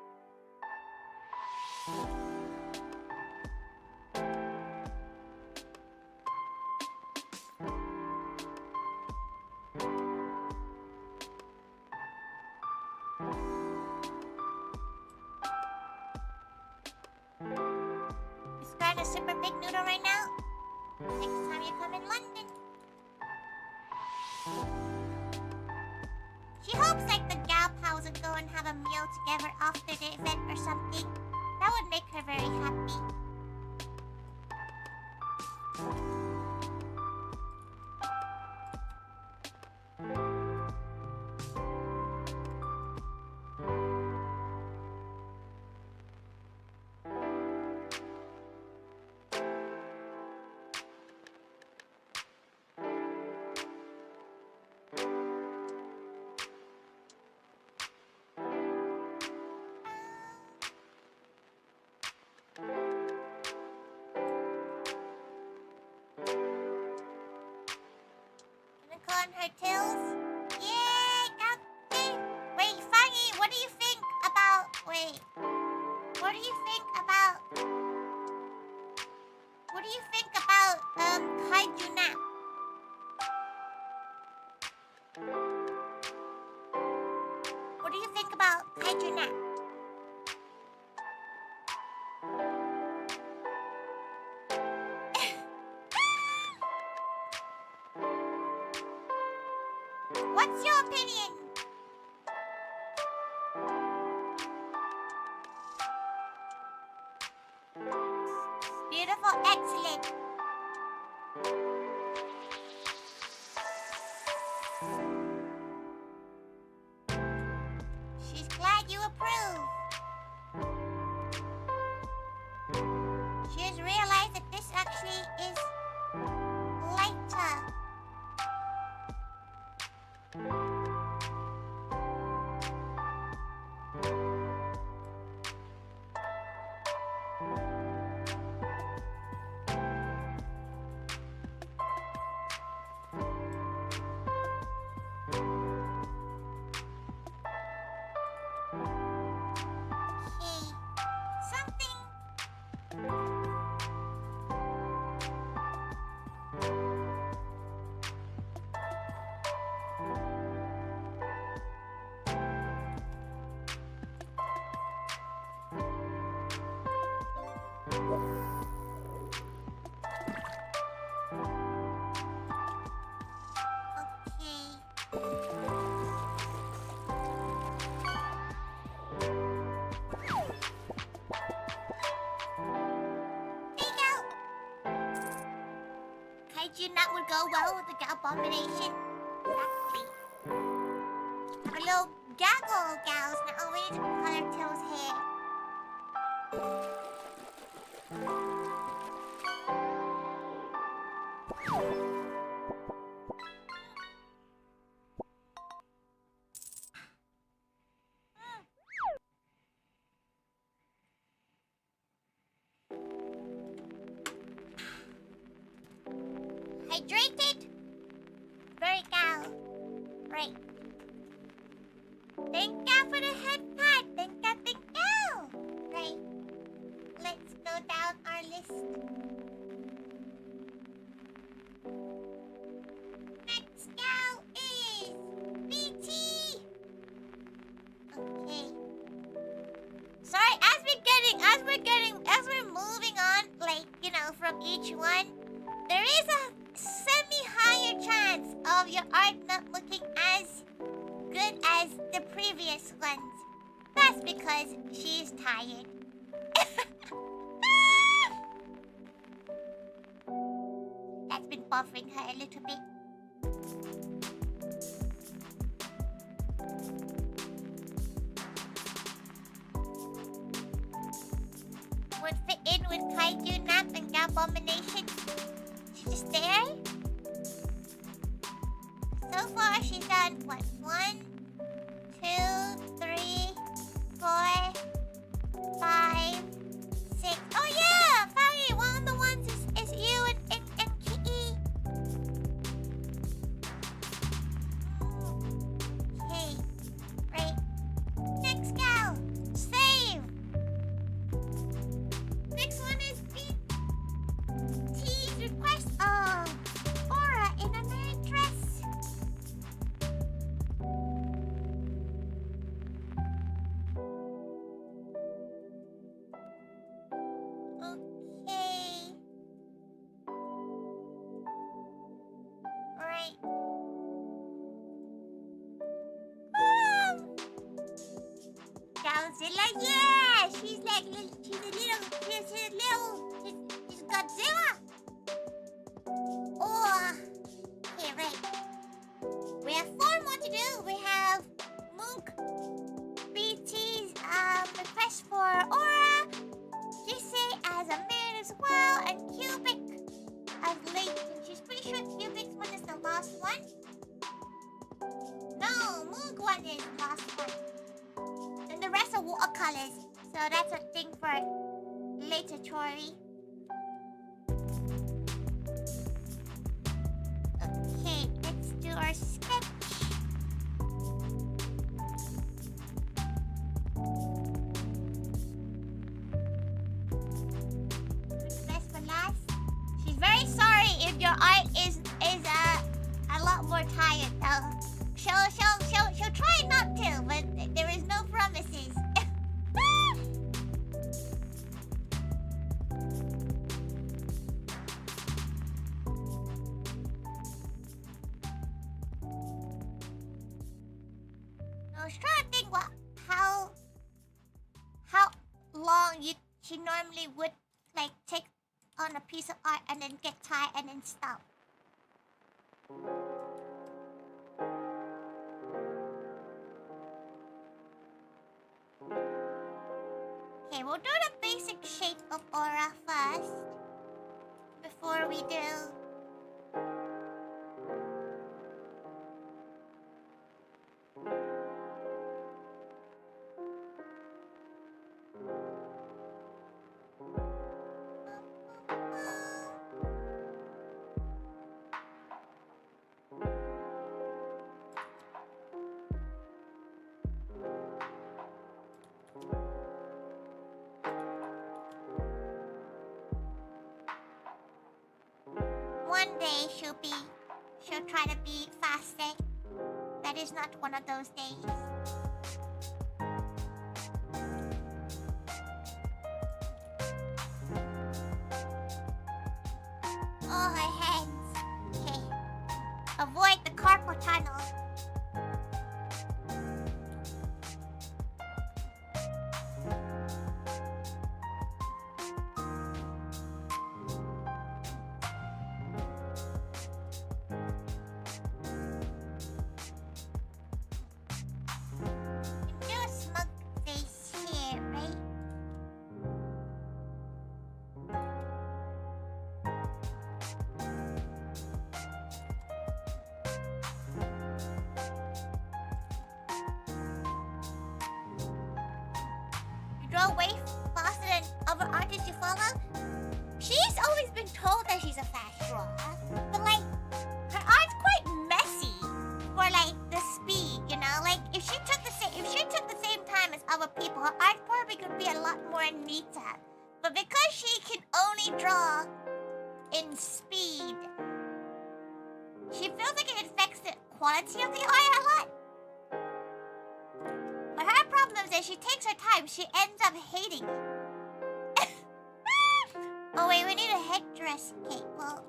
It's got a super big noodle right now. Next time you come in London. She hopes like the gal pals would go and have a meal together after the event or something. That would make her very happy. On her tails. Yay, Captain! Wait, Fanny, what do you think about... Wait. What do you think about... What do you think about, Kaiju Nap? What do you think about Kaiju Nap? What's your opinion? Beautiful, excellent. She's glad you approve. She has realized that this actually is lighter. Kaiju Nut would go well with the abomination. Exactly. Have a little gaggle, gals. Now we need to color Tail's hair. Hydrated? Very cow. Right. Thank you for the head pat. Thank you, thank you. Right. Let's go down our list. Next cow is BT. Okay. Sorry, as we're moving on, like, you know, from each one, there is a semi-higher chance of your art not looking as good as the previous ones. That's because she's tired. That buffering her a little bit. Would fit in with Kaiju Nap and Abomination. She's just there. So far, she's done what? 1, 2, 3, 4, 5, 6. Oh yeah, Fairy, one of the ones is you and Kitty. Okay, right. Next gal, save. Next one is T's request. Oh, Aura in a night dress. Okay. Right. Godzilla, yeah! She's like, she's Godzilla. Oh, okay, right. We have 4 more to do. We have Mook, BT's request for Aura, Jisei as a man as well, and Cubic as Leighton. She's pretty sure Cubic's one is the last one. No, Mook one is the last one. And the rest are watercolors. So that's a thing for later, Tori. Okay, let's do our sketch. Best for last. She's very sorry if your art is a lot more tired though. She'll try not to, but there is no promises. I was trying to think how long she normally would like take on a piece of art and then get tired and then stop. Okay, we'll do the basic shape of Aura first before we do. One day she'll try to be faster. That is not one of those days. Oh, her hands. Okay. Avoid the carpal tunnel. Do a smug face here, right? You draw way faster than other artists you follow? She's always been told that she's a fast drawer, but like, her art's quite messy for like the speed, you know? Like, if she took the same time as other people, her art probably could be a lot more neater. But because she can only draw in speed, she feels like it affects the quality of the art a lot. But her problem is that she takes her time, she ends up hating it. Oh wait, we need a headdress. Okay, well,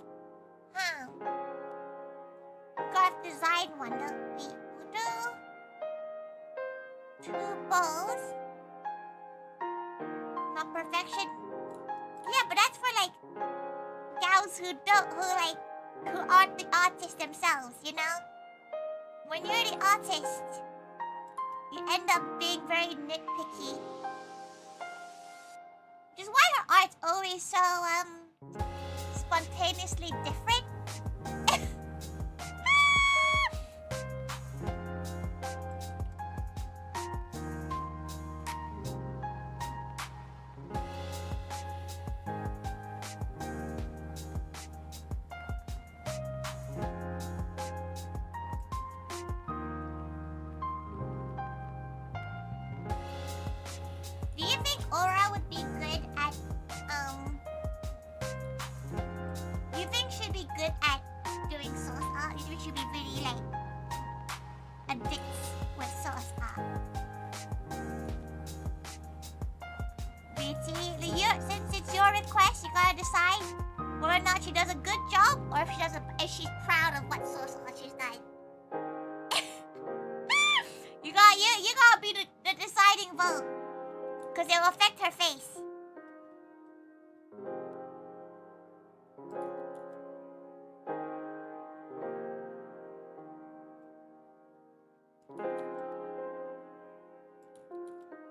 gotta design one. Wait, we'll do 2 bows. perfection. Yeah, but that's for like gals who like who aren't the artists themselves, you know? When you're the artist, you end up being very nitpicky. Which is why her art's always so, spontaneously different. Do you think Aura would be good at, do you think she'd be good at doing sauce art? Do you think she'd be really, like, addicted with sauce art? BT, since it's your request, you gotta decide whether or not she does a good job or if she's proud of what sauce art she's done. you gotta be the deciding vote. Because it will affect her face.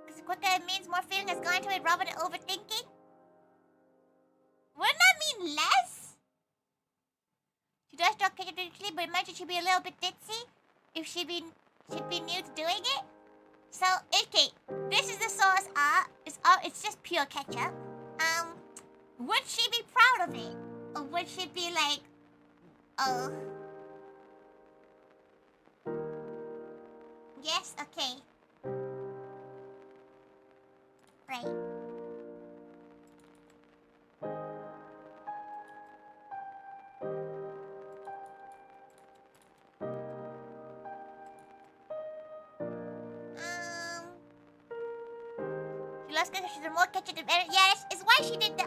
Because what that means, more feeling has gone to it rather than overthinking? Wouldn't that mean less? She does talk digitally, but imagine she'd be a little bit ditzy if she'd be new to doing it. So, okay, this is the sauce art. It's just pure ketchup. Would she be proud of it? Or would she be like, oh. Yes, okay. Right. She loves ketchup. She's more ketchup than better. Yeah, it's why she did the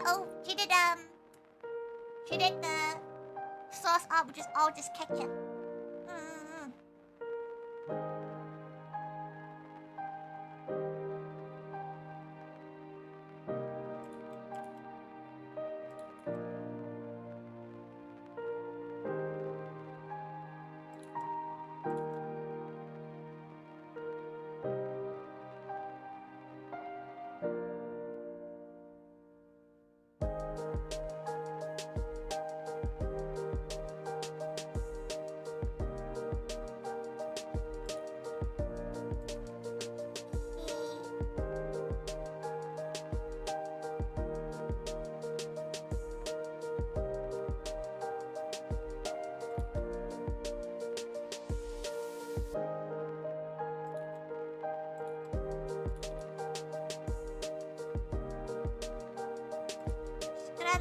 sauce art, which is all just ketchup.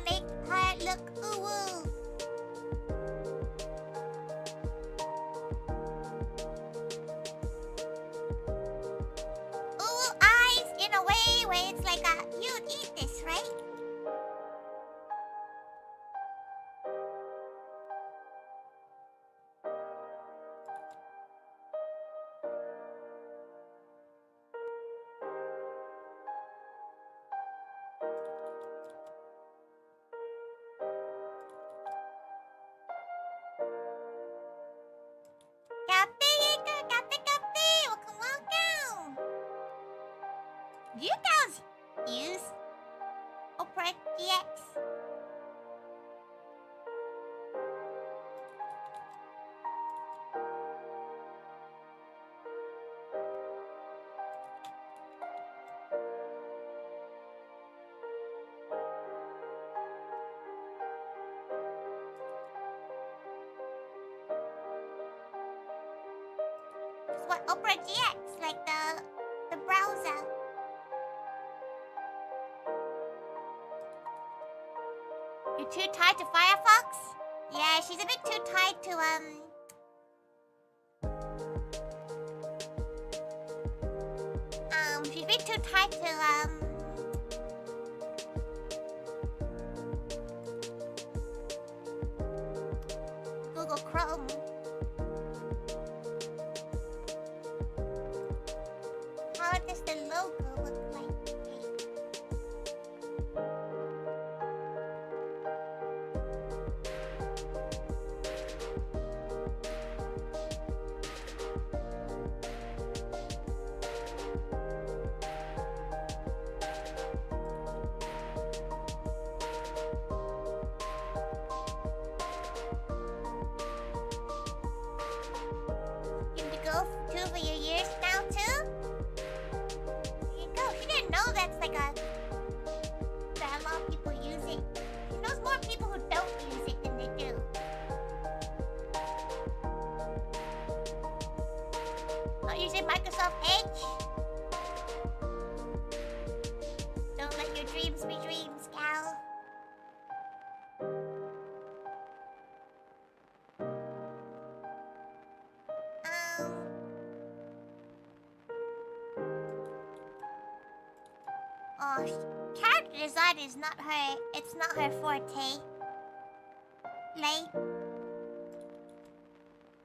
Make her look ooh-woo. Ooh eyes in a way where it's like you'd eat this, right? Do you guys use Opera GX? What Opera GX, like the browser. You're too tied to Firefox? Yeah, she's a bit too tied to she's a bit too tied to Google Chrome. How does the logo look like? know. Character design is not her. It's not her forte. Like,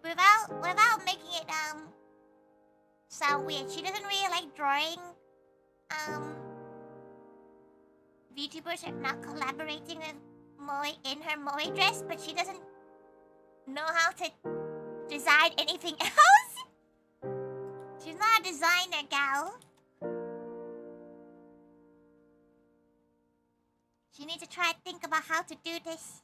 without making it sound weird. She doesn't really like drawing VTubers are not collaborating with Moe in her Moe dress, but she doesn't know how to design anything else. She's not a designer gal. She needs to try to think about how to do this.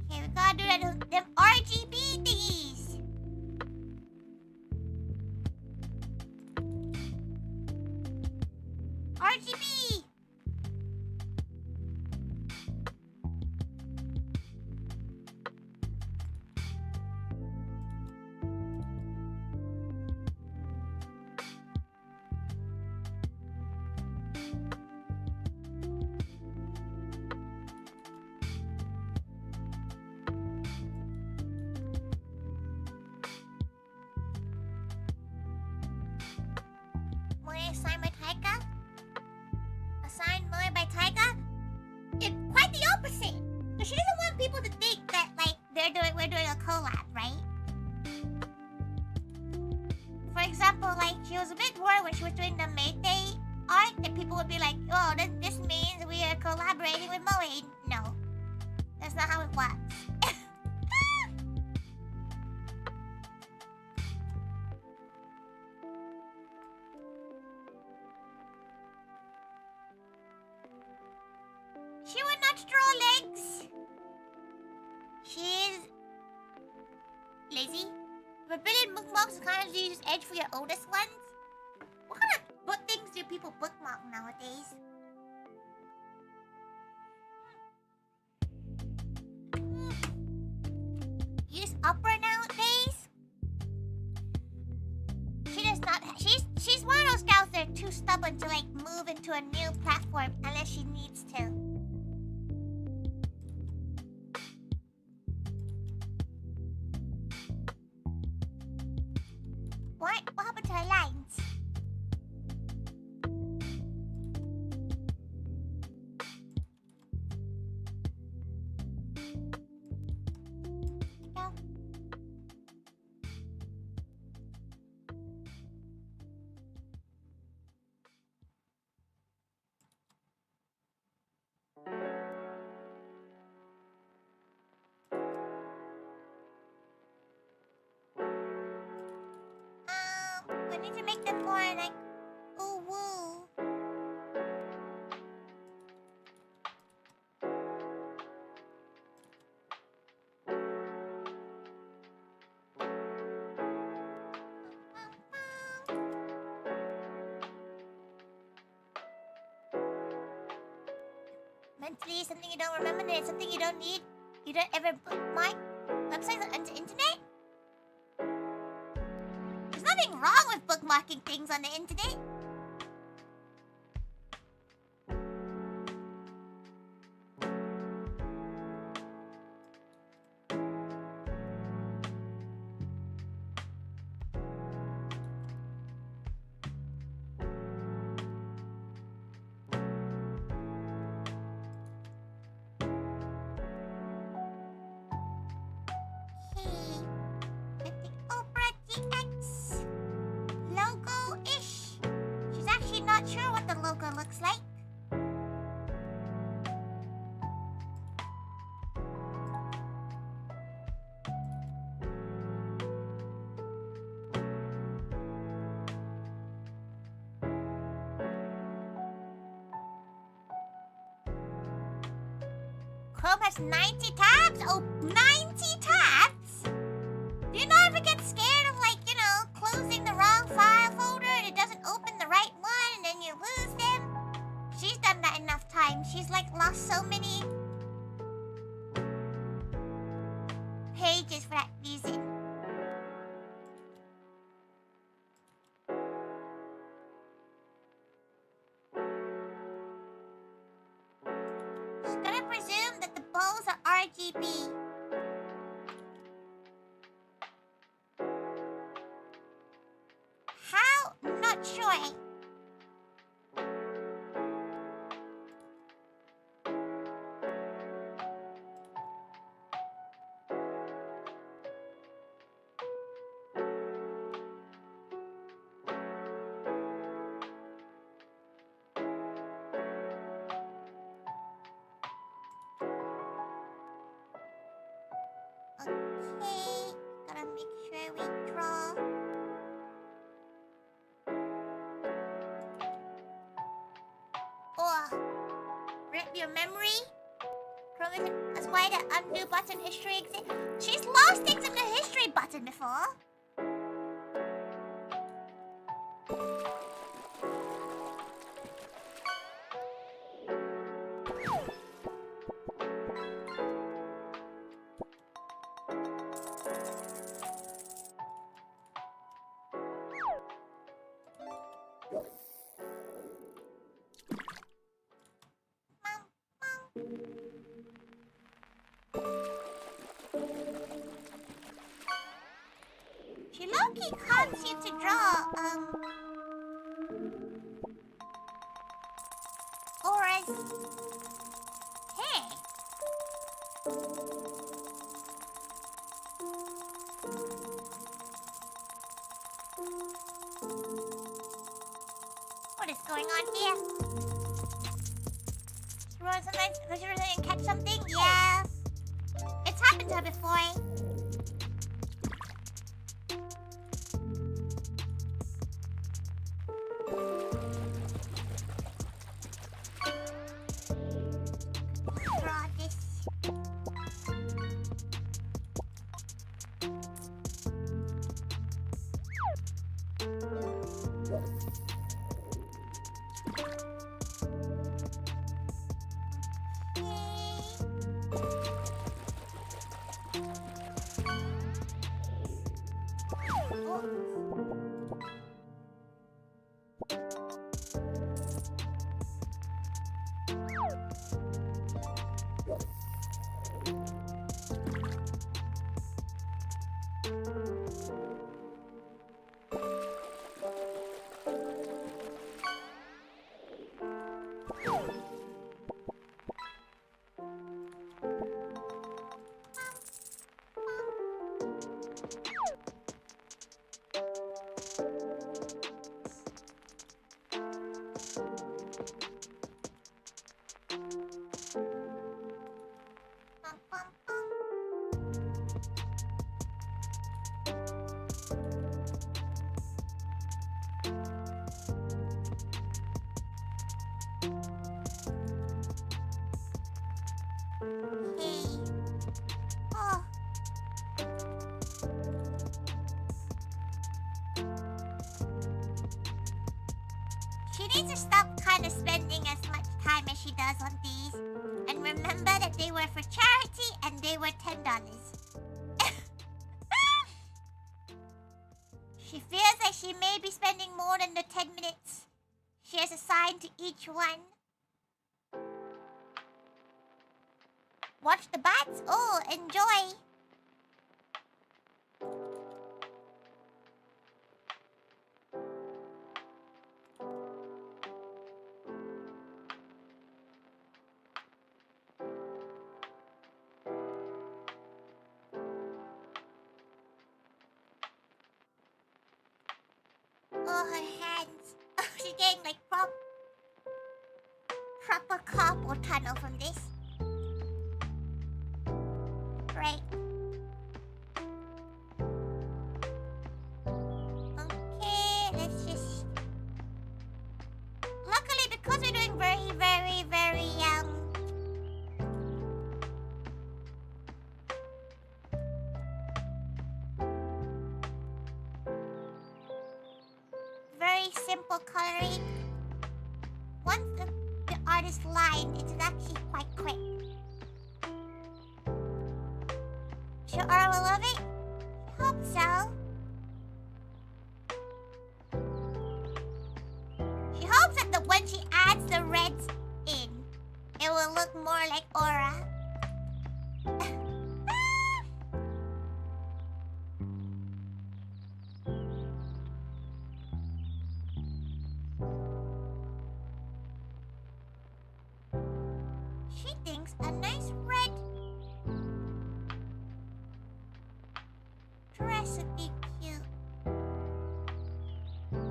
Okay, we gotta do them RGB thingies. RGB. Moe assigned by Taiga? Assigned Moe by Taiga? It's quite the opposite. Because she doesn't want people to think that like we're doing a collab, right? For example, like she was a bit worried when she was doing the Mayday art that people would be like, oh, this means we are collaborating with Moe. No. That's not how it works. She would not draw legs. She's lazy. Forbidden bookmarks kind of use edge for your oldest ones. What kind of book things do people bookmark nowadays? Use Opera nowadays? She does not. She's one of those gals that are too stubborn to like move into a new platform unless she needs to. What happened to her lines? No. We need to make them more like ooh woo. Mentally, something you don't remember, it's something you don't need. You don't ever bookmark websites on the internet. There's nothing wrong with bookmarking things on the internet. Not sure what the logo looks like. Chrome has 90 tabs? Oh, 90 tabs? Do you not ever get scared of, like, you know, closing the wrong file folder and it doesn't open the right one and then you lose them? She's done RGB. How? Not sure. Okay, gotta make sure we draw. Oh, rip your memory. That's why the undo button history exists. She's lost things in the history button before. She low-key can't seem to draw, auras. Hey. What is going on here? She rolled sometimes because she didn't catch something? Yeah. It's happened to her before. Draw this. She needs to stop kind of spending as much time as she does on these. And remember that they were for charity and they were $10. She feels like she may be spending more than the 10 minutes she has assigned to each one. Watch the bats? Oh, enjoy! Oh, her hands. Oh, she's getting like proper carpal tunnel from this. Right. Okay, let's just... Luckily, because we're doing very, very simple coloring. Once the artist line, it's actually quite quick. Sure, Aura will love it? I hope so. She hopes that when she adds the reds in, it will look more like Aura. dress would be cute. Okay.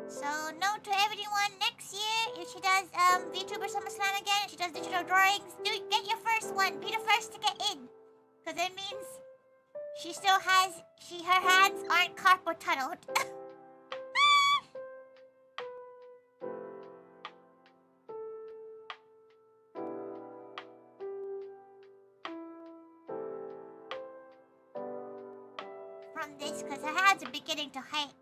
So, note to everyone, next year, if she does Vtuber Summer Slam again, if she does digital drawings, get your first one. Be the first to get in. Because that means she still has, her hands aren't carpal tunneled. From this, because her hands are beginning to hurt.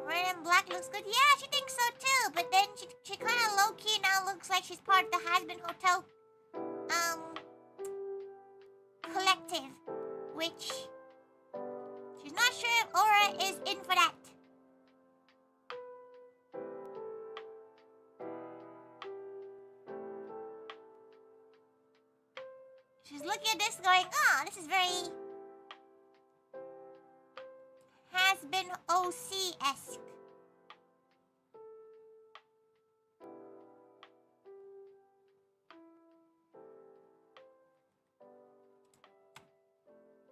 Red and black looks good. Yeah, she thinks so too. But then she kind of low-key now looks like she's part of the Has-Been Hotel collective, which she's not sure if Aura is in for that. She's looking at this going, oh, this is very Has-Been OC-esque.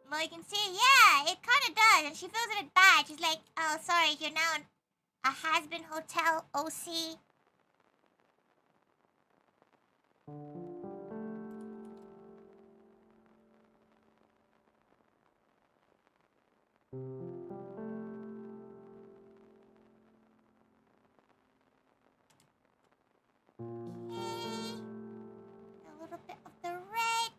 Well, you can see, yeah, it kind of does, and she feels a bit bad. She's like, oh, sorry, you're now a Has-Been Hotel OC. Okay. A little bit of the red.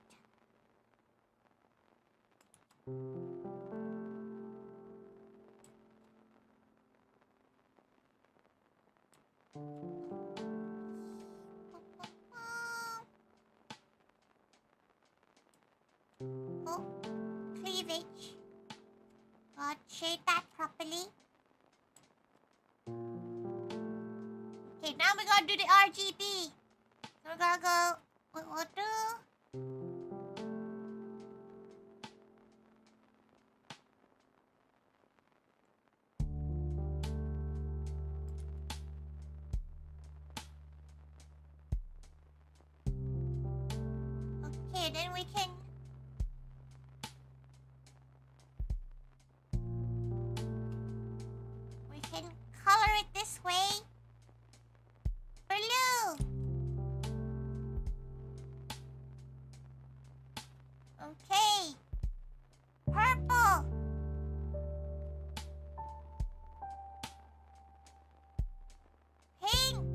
Oh, cleavage. God, shade that properly. Okay, now we're gonna do the RGB. So we're gonna go. We'll do. Okay, then we can. We can color it this way. Blue. Okay. Purple. Pink.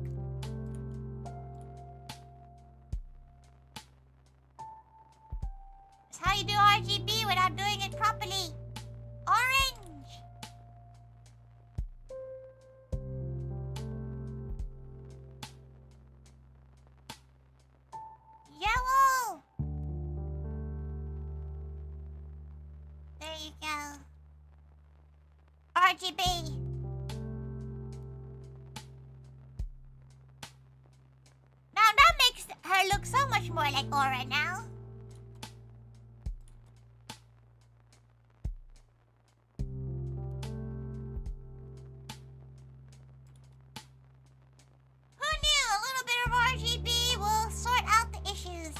That's how you do RGB without doing it properly. Orange. Yellow. There you go. RGB. Now that makes her look so much more like Aura now. Who knew a little bit of RGB will sort out the issues?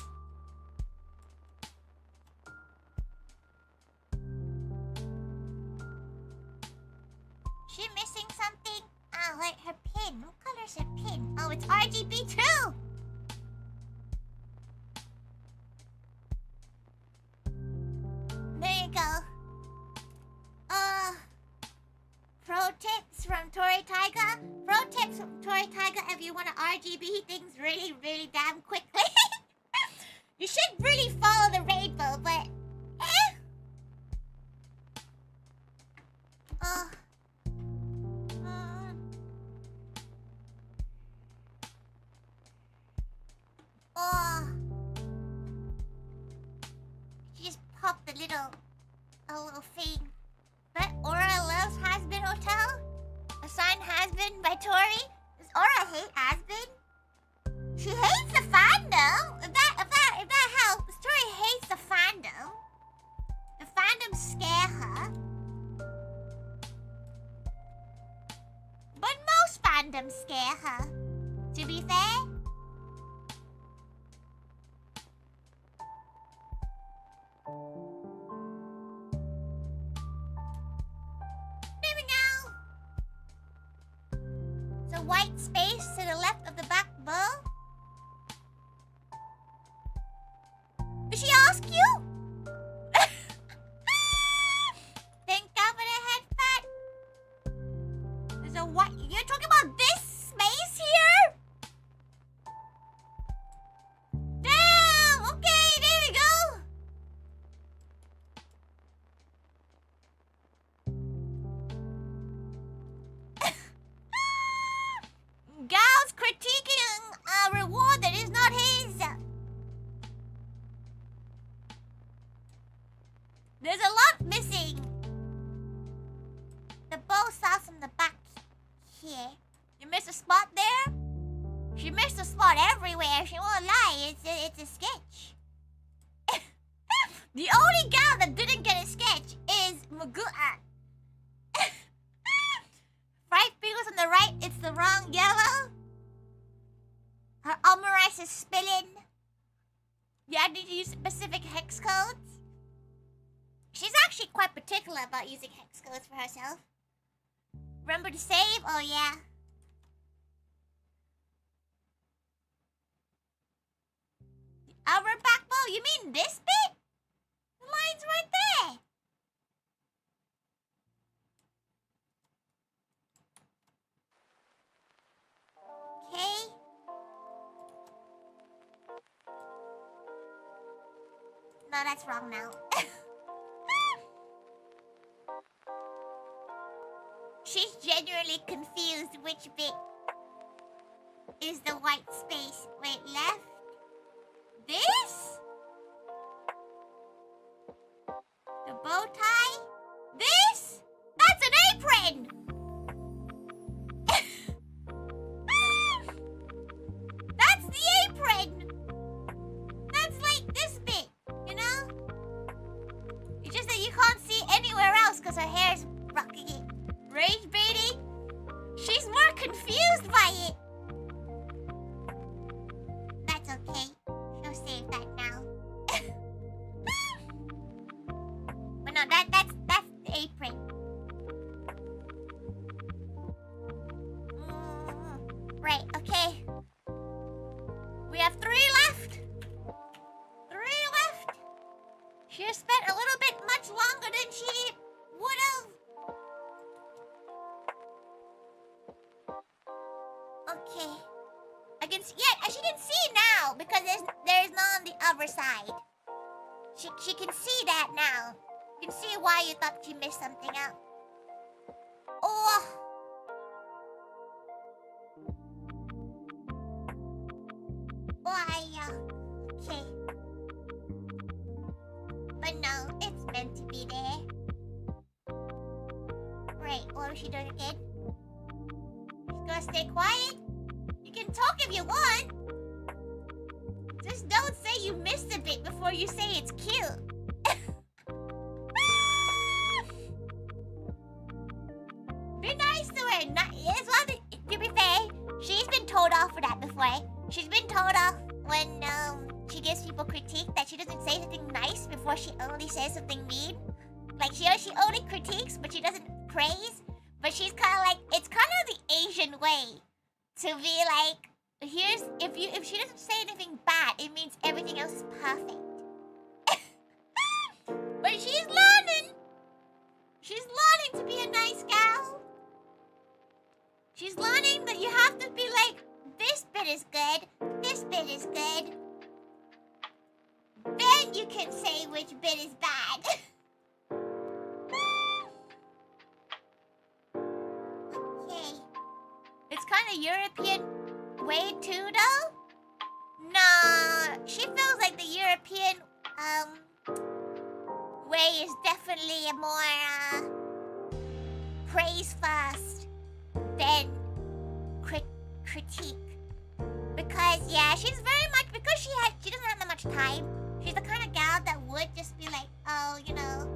She missing something? Oh, like her pin. What color's her pin? Oh, it's RGB too! There you go. Pro tips from ToriThaiga. Pro tips from ToriThaiga if you want to RGB things really, really damn quickly. You should really follow the rainbow, but... She just popped a little thing. But Aura loves Has-Been Hotel? Assigned Has-Been by Tori? Does Aura hate Has-Been? She hates the fandom. If that helps, Tori hates the fandom. The fandom scare her. But most fandoms scare her. To be fair. There we go. So white space to the left of the back bow. Did she ask you? Thank God for the head fat. There's a white. You're talking about this space here? Damn. Okay, there we go. Gal's critiquing a reward that is not his. There's a lot missing. The bow starts from the back here. You missed a spot there? She missed a spot everywhere. She won't lie. It's a sketch. The only gal that didn't get a sketch is Mugu'a. Right fingers on the right, it's the wrong yellow. Her Omurice is spilling. You need to use specific hex codes. She's actually quite particular about using hex codes for herself. Remember to save? Oh yeah. The other back bow? You mean this bit? The line's right there. Okay. No, that's wrong now. She's genuinely confused which bit is the white space. Wait, left? This? The bow tie? This? That's an apron! That's the apron! That's like this bit, you know? It's just that you can't see anywhere else because her hair is rocking it. Rage baiting? She's more confused by it. That's okay. She'll save that now. But no, that's the apron. Right, okay. We have 3 left. 3 left. She has spent a little bit much longer than she would have. Okay. I can see, yeah, she can see now because there's none on the other side. She can see that now. You can see why you thought she missed something out. Oh. Why? Okay. But no, it's meant to be there. Right, what was she doing again? She's gonna stay quiet? You can talk if you want. Just don't say you missed a bit before you say it's cute. Be nice to her. To be fair, she's been told off for that before. She's been told off when she gives people critique that she doesn't say something nice before she only says something mean. Like she only critiques, but she doesn't praise. But she's kind of like, it's kind of the Asian way to be like, here's, if she doesn't say anything bad, it means everything else is perfect. But she's learning. She's learning to be a nice gal. She's learning that you have to be like, this bit is good, this bit is good. Then you can say which bit is bad. Okay. It's kind of European way too, though? Nah, she feels like the European way is definitely a more praise first, then critique. Because yeah, she's very much, because she doesn't have that much time. She's the kind of gal that would just be like, oh, you know,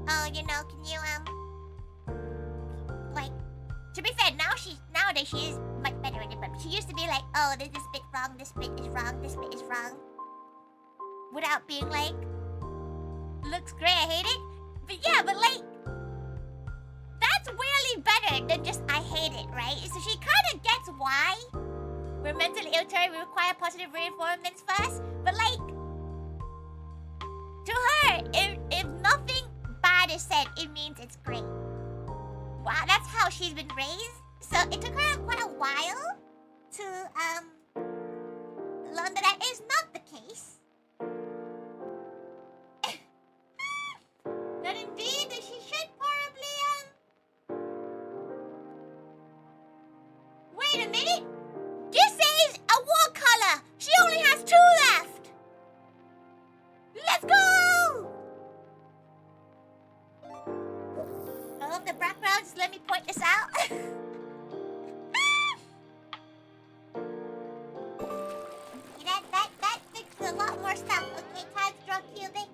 oh, you know, can you like, to be fair, nowadays she is much better at it, but she used to be like, oh, this bit wrong, this bit is wrong, this bit is wrong, without being like, looks great, I hate it. But yeah, but like, that's really better than just I hate it, right? So she kind of gets why we're mentally ill, Tori. We require positive reinforcements first. But like, to her, if nothing bad is said, it means it's great. Wow, that's how she's been raised. So it took her quite a while to learn that that is not the case. That indeed that she should probably wait a minute. This is a watercolor. She only has 2 left. Let's go. I love the background. Just let me point this out. that fixed a lot more stuff. Okay, time to draw cubing.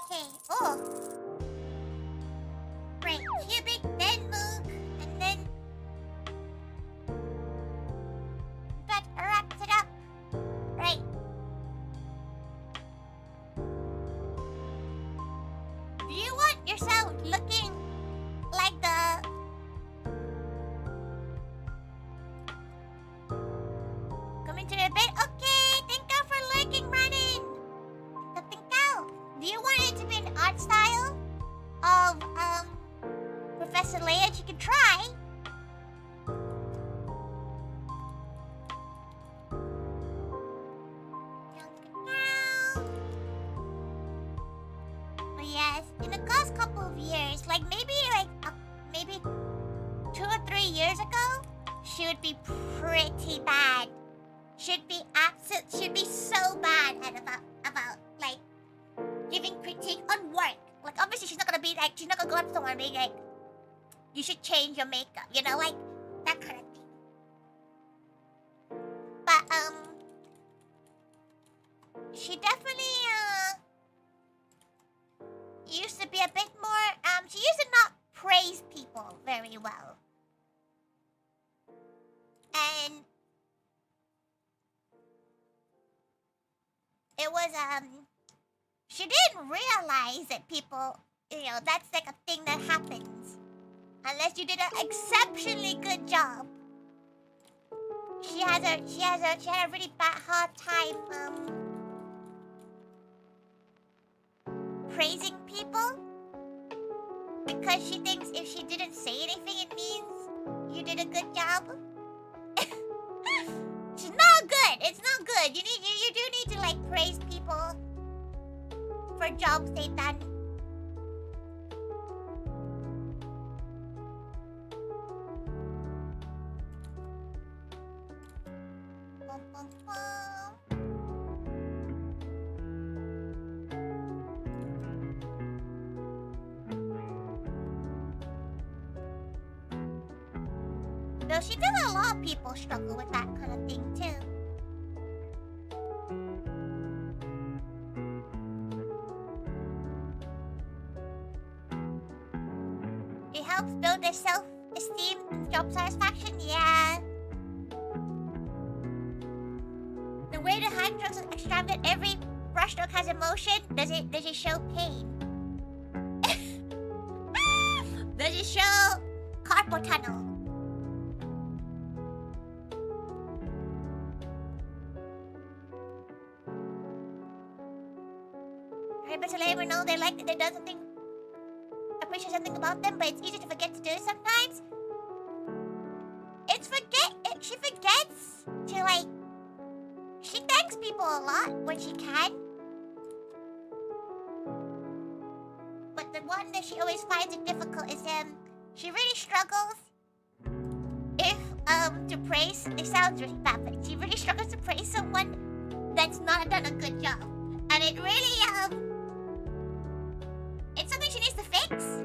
Okay, oh. Right, cubic, then Moog, and then that wraps it up. Right. Do you want yourself looking like the coming to the bit? Okay, thank you for lurking, running. Thank you. Do you want it to be an art style of Professor Leia? You can try. But yes, in the past couple of years, like maybe 2 or 3 years ago, she would be pretty bad. Should be so bad at about like giving critique on work. Like obviously she's not gonna go up to someone and be like, you should change your makeup, you know, like that kind of thing. But she definitely used to be a bit more she used to not praise people very well. And it was she didn't realize that people, you know, that's like a thing that happens unless you did an exceptionally good job. She had a really hard time praising people because she thinks if she didn't say anything, it means you did a good job. It's not good. It's not good. You do need to like praise people for jobs they've done. Bum, bum, bum. Though she thinks a lot of people struggle with that kind of thing too. It helps build their self-esteem and job satisfaction, yeah. The way the hand strokes are extravagant, every brushstroke has emotion. Does it show pain? Does it show carpal tunnel? But to let everyone know they like that they do something, appreciate something about them, but it's easy to forget to do it sometimes. She forgets to like. She thanks people a lot when she can. but the one that she always finds it difficult is she really struggles if to praise. It sounds really bad, but she really struggles to praise someone that's not done a good job, and it really it's something she needs to fix.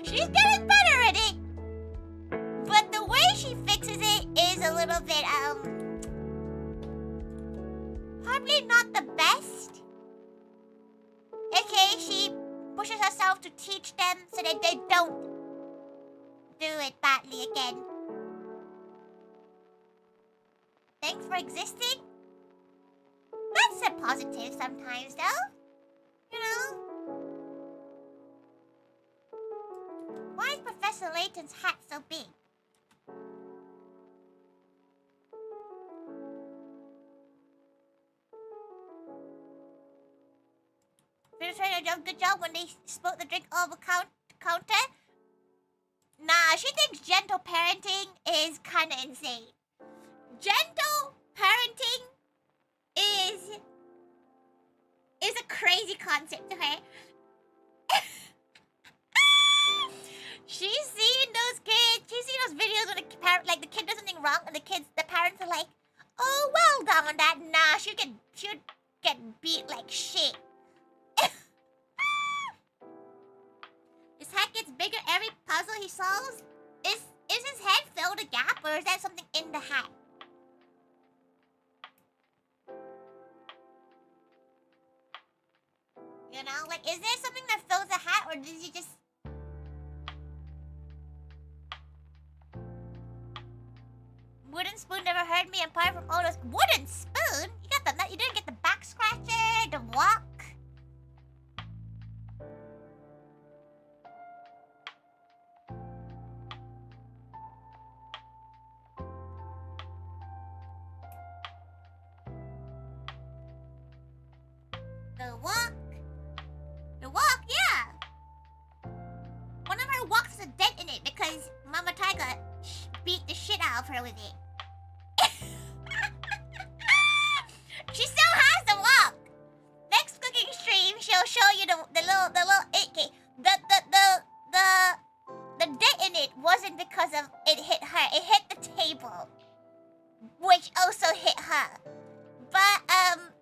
She's getting better at it, but the way she fixes it is a little bit probably not the best. Okay, she pushes herself to teach them so that they don't do it badly again. Thanks for existing. That's a positive sometimes, though. You know? Why is Professor Layton's hat so big? Finish trying to do a good job when they spoke the drink over counter? Nah, she thinks gentle parenting is kind of insane. Gentle parenting is a crazy concept to her. She's seen those kids. She's seen those videos when the kid does something wrong, and the parents are like, "Oh, well done on that." Nah, she'd get beat like shit. His head gets bigger every puzzle he solves. Is his head filled a gap, or is that something in the hat? You know, like, is there something that fills the hat, or does he just... Wooden spoon never hurt me apart from all those... Wooden spoon? You didn't get the back scratcher, the walk? The walk, yeah. One of her walks has a dent in it because Mama Taiga beat the shit out of her with it. She still has the walk. Next cooking stream, she'll show you the little okay. The dent in it wasn't because of it hit her. It hit the table, which also hit her. But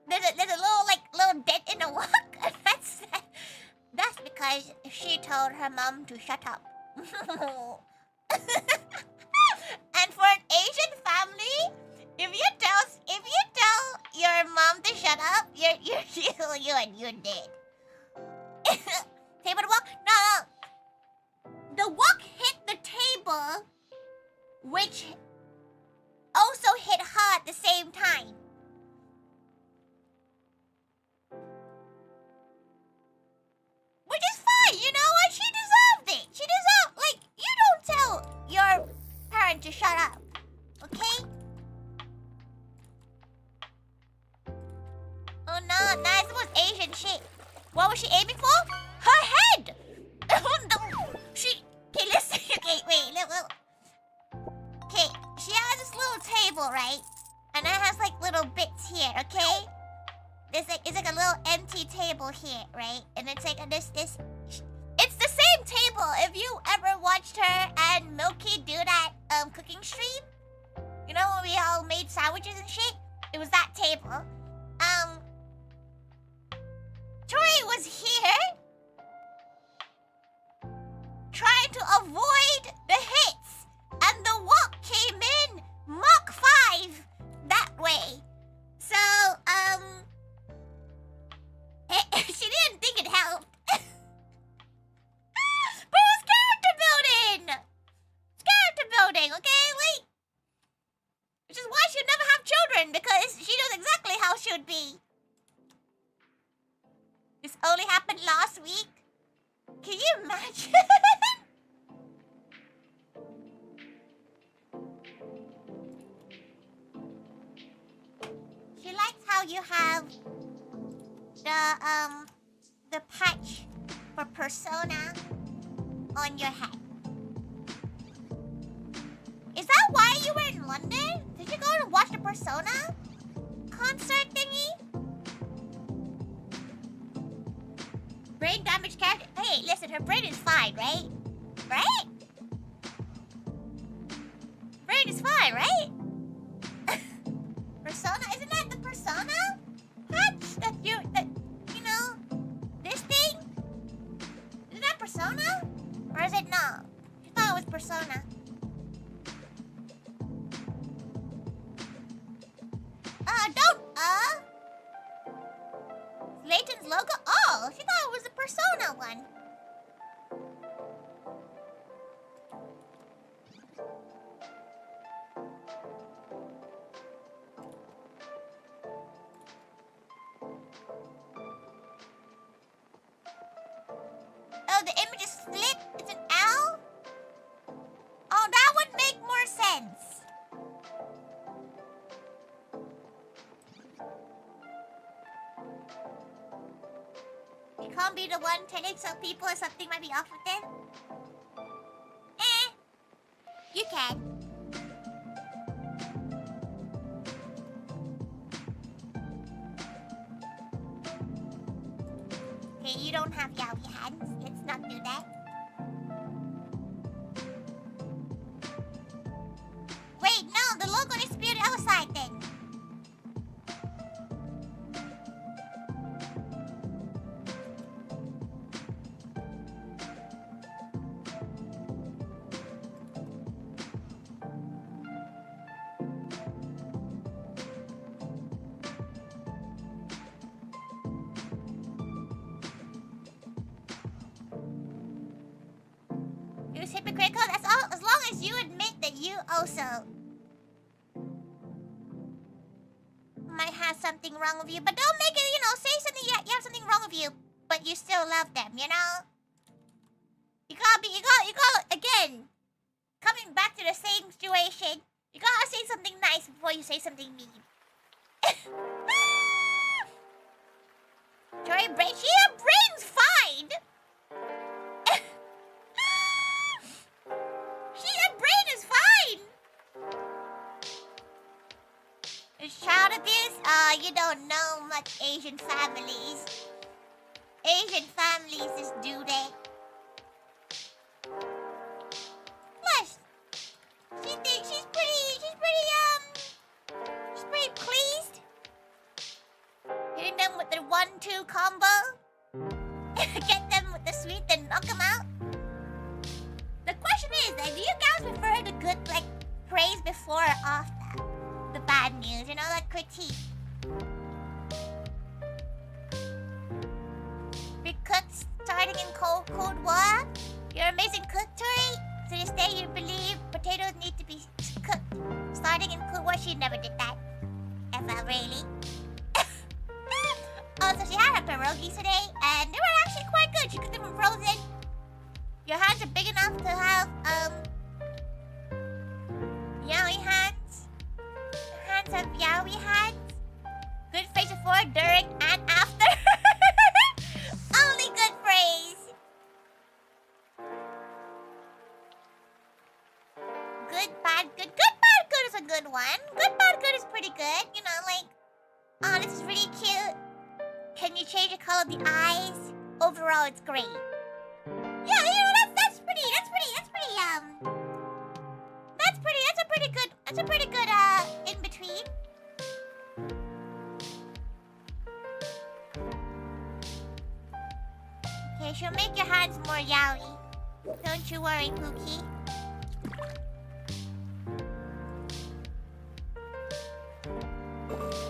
there's a little dent in the walk. That's because she told her mom to shut up. And for an Asian family, if you tell your mom to shut up, you're dead. Table to walk? No. The walk hit the table, which also hit her at the same time. Which is fine, you know what? She deserved it. She deserved, like, you don't tell your parent to shut up, okay? Oh no, this was Asian shit. What was she aiming for? Her head! Oh no! Okay, listen, okay, wait, look. Okay, she has this little table, right? And it has, like, little bits here, okay? It's like a little empty table here, right? And it's like this. It's the same table. If you ever watched her and Milky do that cooking stream, you know when we all made sandwiches and shit? It was that table. Tori was here trying to avoid the hits, and the walk came in Mach 5 that way. So she didn't think it helped. But it was character building! It's character building, okay? Like, which is why she'll never have children, because she knows exactly how she would be. This only happened last week. Can you imagine? She likes how you have the patch for Persona on your head. Is that why you were in London? Did you go to watch the Persona concert thingy? Brain damage character. Hey, listen, her brain is fine, right? Right? Brain is fine, right? Persona? Isn't that the persona? Hatch? That you know, this thing? Isn't that persona? Or is it not? I thought it was persona. Don't, Layton's logo? Oh, she thought it was the persona one. Oh, the image is split? It's an L? Oh, that would make more sense. You can't be the one telling some people something might be off with them? You can. Okay, you don't have yaoi hands. Let's not do that. Wait, no, the logo needs to be on the other side then. It was hypocritical. That's all. As long as you admit that you also might have something wrong with you, but don't make it. Say something. You have something wrong with you, but you still love them. You gotta again. Coming back to the same situation, you gotta say something nice before you say something mean. Tori, her brain's fine. Her brain is fine. Is child abuse? You don't know much Asian families. Asian families just do that. Plus, she thinks she's pretty pleased. Hitting them with the 1-2 combo. Get them with the sweet, then knock them out. The question is, do you guys prefer the good, praise before or after the bad news? Critique. Big cooks starting in Cold War. You're amazing cook, Tori. To this day, you believe potatoes need to be cooked. Starting in Cold War, she never did that. Ever, really. Oh, so she had her pierogies today, and they were actually quite good. She cooked them frozen. Your hands are big enough to have, yaoi hands. Hands have yaoi hands. Good phrase before, during, and after. Only good phrase. Good, bad, good. Good, bad, good is a good one. Good, bad, good is pretty good. Oh, this is really cute. Can you change the color of the eyes? Overall, it's great. Yeah, that's a pretty good, in between. Okay, she'll make your hands more yaoi. Don't you worry, Pookie.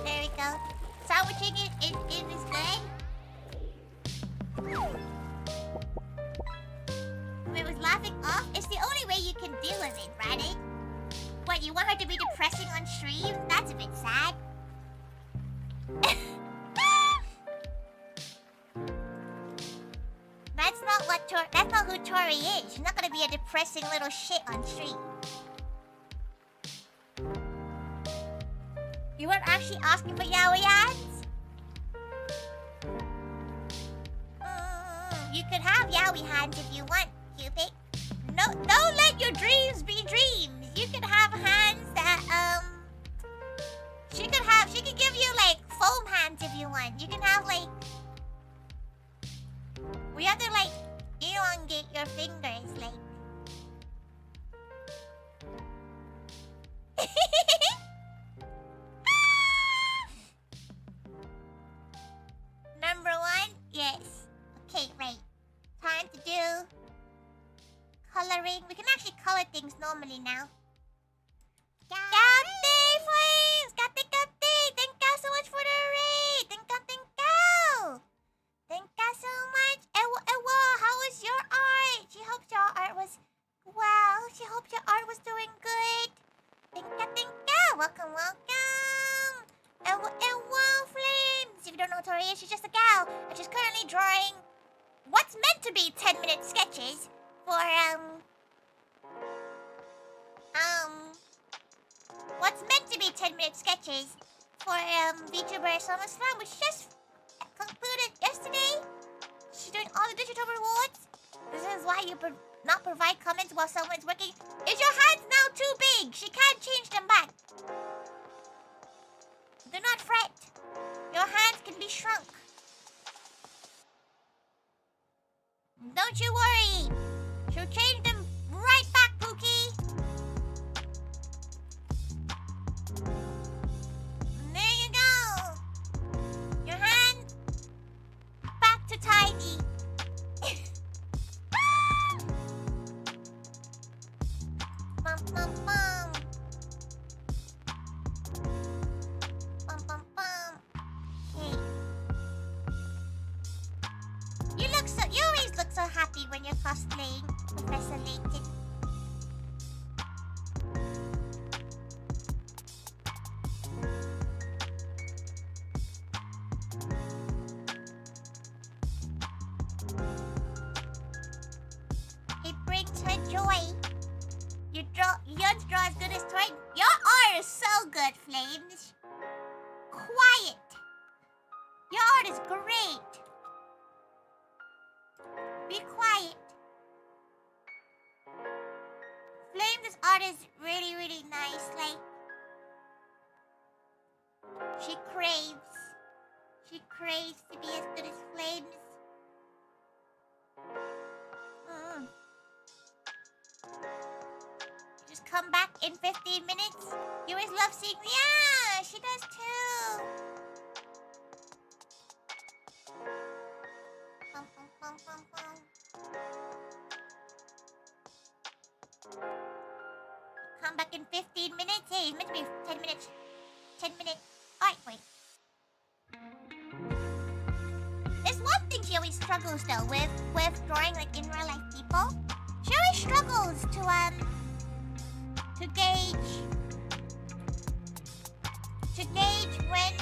There we go. Sour chicken is good. If it was laughing off, it's the only way you can deal with it, right? What, you want her to be depressing on stream? That's a bit sad. That's not who Tori is. She's not gonna be a depressing little shit on stream. You weren't actually asking for yaoi hands? You could have yaoi hands if you want, Cupid. No, don't let your dreams be dreams. You could have hands that, she could give you, foam hands if you want. You can have, have to like elongate your fingers, like. Number 1, yes. Okay, right. Time to do coloring. We can actually color things normally now. Kate Flames! Kate! Thank you so much for the raid! Thank you! Thank you so much! Ewa, how was your art? She hopes your art was well. She hopes your art was doing good. Thank you! Welcome! Ewa, Flames! If you don't know Tori is, she's just a gal. And she's currently drawing what's meant to be 10-minute sketches for, what's meant to be 10-minute sketches for Vtuber Summer Slam, which just concluded yesterday. She's doing all the digital rewards. This is why you not provide comments while someone's working. Is your hands now too big? She can't change them back. Do not fret. Your hands can be shrunk. Don't you worry. She'll change them right back, Pookie. There you go. Your hand back to tiny. Bum, bum, bum. Bum, bum, bum. Okay. You always look so happy when you're cosplaying Professor Layton. It brings her joy. Yours draw as good as Tori. Your art is so good, Flames. Quiet. Your art is great. Be quiet. Flames' art is really, really nice. Like, she craves to be as good as Flames. Just come back in 15 minutes. You always love seeing. Yeah, she does too. Bum, bum, bum, bum, bum. Come back in 15 minutes. Hey, it's meant to be 10 minutes. 10 minutes. Alright, wait. There's one thing she always struggles though with drawing like in real life people. She always struggles to gauge when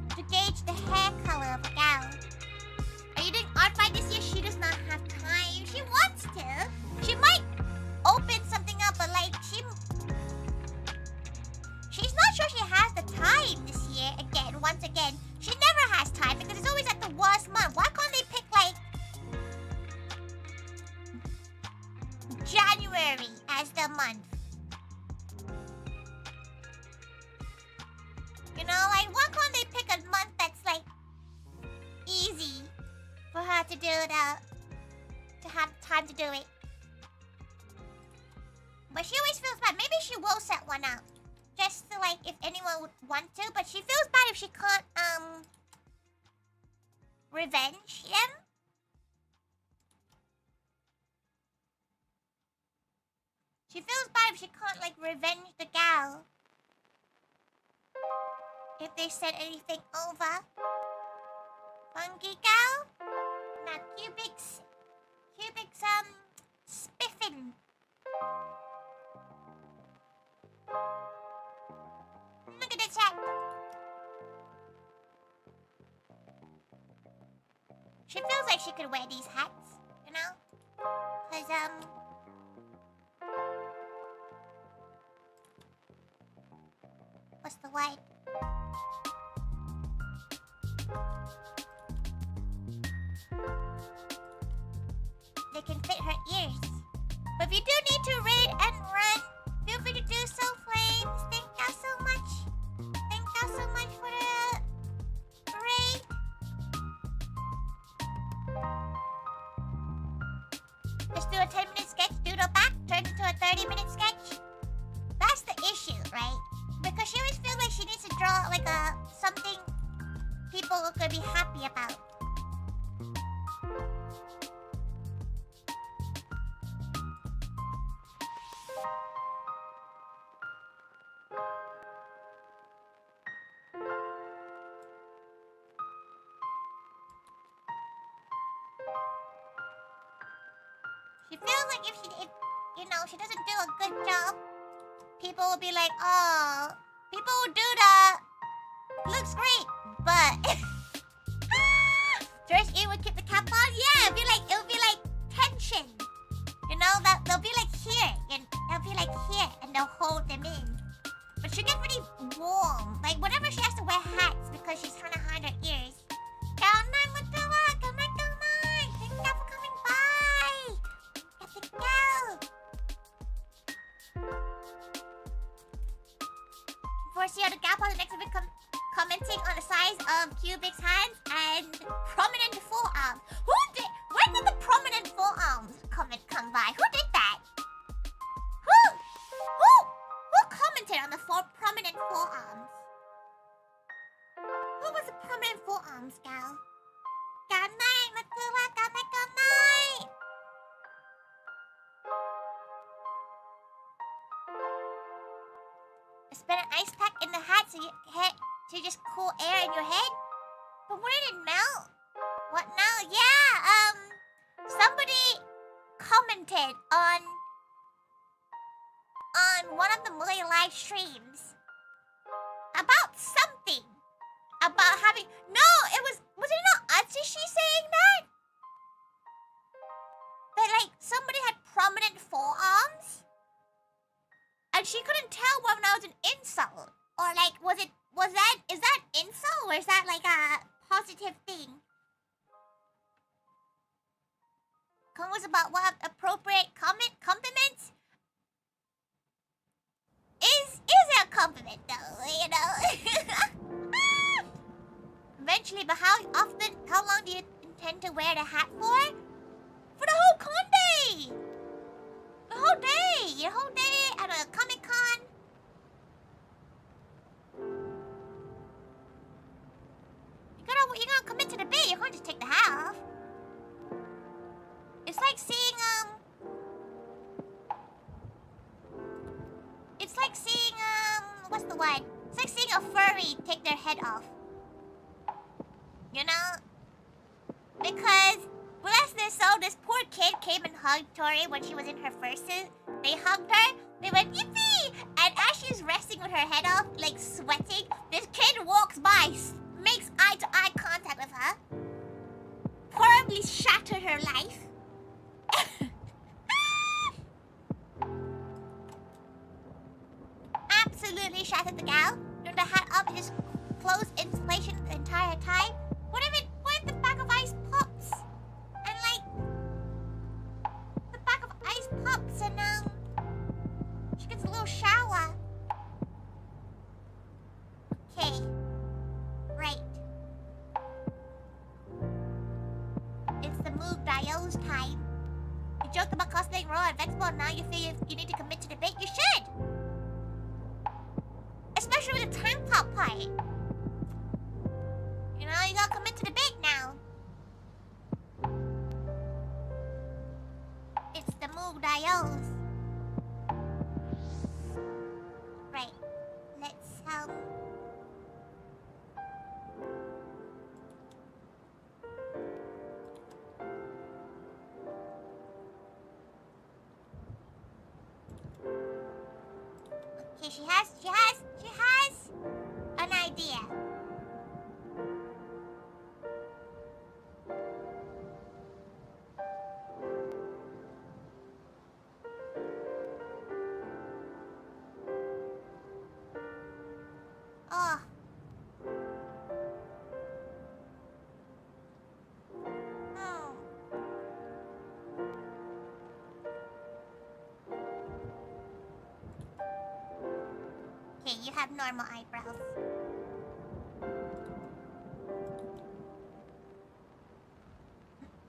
to gauge the hair color of a gal. Are you doing art by this year? She does not have time. She wants to. She might open something up, but like she's not sure she has the time this year. Once again, she never has time because it's always at the worst month. Why can't they pick like January as the month? You know, like why can't they pick a month that's like easy for her to do to have time to do it? But she always feels bad. Maybe she will set one out. Just to like if anyone would want to, but she feels bad if she can't revenge them. She feels bad if she can't like revenge the gal. If they said anything over. Funky gal? Now Cubic's spiffin'. Look at the chat. She feels like she could wear these hats, you know? Cause what's the word? They can fit her ears. But if you do need to raid and run, feel free to do so, Flames. Thank you so much. Thank you so much for the raid. be happy about. She feels like if she doesn't do a good job, people will be like, oh, people who do that looks great, but George E would keep the cap on. Yeah, it'll be like tension. You know that they'll be like here, and they'll be like here, and they'll hold them in. But she gets really warm. Like whenever she has to wear hats because she's trying to hide her ears. Good night. Thank you for coming by. Got to go. Before she had a gap on the next of it, commenting on the size of Cubic's hands and prominent forearms. When did the prominent forearms comment come by? Who did that? Who commented on the prominent forearms? Who was the prominent forearms, gal? Good night, Matua. Good night. Spin an ice pack in the hat so to just cool air in your head. But wouldn't it melt? What now? Yeah, somebody commented on one of the Mully live streams about something. About having was it not Atsushi saying that? That like somebody had prominent forearms? And she couldn't tell whether that was an insult. Or like is that insult or is that like a positive thing? Comments about what appropriate compliments? Is it a compliment though, you know? Eventually, but how long do you intend to wear the hat for? For the whole con day! The whole day! Your whole day at a Comic-Con. You gotta commit to the bit, you can't just take the hat off. It's like seeing, what's the word? It's like seeing a furry take their head off. You know? Because, bless their soul, this poor kid came and hugged Tori when she was in her fursuit. They hugged her, they went, yippee! And as she's resting with her head off, like sweating, this kid walks by, makes eye-to-eye contact with her, horribly shattered her life. Absolutely shattered the gal. Turned the hat up and just closed installation the entire time. What if the bag of ice pops? And like the bag of ice pops and she gets a little shower. Okay. Right. It's the move Dio's time. You joked about cosplaying Raw at Vexpo, now you feel you need to commit to the bait? You should! Especially with the tank top part. You know, you gotta commit to the bait now. It's the move Dio's. Right. Let's, Okay, she has an idea. Oh. Okay, you have normal eyebrows.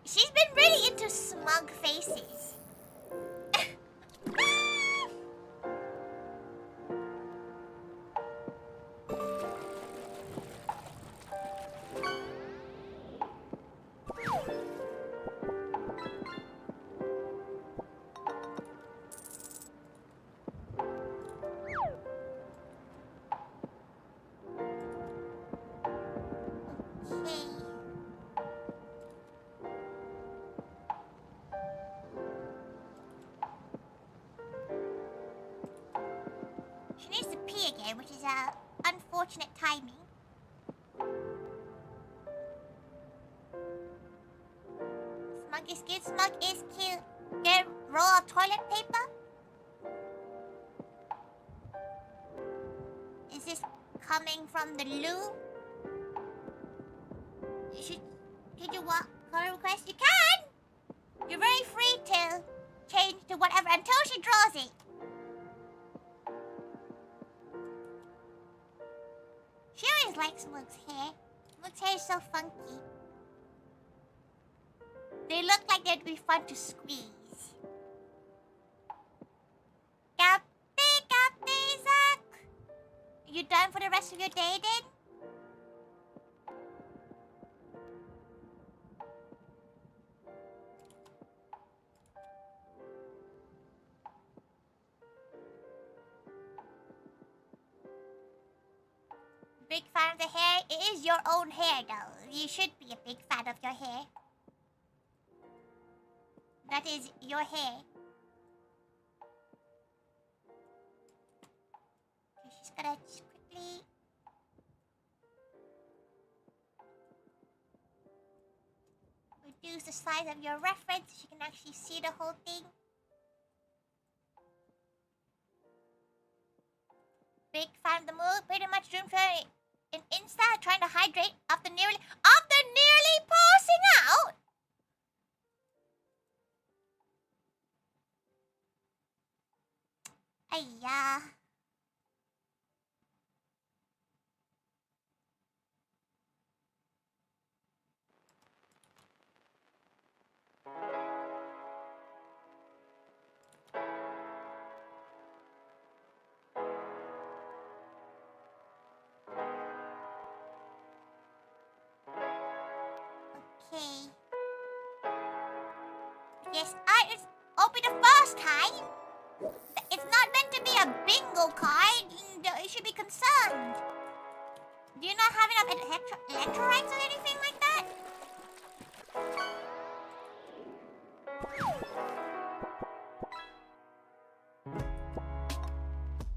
She's been really into smug faces. Okay. She needs to pee again, which is unfortunate timing. Smug is cute. Smug is cute. Get a roll of toilet paper. Is this coming from the loo? Could you walk her request? You can! You're very free to change to whatever until she draws it. She always likes Smug's hair. Smug's hair is so funky. They look like they'd be fun to squeeze. Zach! You done for the rest of your day then? Big fan of the hair? It is your own hair though. You should be a big fan of your hair. That is your hair. Okay, she's gonna just quickly... reduce the size of your reference so you can actually see the whole thing. Big fan of the move. Pretty much room for an Insta trying to hydrate after nearly passing out. Ayya. Okay. Yes, it won't be the first time. It's not meant to be a bingo card. You should be concerned. Do you not have enough electrolytes or anything like that?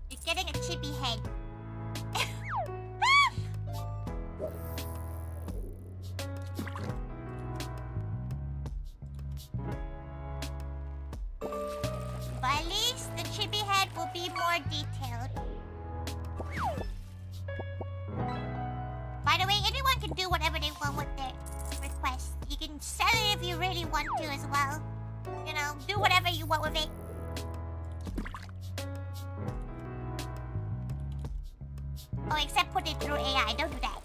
You're getting a chippy head. But at least the chibi head will be more detailed. By the way, anyone can do whatever they want with their request. You can sell it if you really want to as well. You know, do whatever you want with it. Oh, except put it through AI. Don't do that.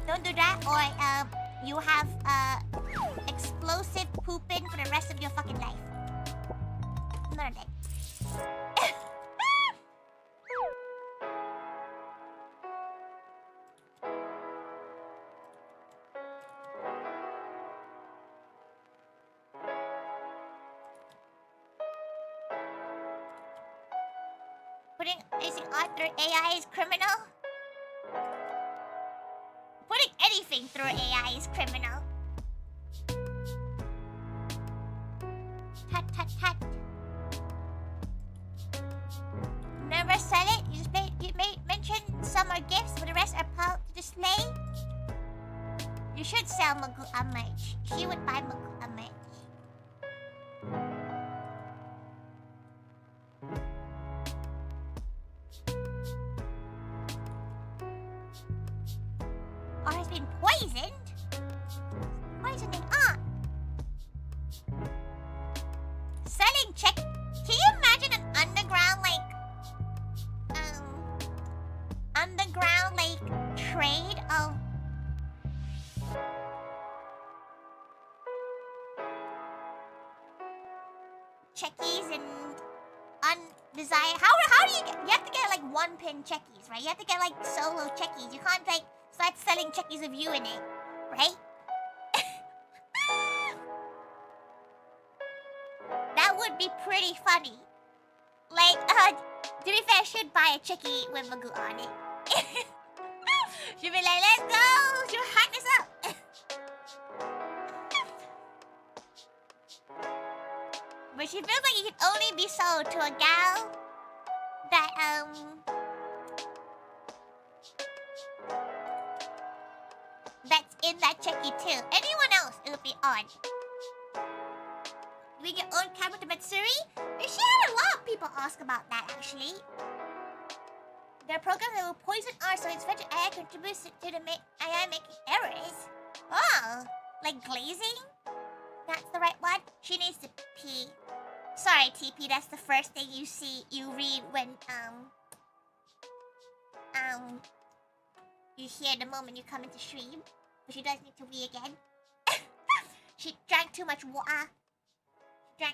Don't do that, or you have explosive pooping for the rest of your fucking life. None of that. Using art through AI is criminal. Putting anything through AI is criminal. Tut tut tut. Never sell it. You may mention some are gifts, but the rest are to display. You should sell Magua merch. She would buy Magua merch. Or has been poisoned? Poisoning art. Selling check. Can you imagine an underground trade of checkies and undesired? How do you get? You have to get like one pin checkies, right? You have to get like solo checkies. You can't like start selling checkies of you in it, right? That would be pretty funny. Like, to be fair, I should buy a checkie with Magoo on it. She'd be like, let's go to back this up. But she feels like you can only be sold to a gal that that's in that checky too. Anyone else, it would be odd. We get own camera to Matsuri? She had a lot of people ask about that actually. There are programs that will poison ours so its fetch AI contributes to the AI making errors. Oh, like glazing? That's the right one? She needs to pee. Sorry, TP, that's the first thing you read when you hear the moment you come into stream. But she does need to wee again. She drank too much water. Okay,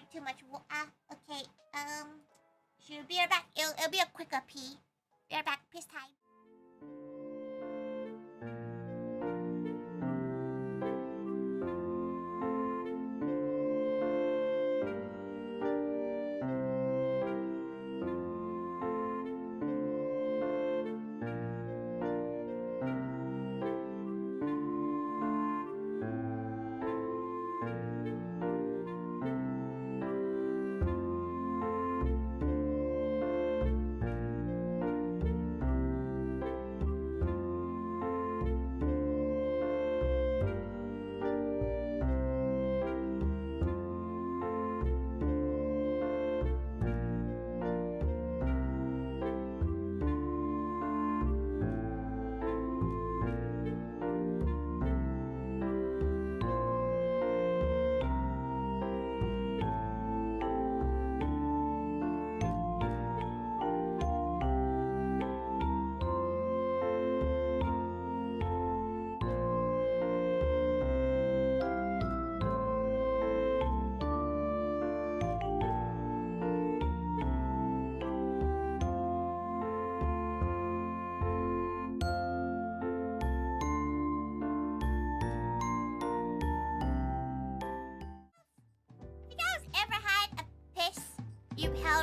she'll be right back. It'll be a quicker pee. Be right back. Piss time.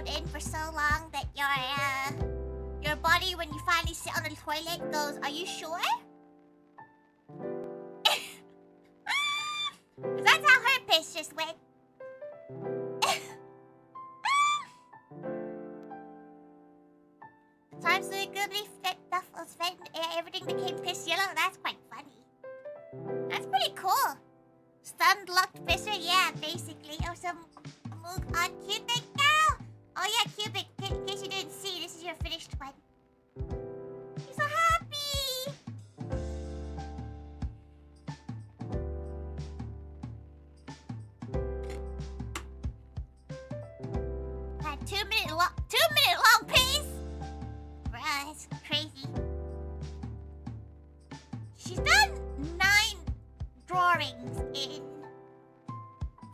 In for so long that your body, when you finally sit on the toilet, goes, "Are you sure?" That's how her piss just went. Times so goodly fit duffels fed everything became piss yellow. That's quite funny. That's pretty cool. Stunned locked pisser, yeah, basically. Or some move on Cubic now. Oh yeah, Cubic, in case you didn't see, this is your finished one. I'm so happy! 2-minute long piece? Bruh, it's crazy. She's done 9 drawings in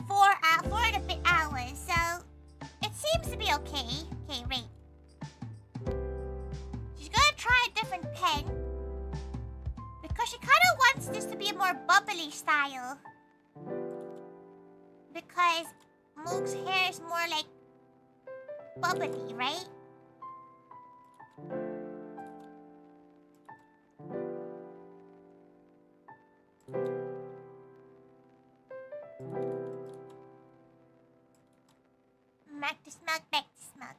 4 and a bit hours, so it seems to be okay. Okay, wait. She's gonna try a different pen because she kind of wants this to be a more bubbly style. Because Moog's hair is more like bubbly, right? Back to smug, back to smug.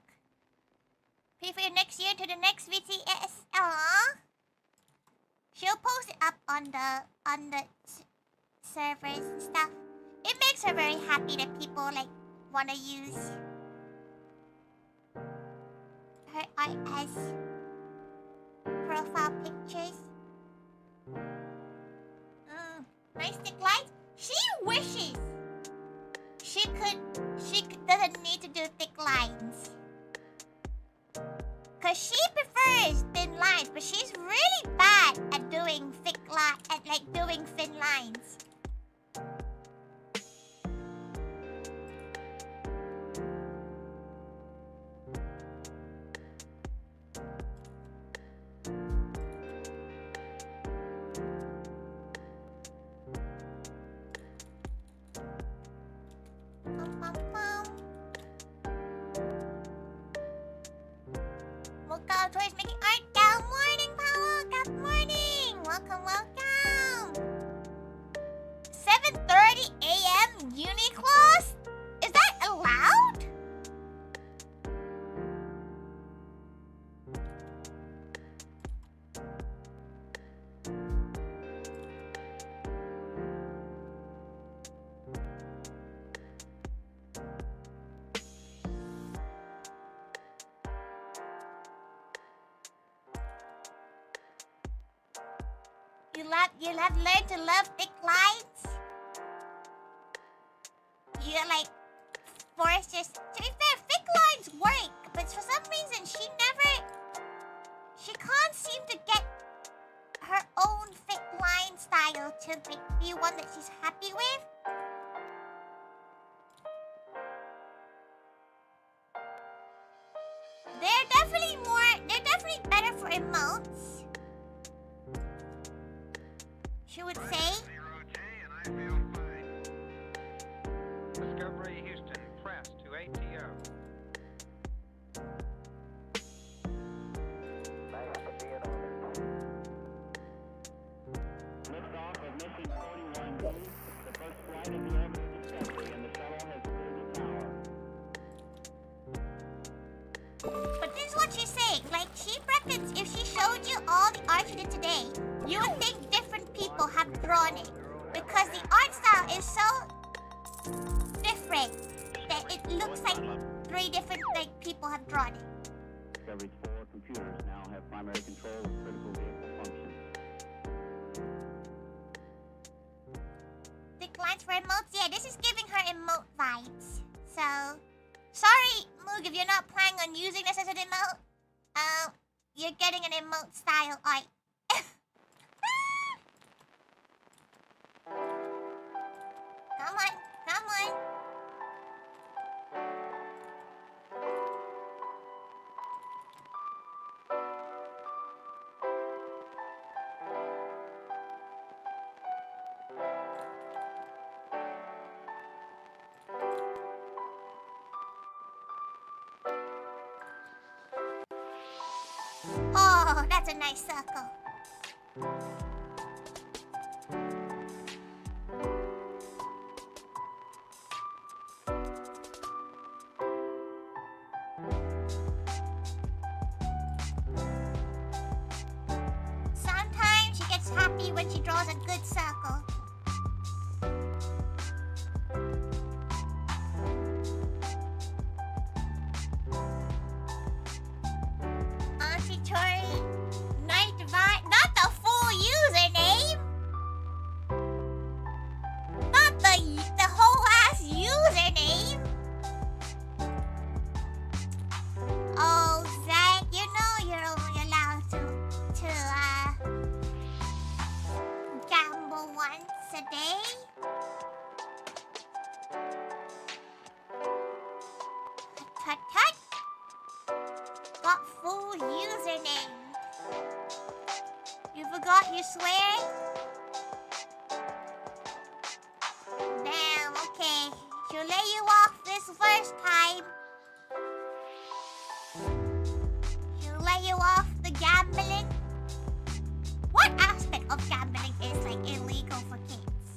Pay for your next year to the next VTS. Aww. She'll post it up on the servers and stuff. It makes her very happy that people like wanna use her art as profile pictures. Nice thick lines. She wishes she doesn't need to do thick lines. Cause she prefers thin lines, but she's really bad at doing doing thin lines. Tori's making art. Good morning, Paolo. Good morning. Welcome, welcome. You'll have learned to love thick lines. You're like forced just. To be fair, thick lines work, but for some reason she can't seem to get her own thick line style to be one that she's happy with. They're definitely better for emotes. She would say. Discovery Houston Press to ATO. Liftoff of mission 41B, the first flight of the Orbit Discovery, and the shuttle has cleared the tower. But this is what she's saying. Like, she reckons if she showed you all the art she did today, you would think different people have drawn it. Because the art style is so different that it looks like 3 different people have drawn it. Discovery's 4 computers now have primary control of critical vehicle functions. Thick lines for emotes? Yeah, this is giving her emote vibes. So, sorry, Moog, if you're not planning on using this as an emote. You're getting an emote style art. Come on, come on. Oh, that's a nice circle. Sometimes she gets happy when she draws a good circle. Auntie Tori, Night Divine, not the full username. Not the whole ass username. Oh, Zach, you know you're only allowed to gamble once a day. Tut tut. Got full username. You forgot your swear? Damn, okay. She'll lay you off this first time. She'll lay you off the gambling. What aspect of gambling is like illegal for kids?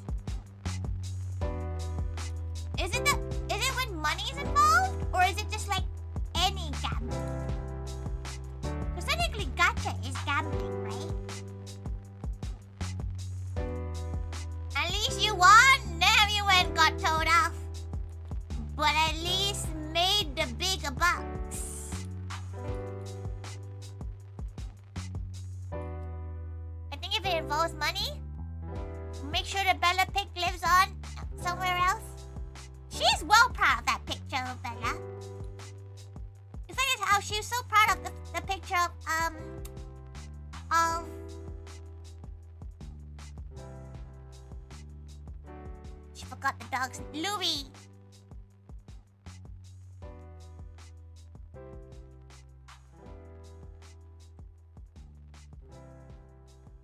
Is it when money's involved? Or is it just like any gambling? Because technically gacha is gambling, right? At least you won. Damn, you went got towed off. But at least made the bigger bucks. I think if it involves money, make sure the Bella pic lives on somewhere else. She's well proud of that picture of Bella. The thing is how she's so proud of the picture of she forgot the dog's Louis.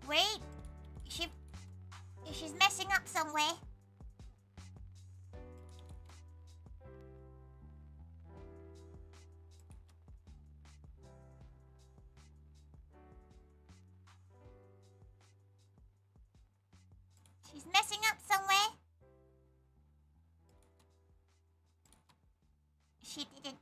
Wait, she's messing up somewhere. She's messing up somewhere. She didn't.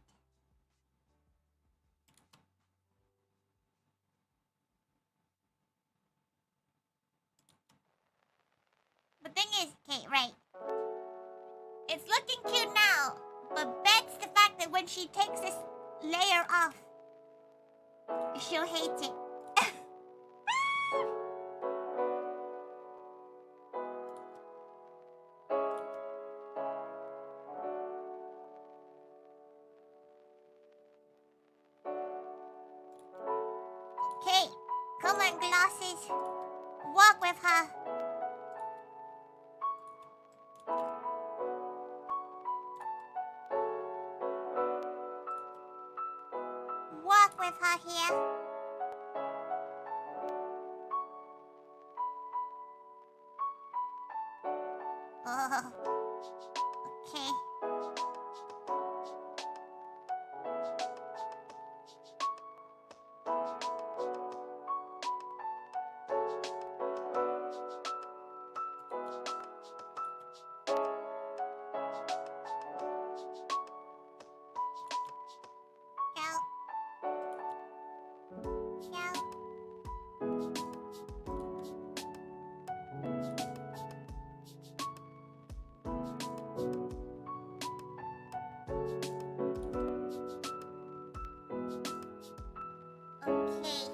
The thing is, okay, right. It's looking cute now, but bet's the fact that when she takes this layer off, she'll hate it. more glasses. Walk with her. Walk with her here. Oh, okay. Okay.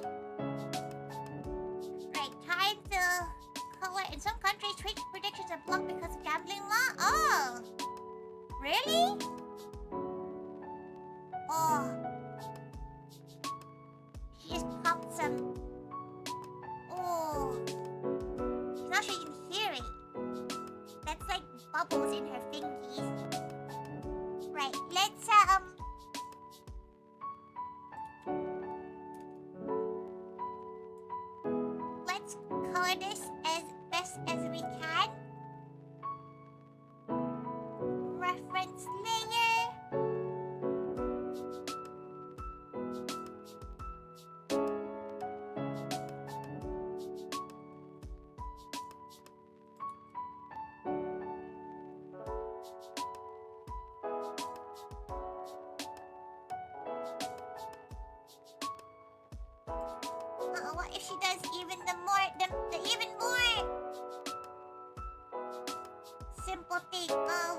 Right, time to color. In some countries, Twitch predictions are blocked because of gambling law. Oh, really? Oh, she just popped some. Oh, she's not sure you can hear it. That's like bubbles in her fingies. Right, let's color this as best as we can. Reference layer. What if she does even the even more simple thing of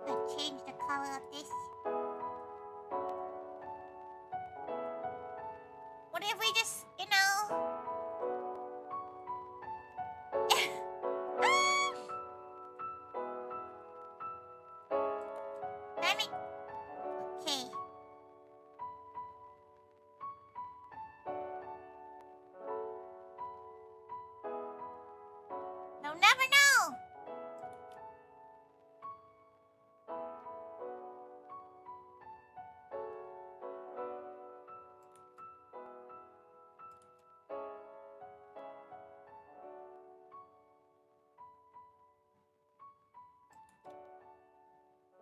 let's change the color of this. What if we just, damn it. Okay. They'll never know.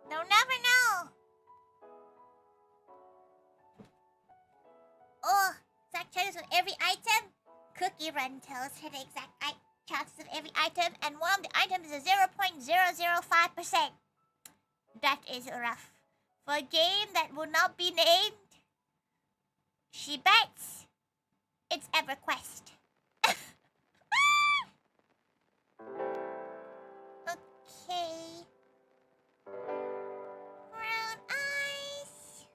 They'll never know. Oh, exact chances of every item. Cookie Run tells her the exact chances of every item, and one of the items is 0.005%. That is rough. For a game that will not be named, she bets it's EverQuest. Okay. Brown eyes.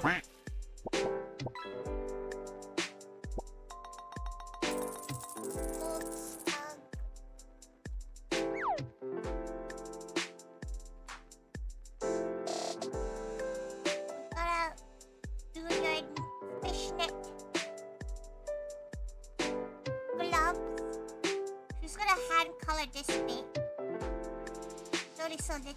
Great. Oops, gotta do your fishnet gloves. She's gonna hand color this bit. Slowly, so little.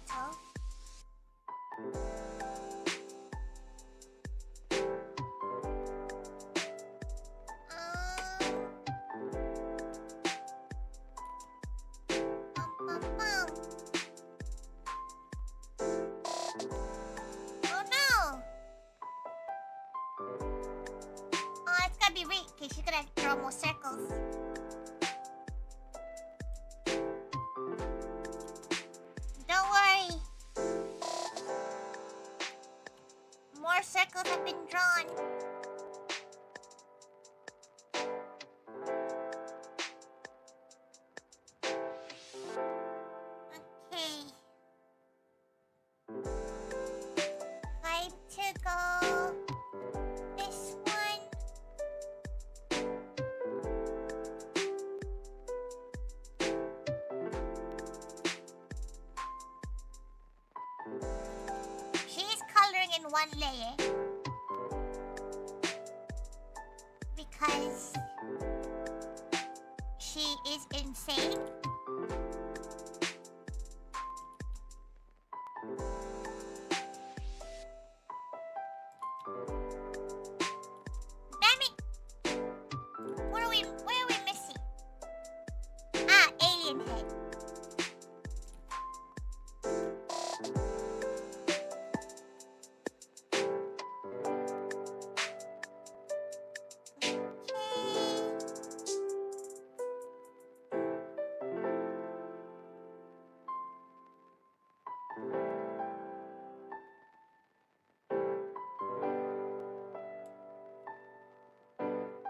Oh no! Oh, it's gotta be right. Okay, she's gonna draw more circles. Don't worry. More circles have been drawn. one layer. Because she is insane. Damn it! Where are we missing? Ah, alien head.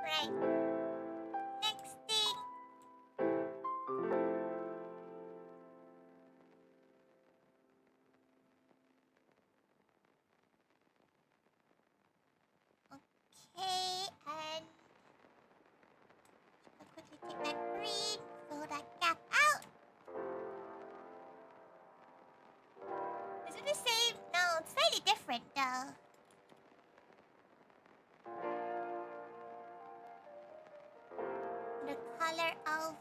Right. Next thing. Okay, and I'll quickly take that green, fill that gap out. Is it the same? No, it's slightly different though. The color of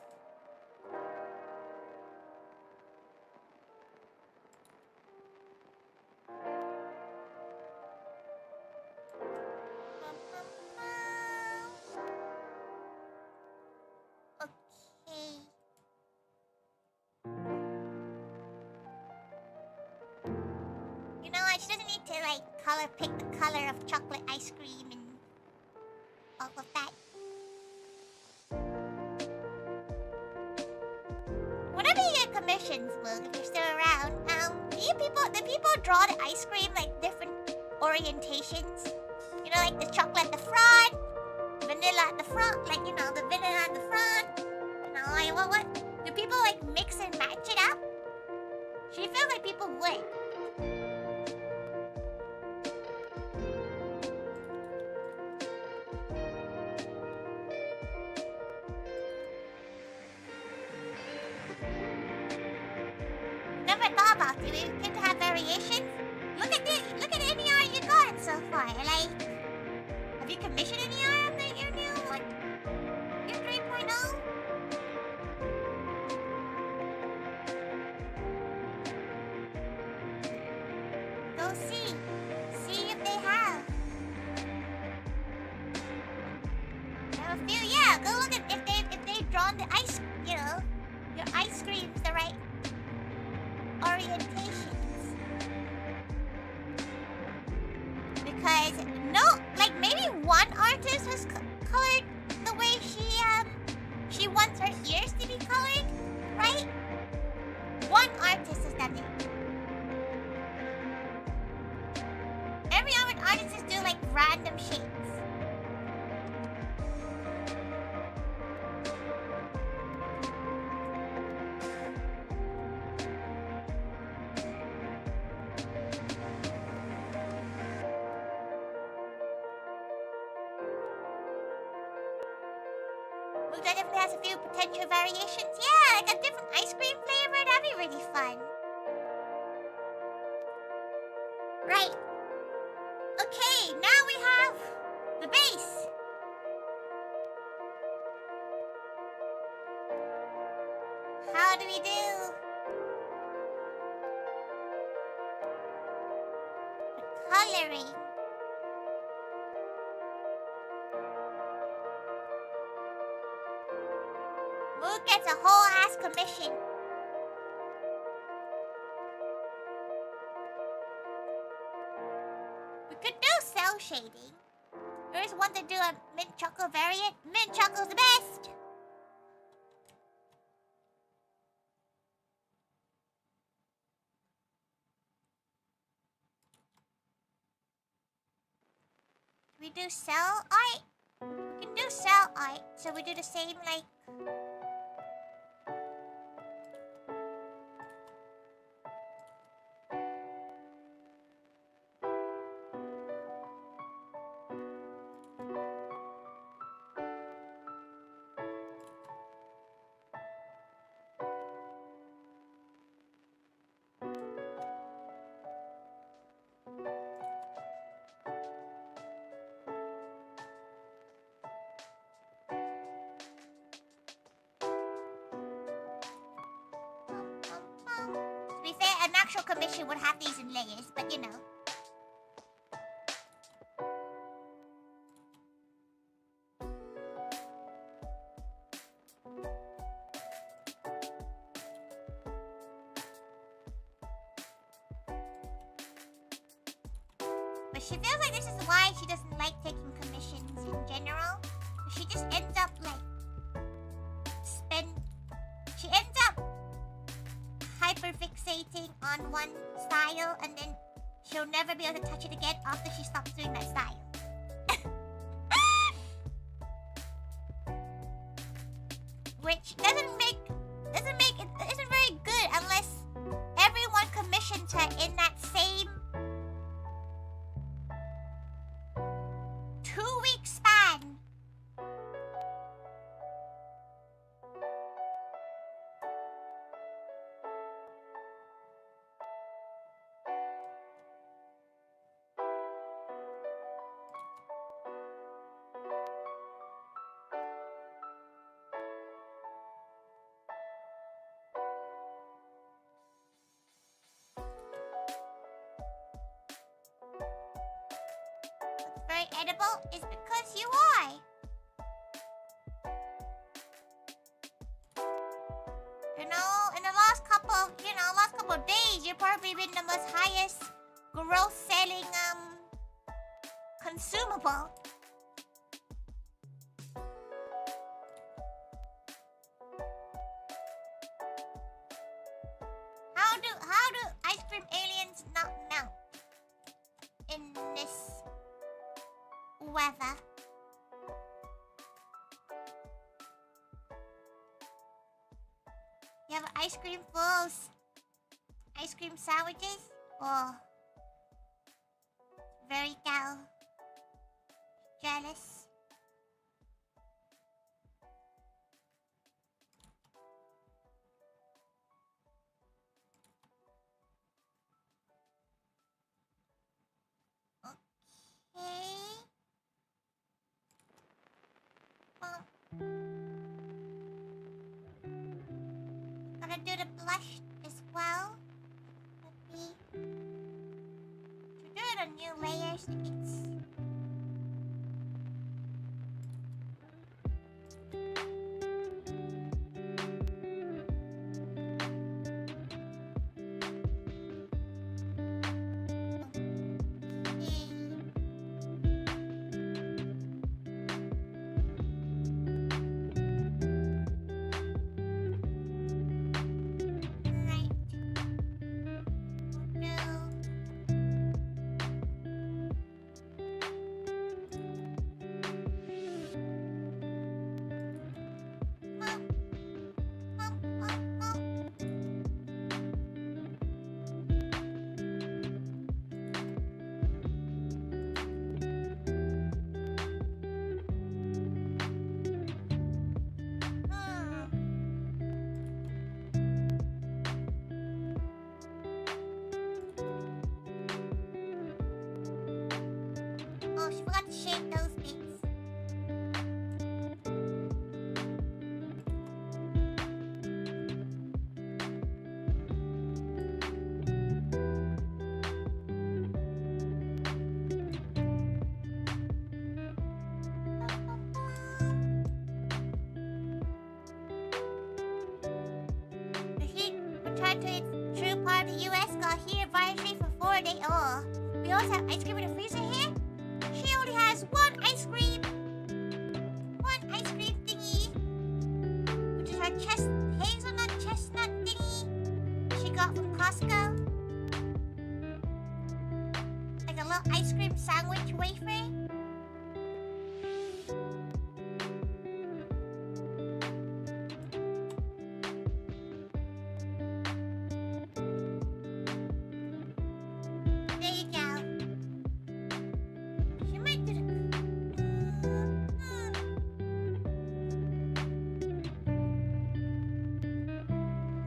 okay. You know what? She doesn't need to like pick the color of chocolate ice cream and all of that. Whenever you get commissions, Moog, if you're still around, do people draw the ice cream like different orientations? You know, like the chocolate at the front, vanilla at the front, like you know, the vanilla at the front. You know, like what? Do people like mix and match it up? She feels like people would. Never thought about it. We get to have variations. Look at any art you got so far. Like, have you commissioned any art on your new one? Your 3.0? Go see. See if they have. Have a few, yeah. Go look at if they've drawn the ice, you know, your ice creams the right orientations. Because no, like maybe one artist has colored the way she wants her ears to be colored, right? One artist has done it. Every other artist just do like random shapes. Moog definitely has a few potential variations. Yeah, like a different ice cream flavor. That'd be really fun. Right. Okay, now we have the base. How do we do? The coloring. Moog gets a whole ass commission. We could do cell shading. There's one to do a mint chocolate variant. Mint chocolate's the best. We do cell art. We can do cell art, so we do the same like. actual commission would have these in layers, but you know. But she feels like this is why she doesn't like taking commissions in general. She just ends up like she ends up hyperfixating on one style, and then she'll never be able to touch it again after she stops doing that style. Which isn't very good unless everyone commissions her in that same 2-week span. Very edible is because you are. You know, in the last couple of days, you've probably been the most highest gross selling consumable. How do ice cream aliens not melt in this weather? You have ice cream balls, ice cream sandwiches. Oh, very jealous. Okay. Well, gonna do the blush as well. Let me do it on new layers. Oh, she forgot to shake those bits. The heat returned to its true part of the US, got here virus-free for 4 days. Oh, we also have ice cream in the freezer here. She only has one ice cream thingy, which is her hazelnut chestnut thingy she got from Costco. Like a little ice cream sandwich wafer. There you go. She might do the...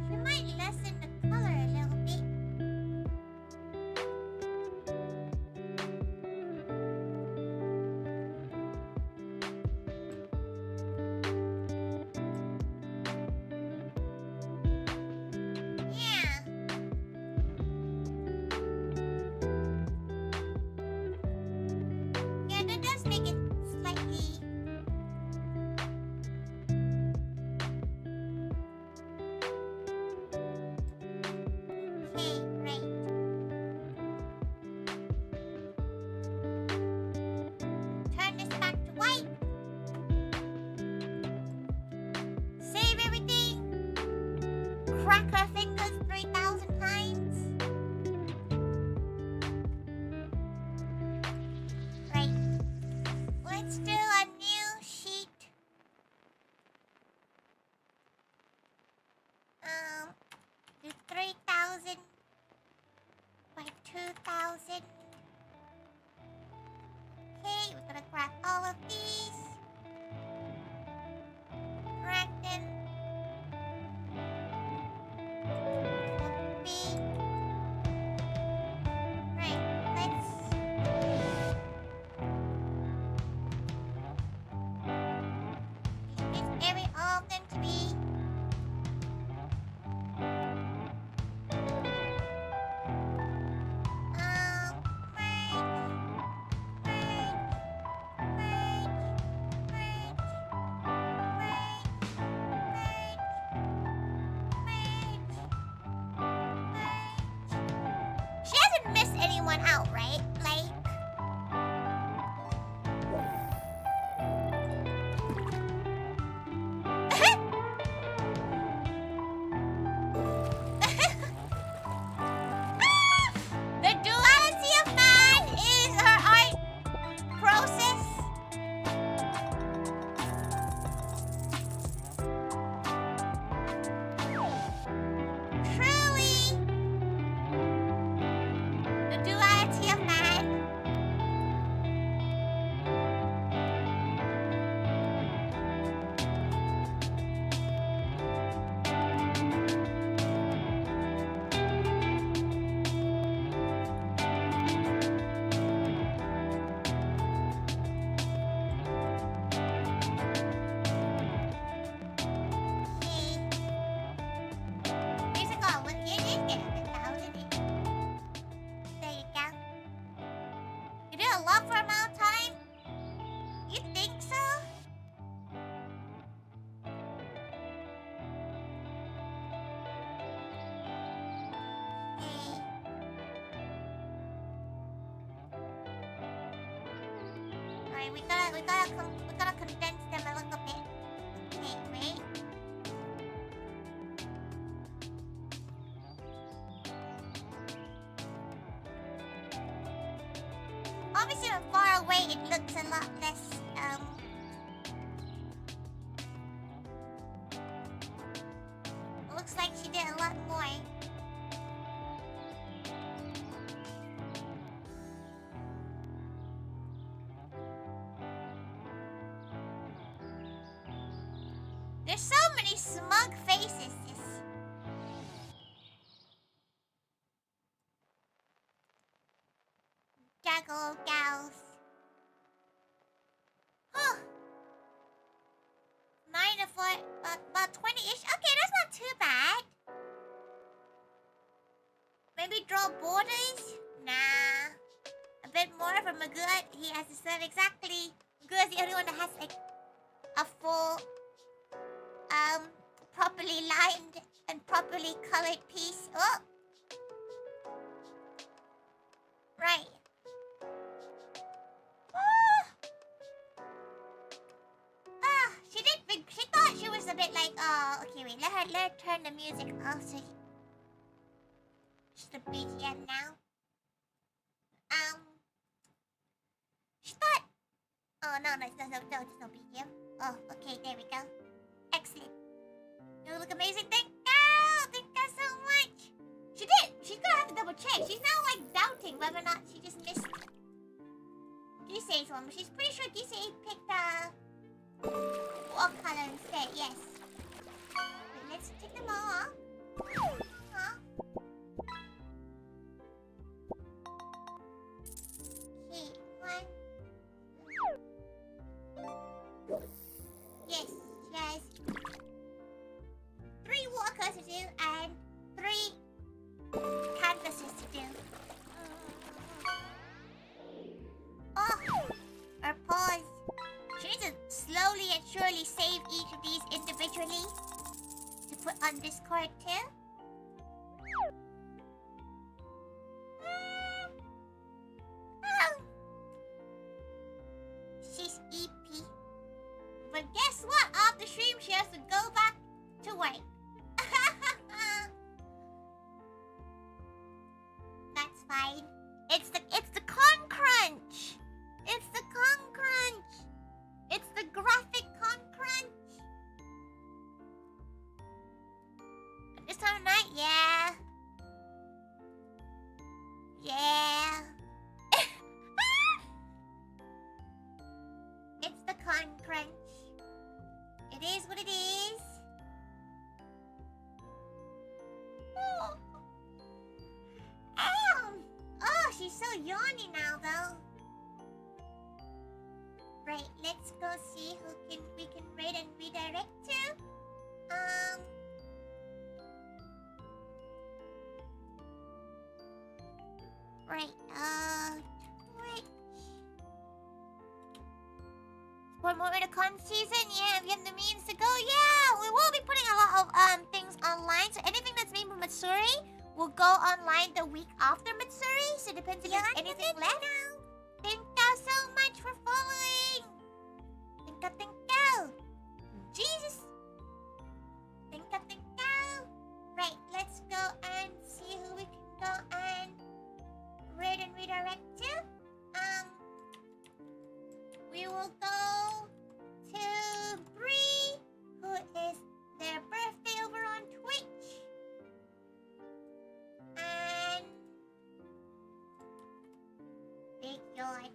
She might lessen the color a little bit. crack her fingers 3,000 times. Right. Let's do a new sheet. Do 3,000 by 2,000. Okay, we're gonna grab all of these. Drag them. Copy. Right, let's... Just every all of them to be... She hasn't missed anyone out, right? Like... The duality of man is her art process. Truly, the duality of man. Musical, what you did get a thousand. There you go. You did a lot for amount of time? You think so? Hey. Alright, we gotta condense them a little bit. Okay, wait. Obviously, when far away, it looks a lot less, It looks like she did a lot more. There's so many smug faces. Jaggle gals. Huh. 9 to 4, about 20-ish. Okay, that's not too bad. Maybe draw borders? Nah. A bit more from Magud. He has to serve exactly. Magud is the only one that has like a full, properly lined and properly colored piece. Oh. Right. She thought she was a bit like, oh, okay, wait, let her turn the music off so she's the BGM now. She thought, oh, no, there's no BGM. Oh, okay, there we go. Excellent. You look amazing, thank you so much. She did, she's gonna have to double check. She's now like doubting whether or not she just missed Gisei's one, but she's pretty sure Gisei picked, wall color instead, yes. Wait, let's take them all off. Huh? Okay, one. Yes, she has 3 walkers to do and 3 canvases to do. Oh, her paws. She needs to slowly and surely save each of these individually to put on Discord too. She's EP. But guess what? Off the stream, she has to go back to work. This time of night? Yeah. Yeah. It's the con crunch. It is what it is. Oh. Oh, she's so yawny now, though. Right, let's go see who we can raid and redirect to. Right, Twitch. For more in the con season, yeah, we have the means to go. Yeah, we will be putting a lot of things online. So anything that's made from Matsuri will go online the week after Matsuri. So it depends if there's anything left. Thank you so much for following. Thank you. Jesus. Thank you. Right, let's go and see who we can go and raid and redirect to. We will go to Bree, who is their birthday over on Twitch. And big yawn.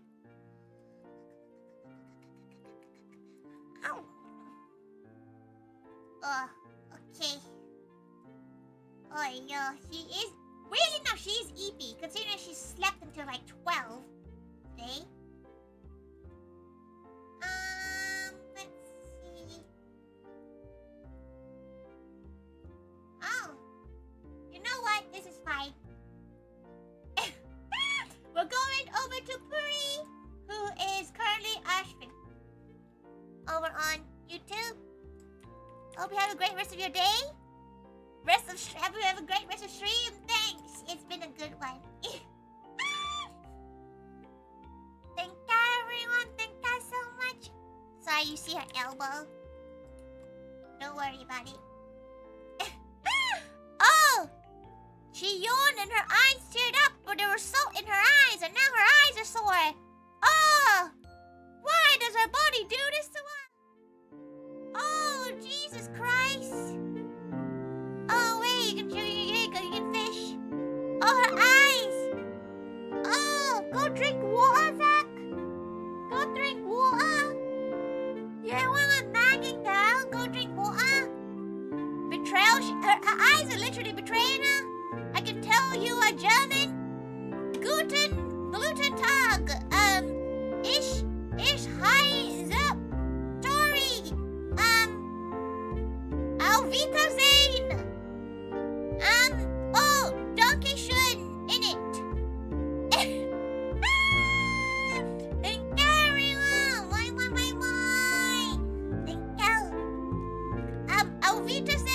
Ow. Oh, okay. Oh, yeah, she is. Weirdly enough, she is eepy, considering she slept until like 12 today. Let's see. Oh, you know what? This is fine. We're going over to Puri, who is currently Ashvin, over on YouTube. Hope you have a great rest of your day. Hope you have a great rest of stream. Thanks. It's been a good one. Thank you, everyone. Thank you so much. Sorry, you see her elbow. Don't worry about it. Oh! She yawned and her eyes teared up, but there was salt in her eyes, and now her eyes are sore. Oh! Why does her body do this to us? Oh, Jesus Christ. Oh, wait, you can fish. Oh, her eyes. Oh, go drink water, Zach. Go drink water. You don't want a nagging girl. Go drink water. Betrayal. Her eyes are literally betraying her. I can tell you are German. Gluten Tag. Ich heiße Tori. Auf Wiedersehen. Oh, Donkey Shun in it. Thank you, everyone. Why? Thank you. Auf Wiedersehen.